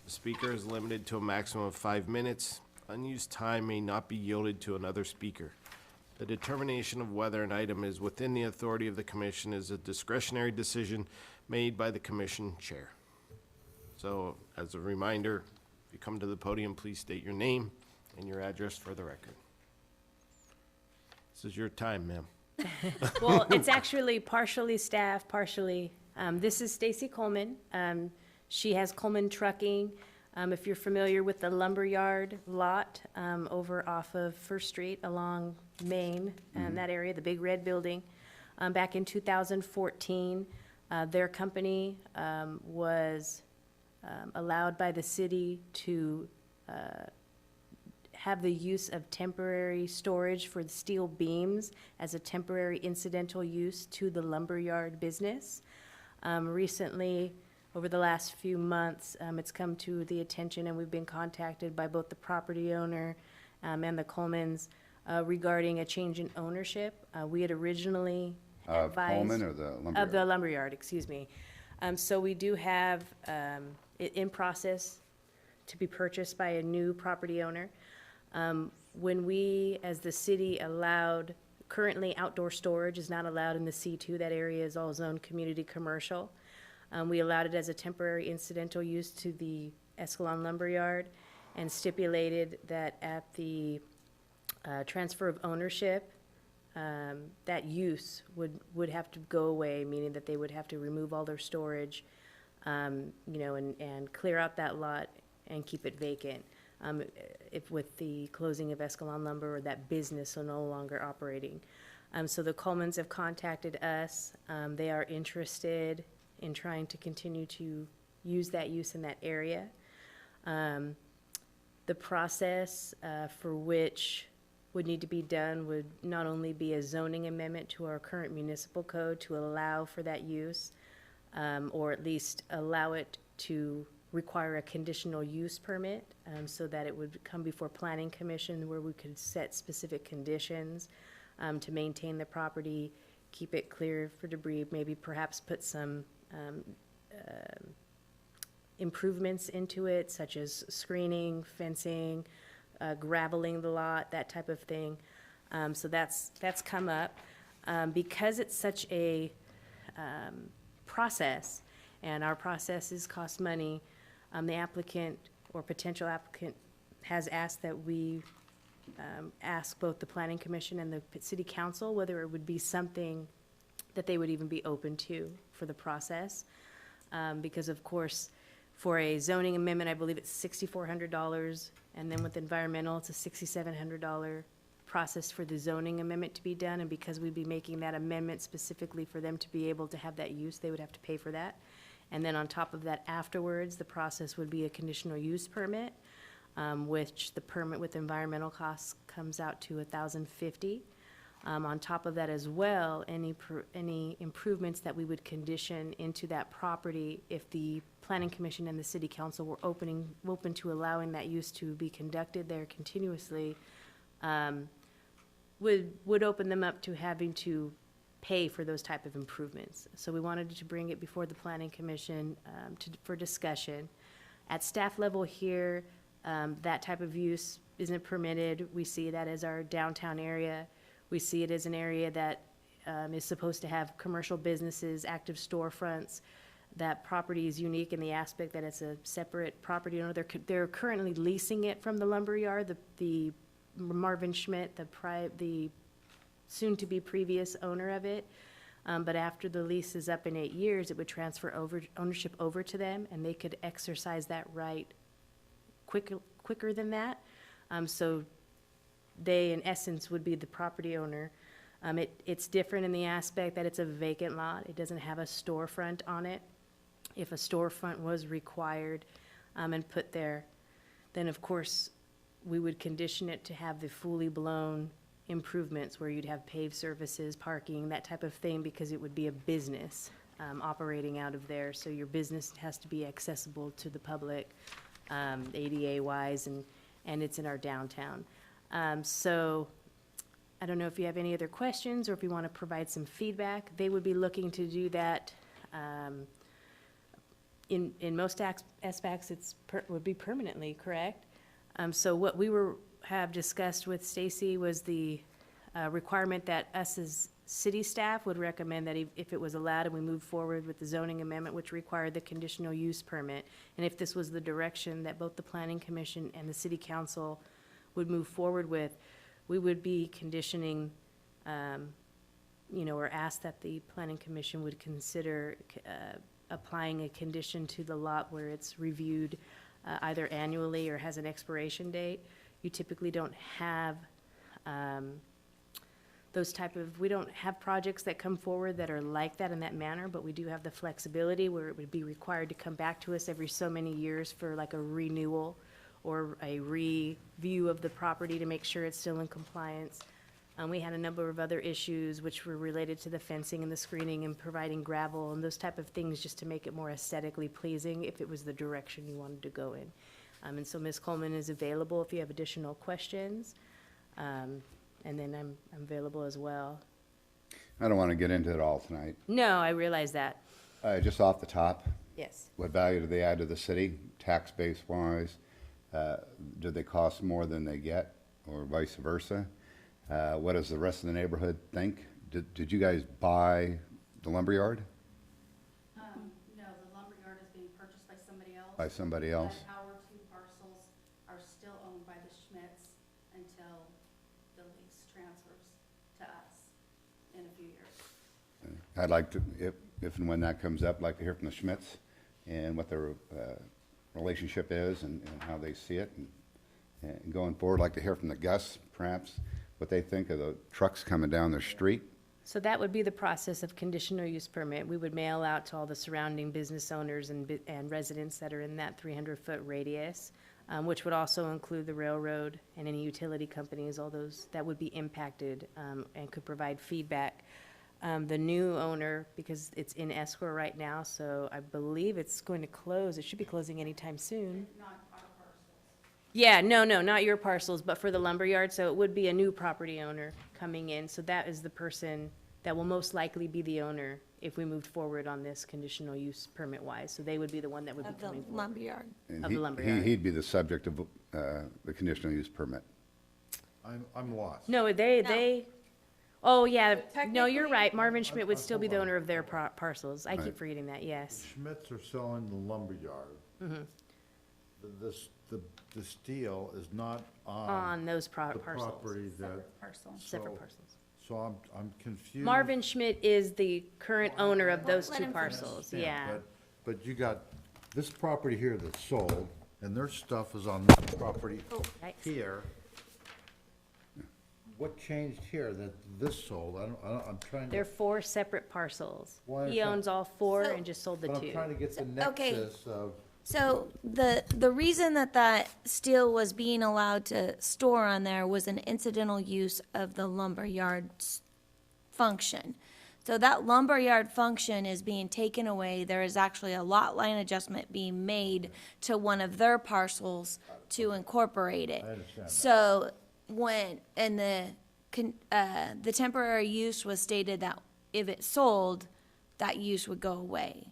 The speaker is limited to a maximum of 5 minutes. Unused time may not be yielded to another speaker. The determination of whether an item is within the authority of the commission is a discretionary decision made by the commission chair. So, as a reminder, if you come to the podium, please state your name and your address for the record. This is your time, ma'am. Well, it's actually partially staff, partially, this is Stacy Coleman. She has Coleman Trucking. If you're familiar with the lumberyard lot, over off of First Street along Main, that area, the big red building. Back in 2014, their company, was, allowed by the city to, have the use of temporary storage for the steel beams as a temporary incidental use to the lumberyard business. Recently, over the last few months, it's come to the attention, and we've been contacted by both the property owner and the Colemans regarding a change in ownership. We had originally Of advised. Coleman or the lumberyard? Of the lumberyard, excuse me. So we do have it in process to be purchased by a new property owner. When we, as the city, allowed, currently outdoor storage is not allowed in the C2, that area is all zoned community commercial. We allowed it as a temporary incidental use to the Escalon lumberyard and stipulated that at the transfer of ownership, that use would have to go away, meaning that they would have to remove all their storage, and clear out that lot and keep it vacant. If with the closing of Escalon Lumber, or that business are no longer operating. So the Colemans have contacted us. They are interested in trying to continue to use that use in that area. The process for which would need to be done would not only be a zoning amendment to our current municipal code to allow for that use, or at least allow it to require a conditional use permit, so that it would come before planning commission where we could set specific conditions to maintain the property, keep it clear for debris, maybe perhaps put some improvements into it, such as screening, fencing, graveling the lot, that type of thing. So that's come up. Because it's such a process, and our processes cost money, the applicant or potential applicant has asked that we ask both the planning commission and the city council whether it would be something that they would even be open to for the process. Because of course, for a zoning amendment, I believe it's $6,400, and then with environmental, it's a $6,700 process for the zoning amendment to be done, and because we'd be making that amendment specifically for them to be able to have that use, they would have to pay for that. And then on top of that, afterwards, the process would be a conditional use permit, which the permit with environmental costs comes out to $1,050. On top of that as well, any improvements that we would condition into that property, if the planning commission and the city council were open to allowing that use to be conducted there continuously, would open them up to having to pay for those type of improvements. So we wanted to bring it before the planning commission for discussion. At staff level here, that type of use isn't permitted. We see that as our downtown area. We see it as an area that is supposed to have commercial businesses, active storefronts. That property is unique in the aspect that it's a separate property owner. They're currently leasing it from the lumberyard, the Marvin Schmidt, the soon-to-be previous owner of it. But after the lease is up in 8 years, it would transfer ownership over to them, and they could exercise that right quicker than that. So they, in essence, would be the property owner. It's different in the aspect that it's a vacant lot. It doesn't have a storefront on it. If a storefront was required and put there, then of course, we would condition it to have the fully blown improvements where you'd have paved surfaces, parking, that type of thing, because it would be a business operating out of there. So your business has to be accessible to the public, ADA-wise, and it's in our downtown. So I don't know if you have any other questions or if you want to provide some feedback. They would be looking to do that. In most aspects, would be permanently, correct? So what we have discussed with Stacy was the requirement that us as city staff would recommend that if it was allowed and we moved forward with the zoning amendment, which required the conditional use permit, and if this was the direction that both the planning commission and the city council would move forward with, we would be conditioning, or ask that the planning commission would consider applying a condition to the lot where it's reviewed either annually or has an expiration date. You typically don't have we don't have projects that come forward that are like that in that manner, but we do have the flexibility where it would be required to come back to us every so many years for like a renewal or a review of the property to make sure it's still in compliance. We had a number of other issues which were related to the fencing and the screening and providing gravel and those type of things just to make it more aesthetically pleasing if it was the direction you wanted to go in. And so Ms. Coleman is available if you have additional questions. And then I'm available as well. I don't want to get into it all tonight. No, I realize that. Just off the top, Yes. what value do they add to the city, tax base wise? Do they cost more than they get, or vice versa? What does the rest of the neighborhood think? Did you guys buy the lumberyard No, the lumberyard is being purchased by somebody else. by somebody else? But our 2 parcels are still owned by the Schmidts until the lease transfers to us in a few years. I'd like to, if and when that comes up, I'd like to hear from the Schmidts and what their relationship is and how they see it. And going forward, I'd like to hear from the Gus, perhaps, what they think of the trucks coming down the street. So that would be the process of conditional use permit. We would mail out to all the surrounding business owners and residents that are in that 300-foot radius, which would also include the railroad and any utility companies, all those that would be impacted and could provide feedback. The new owner, because it's in escrow right now, so I believe it's going to close. It should be closing anytime soon. Not our parcels. Yeah, no, not your parcels, but for the lumberyard, so it would be a new property owner coming in. So that is the person that will most likely be the owner if we moved forward on this conditional use permit wise. So they would be the one that would be Of the coming forward. lumberyard. And Of the lumberyard. He'd be the subject of the conditional use permit. I'm lost. No, oh, yeah, So no, you're technically- right. Marvin Schmidt would still be the Hold on. owner of their parcels. I keep Right. forgetting that, yes. Schmidts are selling the lumberyard. Mm-hmm. This deal is not On those the parcels. property that, Parcel. Separate So- parcels. So I'm confused. Marvin Schmidt is the current owner of those Let two him finish. parcels, Yeah, yeah. But you got this property here that's sold, and their stuff is on this property Oh, yikes. here. What changed here that this sold? I'm trying They're to, 4 separate parcels. Well, I He understand. owns all 4 So- and just sold the but 2. I'm trying to get the okay. nexus of, So the reason that steel was being allowed to store on there was an incidental use of the lumberyard's function. So that lumberyard function is being taken away. There is actually a lot line adjustment being made to one of their parcels to incorporate it. I understand that. So the temporary use was stated that if it sold, that use would go away.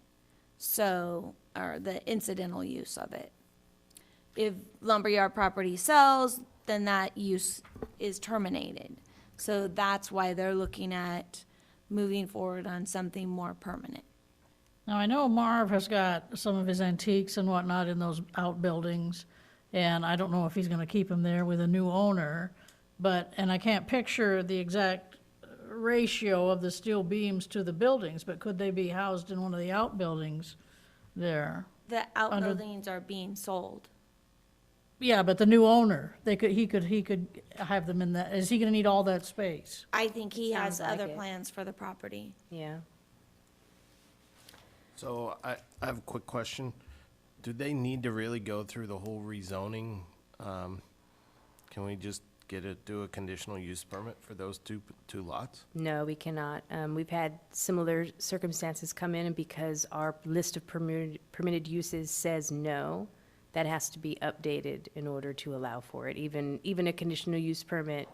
So, or the incidental use of it. If lumberyard property sells, then that use is terminated. So that's why they're looking at moving forward on something more permanent. Now, I know Marv has got some of his antiques and whatnot in those outbuildings, and I don't know if he's gonna keep them there with a new owner, but, and I can't picture the exact ratio of the steel beams to the buildings, but could they be housed in one of the outbuildings there? The outbuildings are being sold. Yeah, but the new owner, he could have them in that, is he gonna need all that space? I think he has Sounds like other it. plans for the property. Yeah. So I have a quick question. Do they need to really go through the whole rezoning? Can we just do a conditional use permit for those two lots? No, we cannot. We've had similar circumstances come in, and because our list of permitted uses says no, that has to be updated in order to allow for it. Even a conditional use permit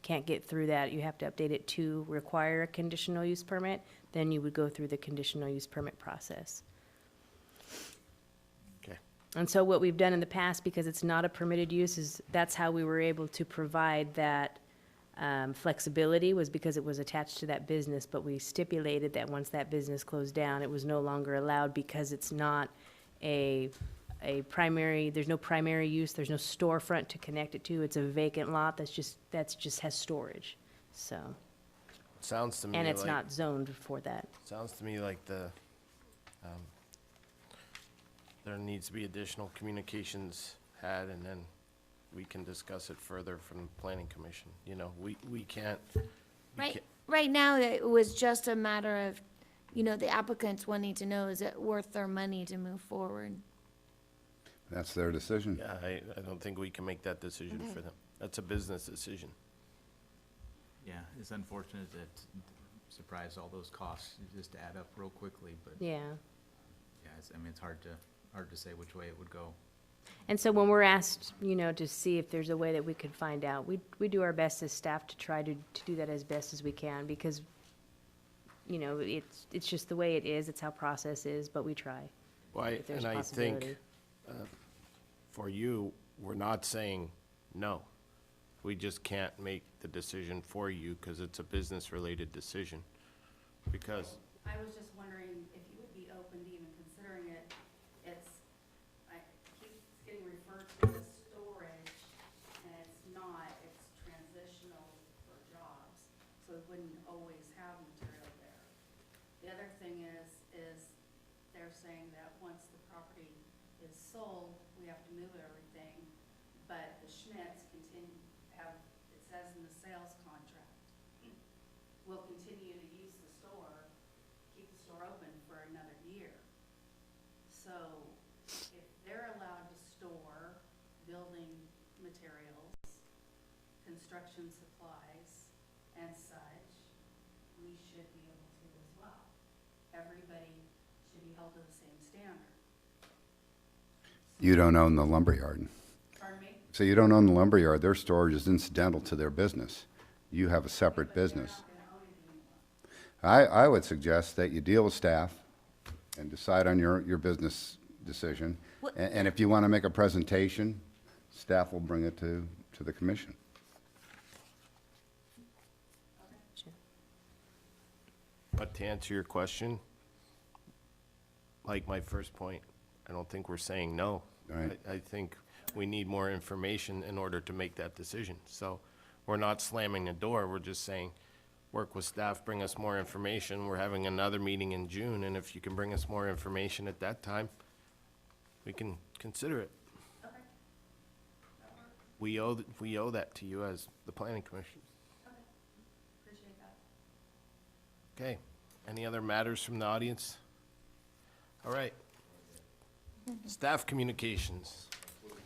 can't get through that. You have to update it to require a conditional use permit, then you would go through the conditional use permit process. Okay. And so what we've done in the past, because it's not a permitted use, is that's how we were able to provide that flexibility, was because it was attached to that business, but we stipulated that once that business closed down, it was no longer allowed because it's not a primary, there's no primary use, there's no storefront to connect it to. It's a vacant lot that's just has storage, so. Sounds to me And it's like- not zoned for that. Sounds to me like there needs to be additional communications had, and then we can discuss it further from the planning commission. You know, we can't. Right now, it was just a matter of, the applicants wanting to know, is it worth their money to move forward? That's their decision. Yeah, I don't think we can make that decision for them. That's a business decision. Yeah, it's unfortunate that, surprised all those costs just add up real quickly, but, Yeah. yeah, it's hard to say which way it would go. And so when we're asked, to see if there's a way that we could find out, we do our best as staff to try to do that as best as we can, because, it's just the way it is, it's how process is, but we try. Well, if there's and a I think, possibility. for you, we're not saying no. We just can't make the decision for you because it's a business-related decision. Because, I was just wondering if you would be open to even considering it. It keeps getting referred to as storage, and it's not, it's transitional for jobs, so we wouldn't always have material there. The other thing is they're saying that once the property is sold, we have to move everything, but the Schmidts it says in the sales contract, will continue to use the store, keep the store open for another year. So if they're allowed to store building materials, construction supplies, and such, we should be able to as well. Everybody should be held to the same standard. You don't own the lumberyard. Pardon me? So you don't own the lumberyard. Their storage is incidental to their business. You have a separate But they're business. not gonna own it anymore. I would suggest that you deal with staff and decide on your business decision. What- And if you want to make a presentation, staff will bring it to the commission. but to answer your question, like my first point, I don't think we're saying no. Right. I think we need more information in order to make that decision. So we're not slamming the door, we're just saying, work with staff, bring us more information. We're having another meeting in June, and if you can bring us more information at that time, we can consider it. We owe that to you as the planning commission. Appreciate that. Okay, any other matters from the audience? All right. Staff communications. Would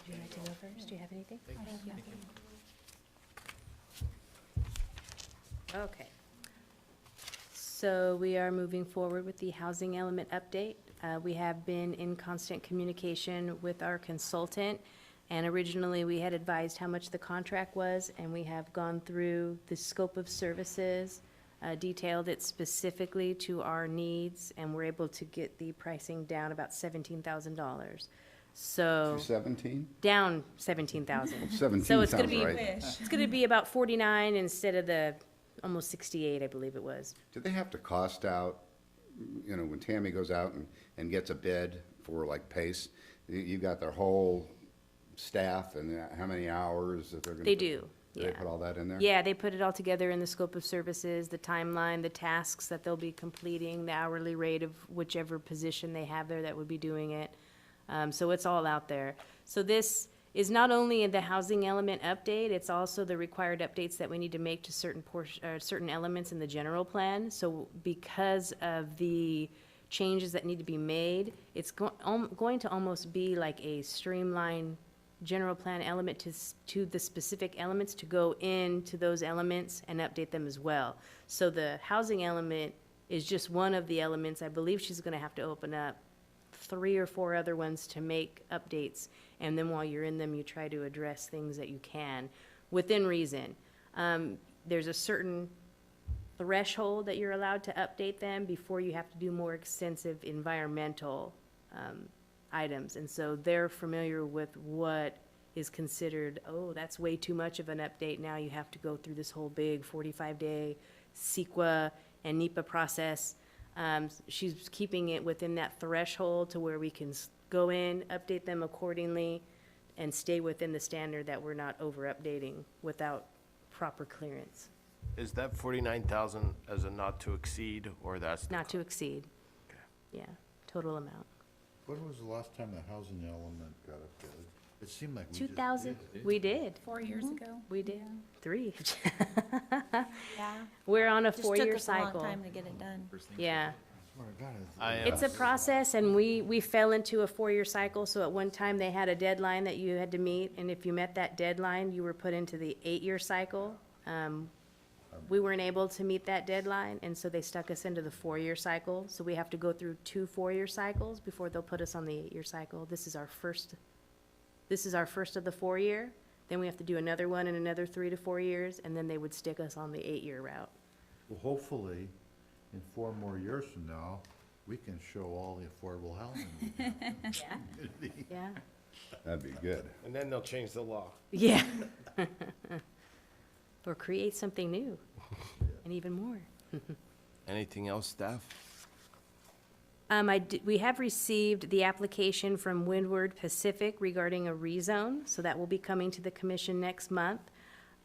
you like to go first? Do you have anything? Okay. So we are moving forward with the housing element update. We have been in constant communication with our consultant, and originally we had advised how much the contract was, and we have gone through the scope of services, detailed it specifically to our needs, and we're able to get the pricing down about $17,000. So, 217? down 17,000. 17 So it's gonna sounds be, right. it's gonna be about 49 instead of the almost 68, I believe it was. Do they have to cost out, you know, when Tammy goes out and gets a bid for like Pace, you got their whole staff and how many hours that they're gonna? They put- do, Do they yeah. put all that in there? Yeah, they put it all together in the scope of services, the timeline, the tasks that they'll be completing, the hourly rate of whichever position they have there that would be doing it. So it's all out there. So this is not only in the housing element update, it's also the required updates that we need to make to certain elements in the general plan. So because of the changes that need to be made, it's going to almost be like a streamlined general plan element to the specific elements to go into those elements and update them as well. So the housing element is just one of the elements. I believe she's gonna have to open up 3 or 4 other ones to make updates, and then while you're in them, you try to address things that you can, within reason. There's a certain threshold that you're allowed to update them before you have to do more extensive environmental items, and so they're familiar with what is considered, oh, that's way too much of an update, now you have to go through this whole big 45-day CEQA and NEPA process. She's keeping it within that threshold to where we can go in, update them accordingly, and stay within the standard that we're not over-updating without proper clearance. Is that 49,000 as a not to exceed, or that's? the Not to co- exceed. Okay. Yeah, total amount. When was the last time the housing element got updated? It seemed like we just 2,000, did. we did, 4 years ago. we did, 3. Yeah. We're on a Just took 4-year us a long cycle. time to get it done. Yeah. Swear to God, I, It's a process, and we fell into a 4-year cycle, so at one time, they had a deadline that you had to meet, and if you met that deadline, you were put into the 8-year cycle. We weren't able to meet that deadline, and so they stuck us into the 4-year cycle, so we have to go through 2 4-year cycles before they'll put us on the 8-year cycle. This is our first of the 4-year, then we have to do another one in another 3 to 4 years, and then they would stick us on the 8-year route. Well, hopefully, in 4 more years from now, we can show all the affordable housing. we have. Yeah. Yeah. That'd be good. and then they'll change the law. Yeah. Or create something new, and even more. Anything else, staff? We have received the application from Windward Pacific regarding a rezone, so that will be coming to the commission next month.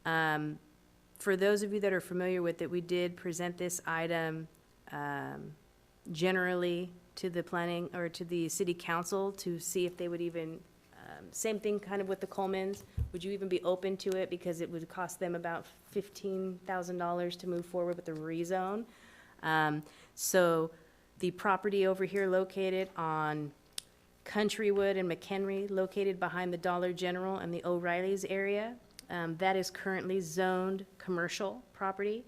For those of you that are familiar with it, we did present this item generally to the planning, or to the city council to see if they would even, same thing kind of with the Colemans, would you even be open to it, because it would cost them about $15,000 to move forward with the rezone. So the property over here located on Countrywood and McHenry, located behind the Dollar General and the O'Reilly's area, that is currently zoned commercial property.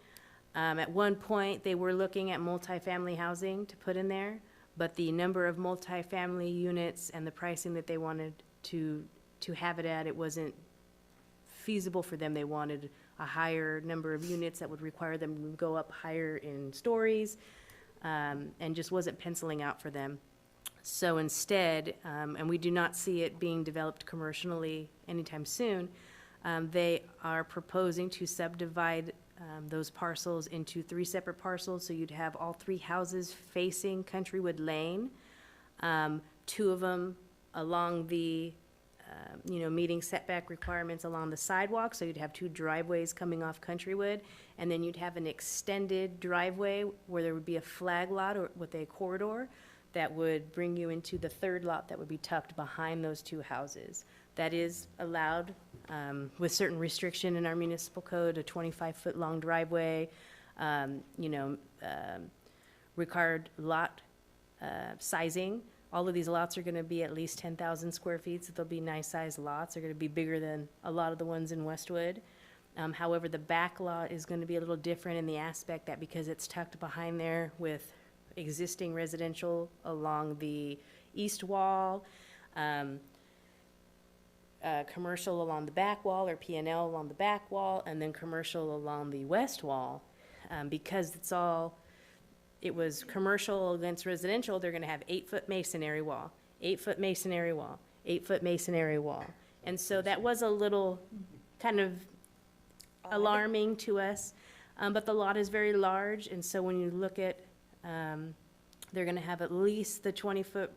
At one point, they were looking at multifamily housing to put in there, but the number of multifamily units and the pricing that they wanted to have it at, it wasn't feasible for them. They wanted a higher number of units that would require them to go up higher in stories, and just wasn't penciling out for them. So instead, and we do not see it being developed commercially anytime soon, they are proposing to subdivide those parcels into 3 separate parcels, so you'd have all 3 houses facing Countrywood Lane, 2 of them along the meeting setback requirements along the sidewalk, so you'd have 2 driveways coming off Countrywood, and then you'd have an extended driveway where there would be a flag lot or with a corridor that would bring you into the 3rd lot that would be tucked behind those 2 houses. That is allowed with certain restriction in our municipal code, a 25-foot-long driveway, required lot sizing. All of these lots are gonna be at least 10,000 square feet, so they'll be nice-sized lots. They're gonna be bigger than a lot of the ones in Westwood. However, the back lot is gonna be a little different in the aspect that because it's tucked behind there with existing residential along the east wall, commercial along the back wall, or P&L along the back wall, and then commercial along the west wall. Because it was commercial against residential, they're gonna have 8-foot masonry wall, 8-foot masonry wall, 8-foot masonry wall. And so that was a little kind of alarming to us, but the lot is very large, and so when you look at, they're gonna have at least the 20-foot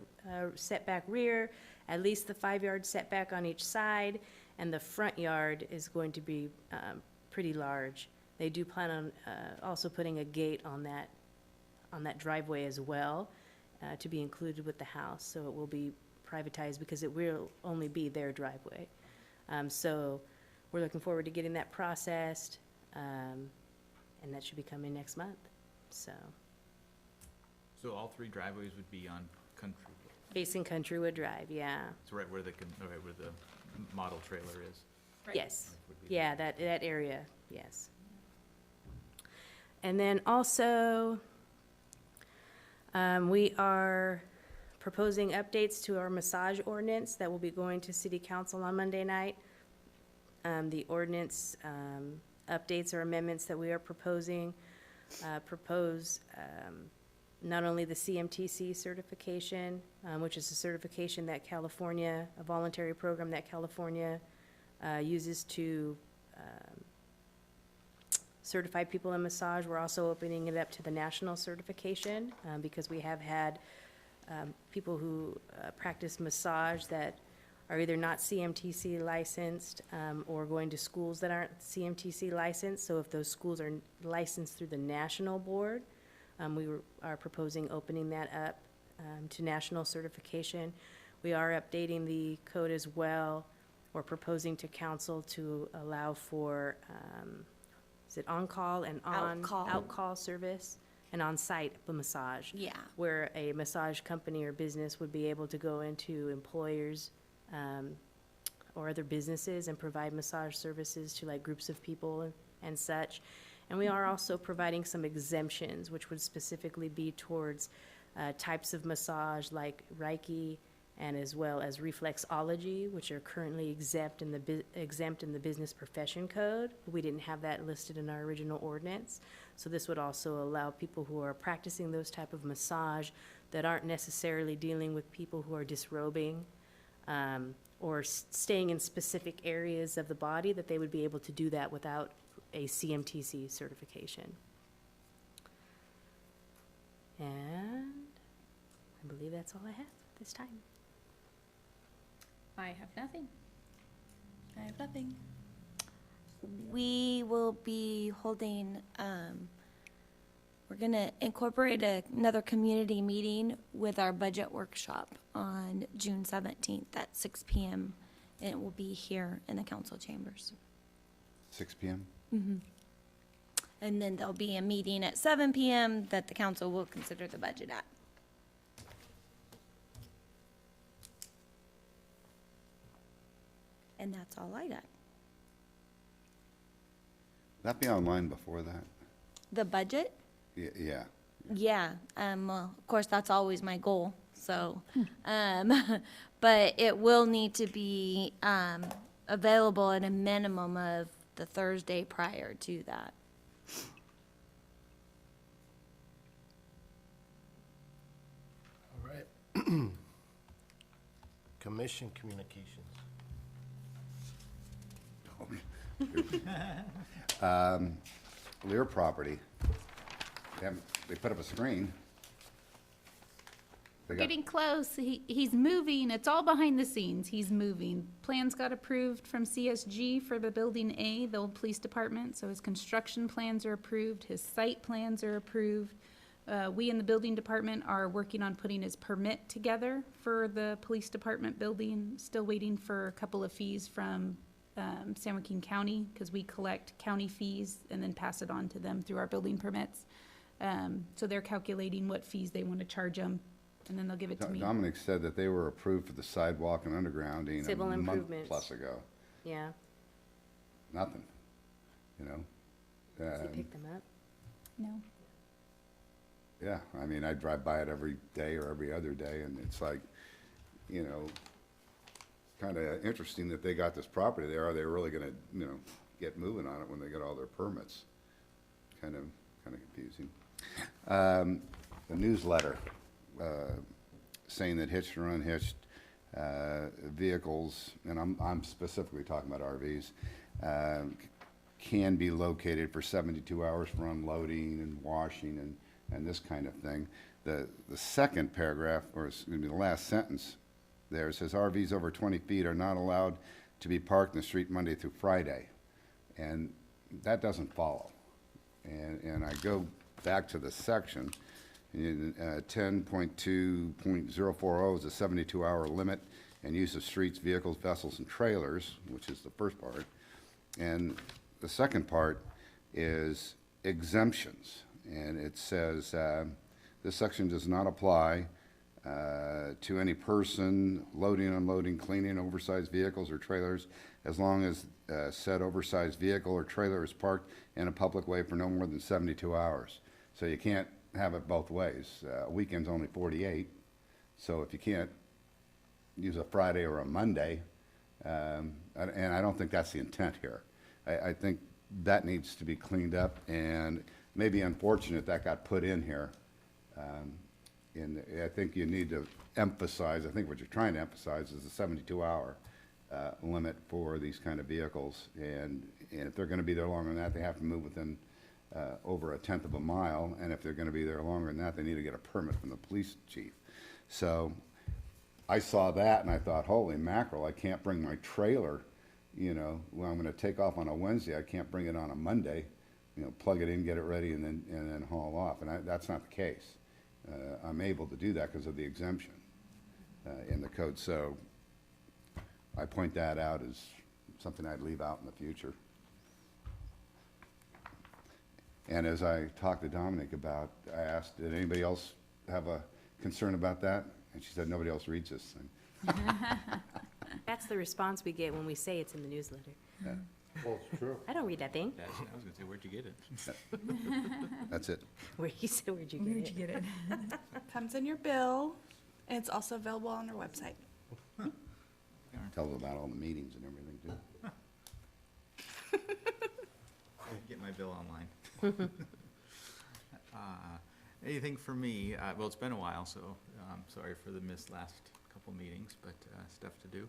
setback rear, at least the 5-yard setback on each side, and the front yard is going to be pretty large. They do plan on also putting a gate on that driveway as well, to be included with the house, so it will be privatized because it will only be their driveway. So we're looking forward to getting that processed, and that should be coming next month, so. So all 3 driveways would be on Country, Facing Countrywood Drive, yeah. it's right where the model trailer is. Yes, yeah, that area, yes. And then also, we are proposing updates to our massage ordinance that will be going to city council on Monday night. The ordinance updates or amendments that we are proposing propose not only the CMTC certification, which is a certification that California, a voluntary program that California uses to certify people in massage. We're also opening it up to the national certification because we have had people who practice massage that are either not CMTC licensed or going to schools that aren't CMTC licensed. So if those schools are licensed through the national board, we are proposing opening that up to national certification. We are updating the code as well, or proposing to council to allow for, is it on-call and Out-call. out-call service and on-site massage? Yeah. Where a massage company or business would be able to go into employers or other businesses and provide massage services to like groups of people and such. And we are also providing some exemptions, which would specifically be towards types of massage like Reiki and as well as reflexology, which are currently exempt in the business profession code. We didn't have that listed in our original ordinance. So this would also allow people who are practicing those type of massage that aren't necessarily dealing with people who are disrobing or staying in specific areas of the body, that they would be able to do that without a CMTC certification. And I believe that's all I have this time. I have nothing. I have nothing. We will be holding, we're gonna incorporate another community meeting with our budget workshop on June 17th at 6 p.m. And it will be here in the council chambers. 6 p.m.? And then there'll be a meeting at 7 p.m. that the council will consider the budget at. And that's all I got. That be online before that? The budget? Yeah. Yeah, well, of course, that's always my goal, so, but it will need to be, available at a minimum of the Thursday prior to that. All right. Commission communications. Lear property. They put up a screen. They got- Getting close. He's moving. It's all behind the scenes. He's moving. Plans got approved from CSG for the Building A, the old police department, so his construction plans are approved, his site plans are approved. We in the building department are working on putting his permit together for the police department building. Still waiting for a couple of fees from San Joaquin County, because we collect county fees and then pass it on to them through our building permits. So they're calculating what fees they want to charge them, and then they'll give it to me. Dominic said that they were approved for the sidewalk and undergrounding Civil a month improvements. plus ago. Yeah. Nothing, you know? Does he pick them up? No. Yeah, I mean, I drive by it every day or every other day, and it's like, you know, kind of interesting that they got this property there. Are they really gonna, you know, get moving on it when they get all their permits? Kind of confusing. The newsletter, saying that hitched or unhitched, vehicles, and I'm specifically talking about RVs, can be located for 72 hours for unloading and washing and this kind of thing. The second paragraph, or excuse me, the last sentence there says RVs over 20 feet are not allowed to be parked in the street Monday through Friday. And that doesn't follow. And I go back to the section, in 10.2.040 is a 72-hour limit and use of streets, vehicles, vessels, and trailers, which is the first part. And the second part is exemptions. And it says, this section does not apply to any person loading, unloading, cleaning oversized vehicles or trailers, as long as said oversized vehicle or trailer is parked in a public way for no more than 72 hours. So you can't have it both ways. A weekend's only 48, so if you can't use a Friday or a Monday, and I don't think that's the intent here. I think that needs to be cleaned up, and maybe unfortunate that got put in here. And I think you need to emphasize, I think what you're trying to emphasize is the 72-hour limit for these kind of vehicles. And if they're gonna be there longer than that, they have to move within over 1/10 of a mile. And if they're gonna be there longer than that, they need to get a permit from the police chief. So I saw that and I thought, holy mackerel, I can't bring my trailer, you know, when I'm gonna take off on a Wednesday, I can't bring it on a Monday, you know, plug it in, get it ready, and then haul off. And that's not the case. I'm able to do that because of the exemption in the code. So I point that out as something I'd leave out in the future. And as I talked to Dominic about, I asked, did anybody else have a concern about that? And she said, nobody else reads this thing. That's the response we get when we say it's in the newsletter. Yeah, Well, it's true. I don't read that thing. I was gonna say, where'd you get it? that's it. Where you said, where'd you get it? Comes in your bill, and it's also available on our website. Tell them about all the meetings and everything, too. Get my bill online. Anything for me, well, it's been a while, so I'm sorry for the missed last couple meetings, but stuff to do.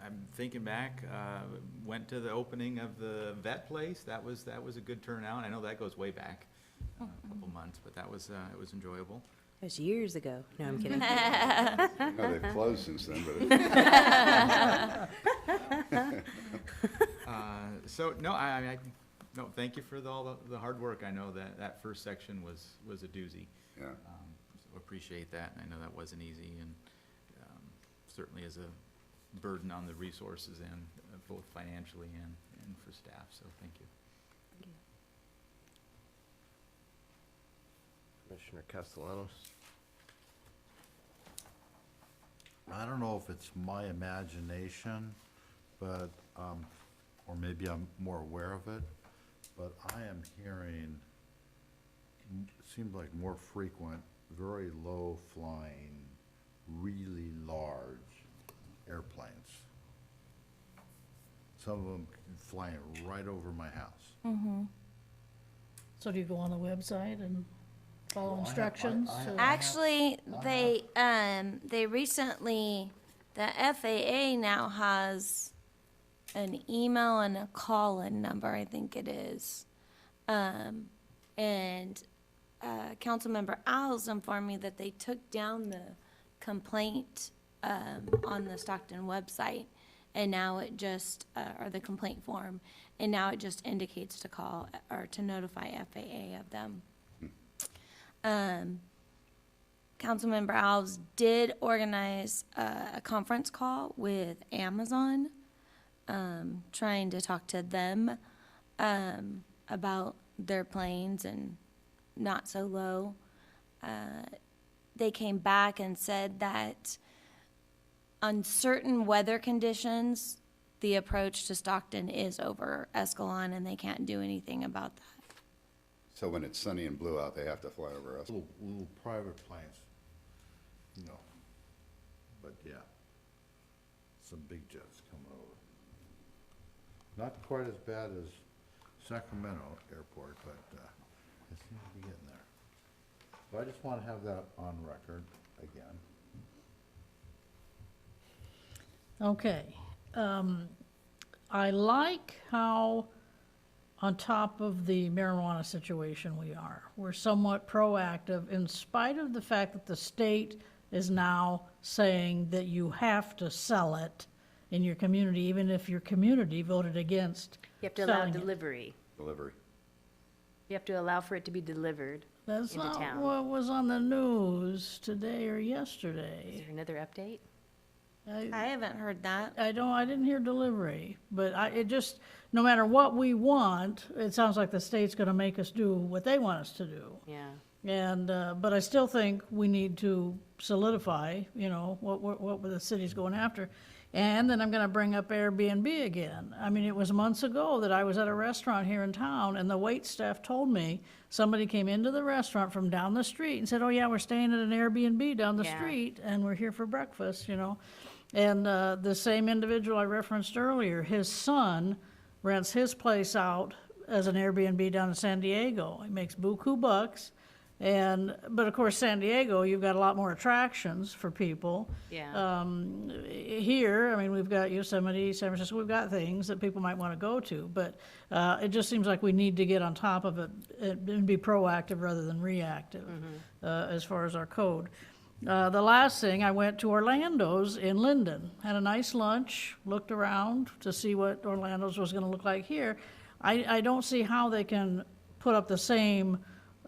I'm thinking back, went to the opening of the vet place. That was a good turnout. I know that goes way back, a couple months, but that was, it was enjoyable. It was years ago. No, I'm kidding. No, they've closed since then, but So, no, no, thank you for all the hard work. I know that first section was a doozy. yeah. So appreciate that. I know that wasn't easy, and certainly is a burden on the resources and both financially and for staff, so thank you. Commissioner Castellanos? I don't know if it's my imagination, but, or maybe I'm more aware of it, but I am hearing, it seems like more frequent, very low flying, really large airplanes. Some of them flying right over my house. So do you go on the website and follow Well, I have- instructions? I have- Actually, they recently, the FAA now has an email and a call-in number, I think it is. And Councilmember Owls informed me that they took down the complaint on the Stockton website, and now it just, or the complaint form, and now it just indicates to call or to notify FAA of them. Councilmember Alves did organize a conference call with Amazon, trying to talk to them about their planes and not so low. They came back and said that on certain weather conditions, the approach to Stockton is over Escalon, and they can't do anything about that. So when it's sunny and blue out, they have to fly over us. Little private planes, you know, but yeah, some big jets coming over. Not quite as bad as Sacramento Airport, but it seems to be getting there. So I just want to have that on record again. Okay. I like how on top of the marijuana situation we are. We're somewhat proactive in spite of the fact that the state is now saying that you have to sell it in your community, even if your community voted against You have to allow selling it. delivery. Delivery. You have to allow for it to be delivered That's into not town. what was on the news today or Is yesterday. there another update? I haven't heard that. I didn't hear delivery, but it just, no matter what we want, it sounds like the state's gonna make us do what they want us to do. Yeah. And, but I still think we need to solidify, what the city's going after. And then I'm gonna bring up Airbnb again. I mean, it was months ago that I was at a restaurant here in town, and the wait staff told me, somebody came into the restaurant from down the street and said, oh yeah, we're staying at an Airbnb down the Yeah. street, and we're here for breakfast, And the same individual I referenced earlier, his son rents his place out as an Airbnb down in San Diego. He makes buku bucks, but of course, San Diego, you've got a lot more attractions for people. Yeah. Here, I mean, we've got Yosemite, San Francisco, we've got things that people might want to go to, but it just seems like we need to get on top of it and be proactive rather than reactive as far as our code. The last thing, I went to Orlando's in Linden, had a nice lunch, looked around to see what Orlando's was gonna look like here. I don't see how they can put up the same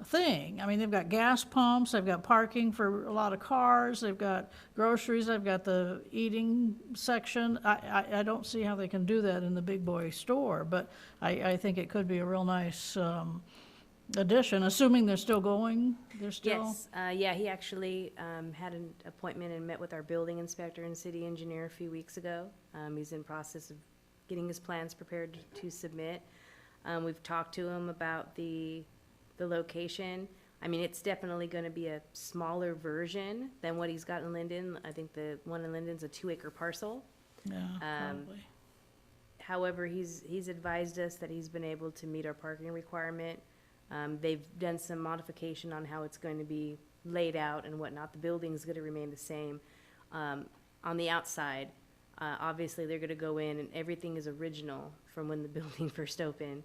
thing. I mean, they've got gas pumps, they've got parking for a lot of cars, they've got groceries, they've got the eating section. I don't see how they can do that in the big boy store, but I think it could be a real nice, addition, assuming they're still going, Yes, yeah, he actually had an appointment and met with our building inspector and city engineer a few weeks ago. He's in process of getting his plans prepared to submit. We've talked to him about the location. I mean, it's definitely gonna be a smaller version than what he's got in Linden. I think the one in Linden's a 2-acre parcel. Yeah, probably. However, he's advised us that he's been able to meet our parking requirement. They've done some modification on how it's going to be laid out and whatnot. The building's gonna remain the same. On the outside, obviously, they're gonna go in and everything is original from when the building first opened.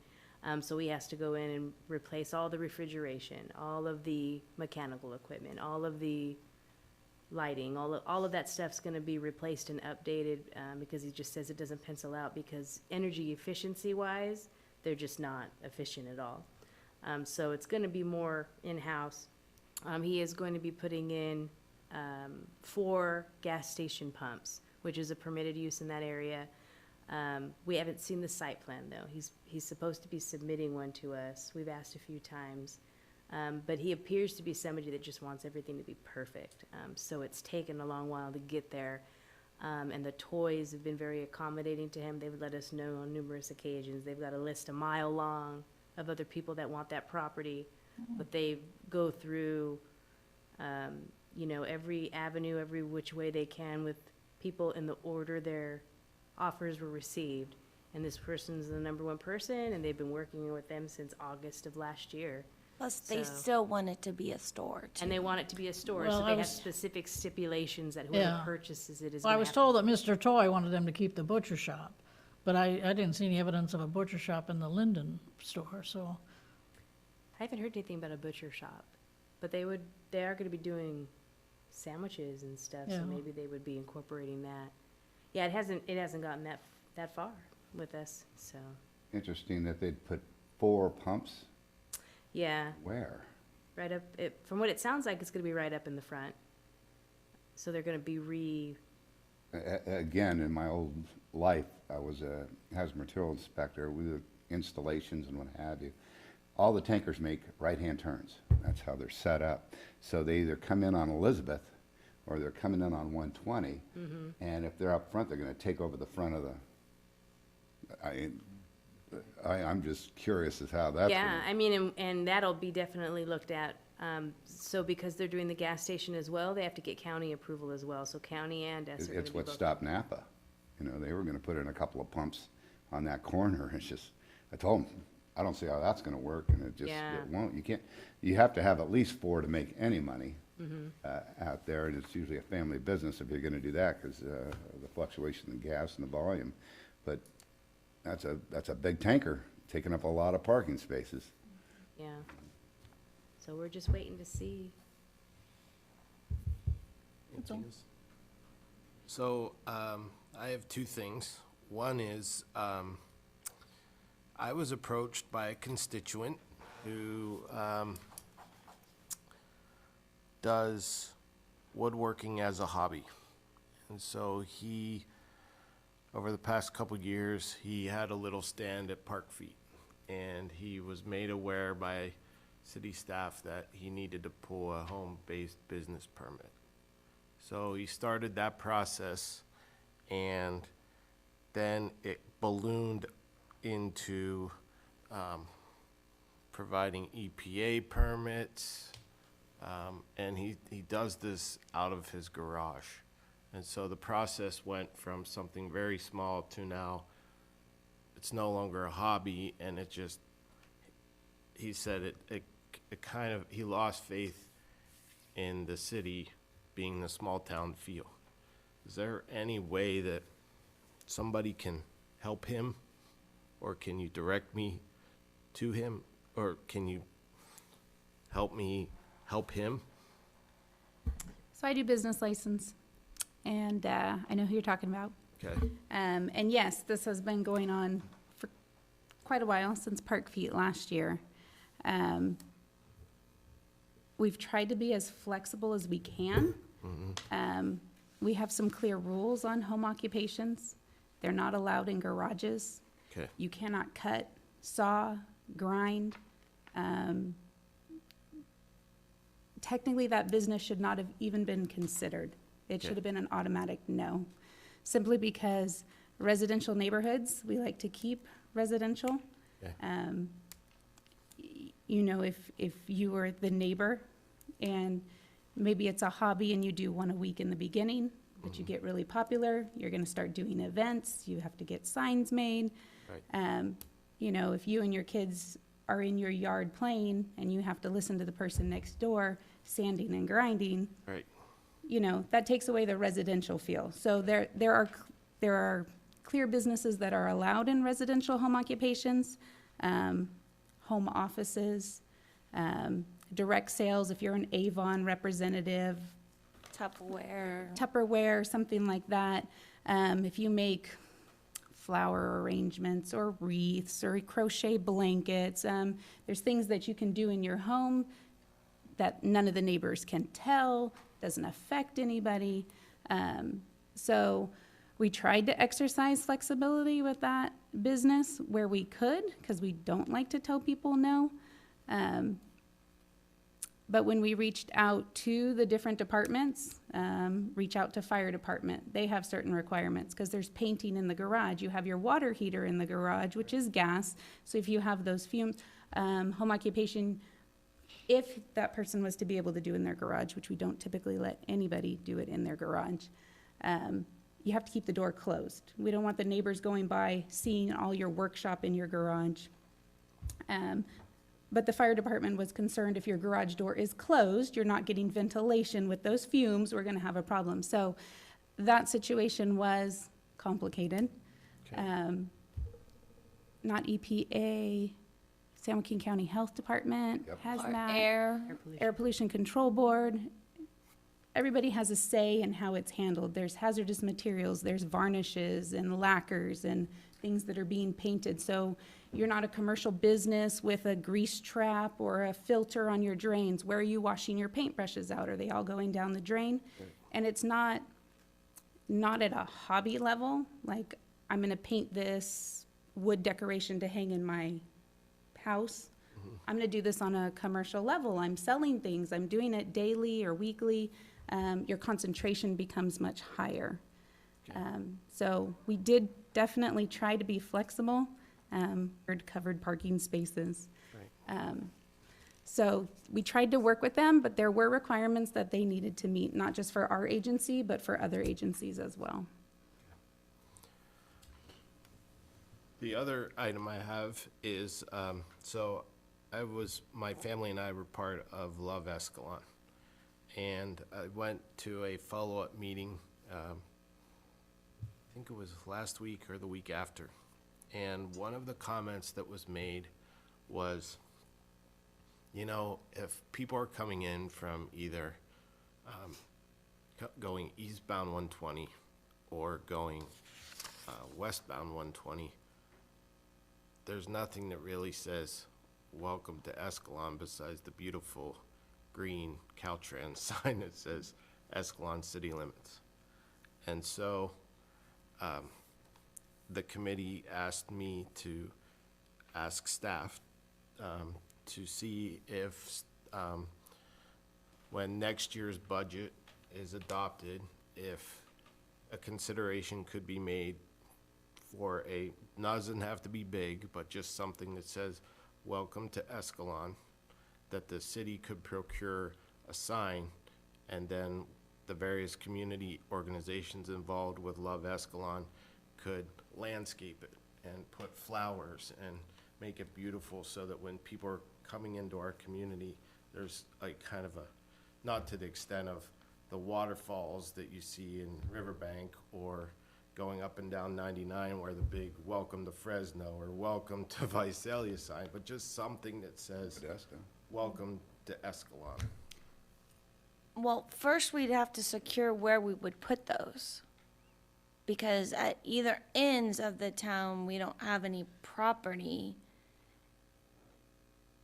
So he has to go in and replace all the refrigeration, all of the mechanical equipment, all of the lighting, all of that stuff's gonna be replaced and updated, because he just says it doesn't pencil out because energy efficiency wise, they're just not efficient at all. So it's gonna be more in-house. He is going to be putting in 4 gas station pumps, which is a permitted use in that area. We haven't seen the site plan, though. He's supposed to be submitting one to us. We've asked a few times. But he appears to be somebody that just wants everything to be perfect. So it's taken a long while to get there. And the toys have been very accommodating to him. They've let us know on numerous occasions. They've got a list a mile long of other people that want that property. But they go through, every avenue, every which way they can with people in the order their offers were received. And this person's the #1 person, and they've been working with them since August of last year. Plus, they So- still want it to be a store, too. And they want it to be a store, Well, so I they have was- specific stipulations that whoever Yeah. purchases it is Well, I gonna was have told that Mr. Toy wanted them to keep the butcher shop, but I didn't see any evidence of a butcher shop in the Linden store, so. I haven't heard anything about a butcher shop, but they are gonna be doing sandwiches and stuff, Yeah. so maybe they would be incorporating that. Yeah, it hasn't gotten that far with us, so, Interesting that they'd put 4 pumps. yeah, Where? right up, from what it sounds like, it's gonna be right up in the front. So they're gonna be Again, in my old life, I was a hazard material inspector. We did installations and what have you. All the tankers make right-hand turns. That's how they're set up. So they either come in on Elizabeth or they're coming in on 120. And if they're up front, they're going to take over the front of the. I'm just curious as how that's. Yeah, I mean, and that'll be definitely looked at. So because they're doing the gas station as well, they have to get county approval as well. So county and S are gonna It's be what both. stopped Napa. You know, they were going to put in a couple of pumps on that corner. It's just, I told them, I don't see how that's going to work, and it just, Yeah. it won't. You can't. You have to have at least 4 to make any money out there, and it's usually a family business if you're going to do that because the fluctuation in gas and the volume. But that's a big tanker taking up a lot of parking spaces. Yeah. So we're just waiting to see. That's all. So, I have 2 things. One is, I was approached by a constituent who, does woodworking as a hobby. And so he, over the past couple years, he had a little stand at Park Feet. And he was made aware by city staff that he needed to pull a home-based business permit. So he started that process, and then it ballooned into providing EPA permits, and he does this out of his garage. And so the process went from something very small to now it's no longer a hobby, and it just, he said it kind of, he lost faith in the city being the small town feel. Is there any way that somebody can help him, or can you direct me to him, or can you help me help him? So I do business license, and I know who you're talking about. Okay. And yes, this has been going on for quite a while, since Park Feet last year. We've tried to be as flexible as we can. We have some clear rules on home occupations. They're not allowed in garages. Okay. You cannot cut, saw, grind. Technically, that business should not have even been considered. It should have been an automatic no, simply because residential neighborhoods, we like to keep residential. Okay. You know, if you were the neighbor and maybe it's a hobby and you do one a week in the beginning, but you get really popular, you're gonna start doing events, you have to get signs made. Right. You know, if you and your kids are in your yard playing and you have to listen to the person next door sanding and grinding, Right. you know, that takes away the residential feel. So there are clear businesses that are allowed in residential home occupations, home offices, direct sales, if you're an Avon representative, Tupperware, something like that. If you make flower arrangements or wreaths or crochet blankets, there's things that you can do in your home that none of the neighbors can tell, doesn't affect anybody. So we tried to exercise flexibility with that business where we could, because we don't like to tell people no. But when we reached out to the different departments, reach out to fire department, they have certain requirements, because there's painting in the garage. You have your water heater in the garage, which is gas. So if you have those fumes, home occupation, if that person was to be able to do in their garage, which we don't typically let anybody do it in their garage, you have to keep the door closed. We don't want the neighbors going by, seeing all your workshop in your garage. But the fire department was concerned if your garage door is closed, you're not getting ventilation with those fumes, we're gonna have a problem. So that situation was complicated. Okay. Not EPA, San Joaquin County Health Department, Yep. Or hazmat, air. Air Pollution Control Board. Everybody has a say in how it's handled. There's hazardous materials, there's varnishes and lacquers and things that are being painted. So you're not a commercial business with a grease trap or a filter on your drains. Where are you washing your paintbrushes out? Are they all going down the drain? And it's not at a hobby level, like I'm gonna paint this wood decoration to hang in my house. I'm gonna do this on a commercial level. I'm selling things. I'm doing it daily or weekly. Your concentration becomes much higher. So we did definitely try to be flexible. Covered parking spaces. So we tried to work with them, but there were requirements that they needed to meet, not just for our agency, but for other agencies as well. The other item I have is, my family and I were part of Love Escalon. And I went to a follow-up meeting, I think it was last week or the week after. And one of the comments that was made was, you know, if people are coming in from either going eastbound 120 or going westbound 120, there's nothing that really says, welcome to Escalon, besides the beautiful green Caltrans sign that says Escalon city limits. And so the committee asked me to ask staff to see if when next year's budget is adopted, if a consideration could be made for doesn't have to be big, but just something that says, welcome to Escalon, that the city could procure a sign, and then the various community organizations involved with Love Escalon could landscape it and put flowers and make it beautiful, so that when people are coming into our community, there's like kind of not to the extent of the waterfalls that you see in Riverbank, or going up and down 99 where the big welcome to Fresno or welcome to Visalia sign, but just something that says, welcome to Escalon. Well, first we'd have to secure where we would put those. Because at either ends of the town, we don't have any property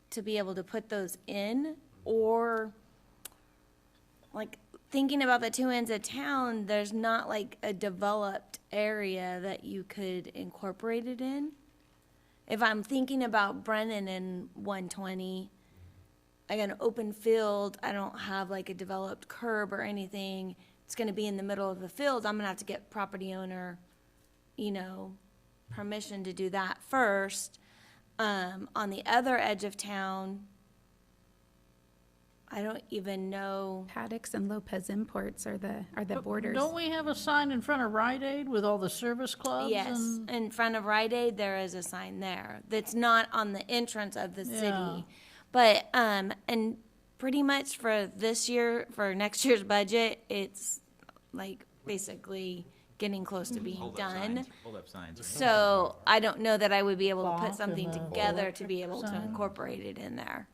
to be able to put those in, or like thinking about the two ends of town, there's not like a developed area that you could incorporate it in. If I'm thinking about Brennan and 120, I got an open field, I don't have like a developed curb or anything, it's gonna be in the middle of the field, I'm gonna have to get property owner, permission to do that first. On the other edge of town, I don't even know. Paddocks and Lopez Imports are the borders. Don't we have a sign in front of Rite Aid with all the service clubs? Yes, and- in front of Rite Aid, there is a sign there that's not on the entrance of the Yeah. city. But, and pretty much for next year's budget, it's like basically getting close to being done. Hold up signs. Right? So I don't know that I would be able to Clock put something and a together to be able to sign. incorporate it in there.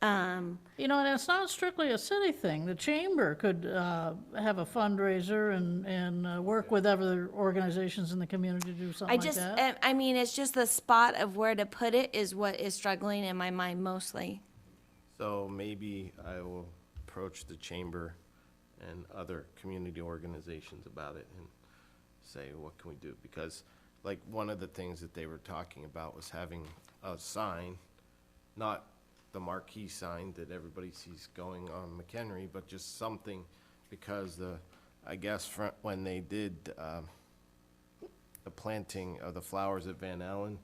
And it's not strictly a city thing. The chamber could have a fundraiser and work with other organizations in the community to do something like that. It's just the spot of where to put it is what is struggling in my mind mostly. So maybe I will approach the chamber and other community organizations about it and say, what can we do? Because like one of the things that they were talking about was having a sign, not the marquee sign that everybody sees going on McHenry, but just something, because when they did the planting of the flowers at Van Allen,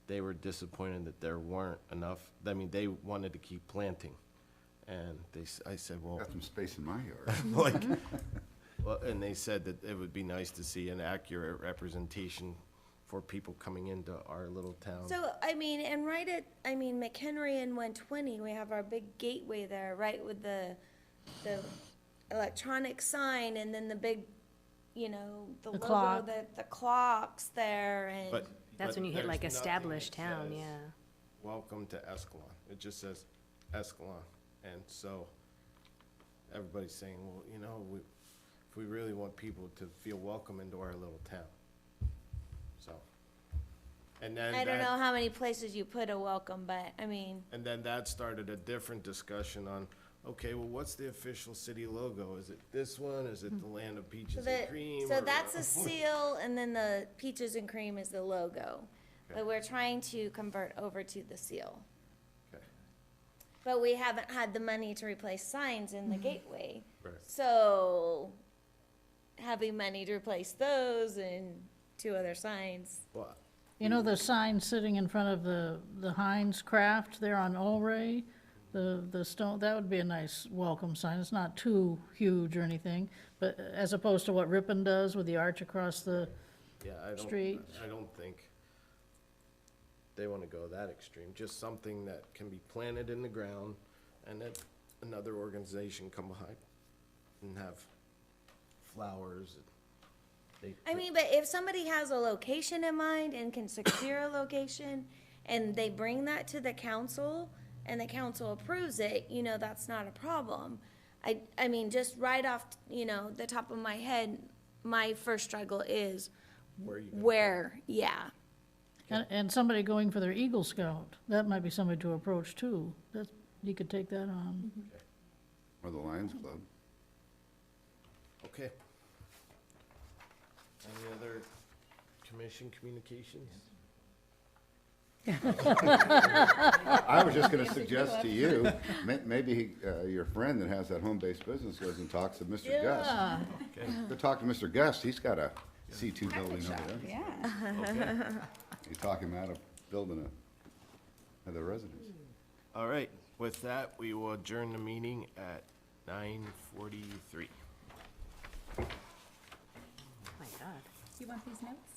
they were disappointed that there weren't enough. They wanted to keep planting, and I said, well, Got some space in my yard. and they said that it would be nice to see an accurate representation for people coming into our little town. So, and right at, McHenry and 120, we have our big gateway there, right, with the electronic sign, and then the big, the logo, clock. the clocks there, and. But That's when you hit there's like nothing established that town, says, yeah. welcome to Escalon. It just says Escalon. And so everybody's saying, well, you know, if we really want people to feel welcome into our little town. So, and then I don't that- know how many places you put a welcome, but, I mean, And then that started a different discussion on, okay, well, what's the official city logo? Is it this one? Is it the land of so peaches that, and cream? so or- that's a seal, and then the peaches and cream is the logo. Okay. But we're trying to convert over to the seal. Okay, But we haven't had the money to replace signs in the gateway. right. So, having money to replace those and 2 other signs. Well, You know the sign sitting in front of the Heinz Craft there on Olray? The stone, that would be a nice welcome sign. It's not too huge or anything, but as opposed to what Ripon does with the arch across the, yeah, Street. I don't think they want to go that extreme. Just something that can be planted in the ground and that another organization come behind and have flowers. I mean, but if somebody has a location in mind and can secure a location, and they bring that to the council, and the council approves it, you know, that's not a problem. I mean, just right off, you know, the top of my head, my first struggle is Where you gonna where, yeah. and somebody going for their Eagle Scout, that might be somebody to approach too. That, you could take that on. Or the Lions Club. Okay. Any other commission communications? I was just gonna suggest to you, maybe your friend that has that home-based business goes and talks to Mr. Gus. Yeah. Okay. Go talk to Mr. Gus, he's got a C2 building over there. Yeah. Okay. You talk him out of building another residence. All right, with that, we will adjourn the meeting at 9:43. My God. You want these notes?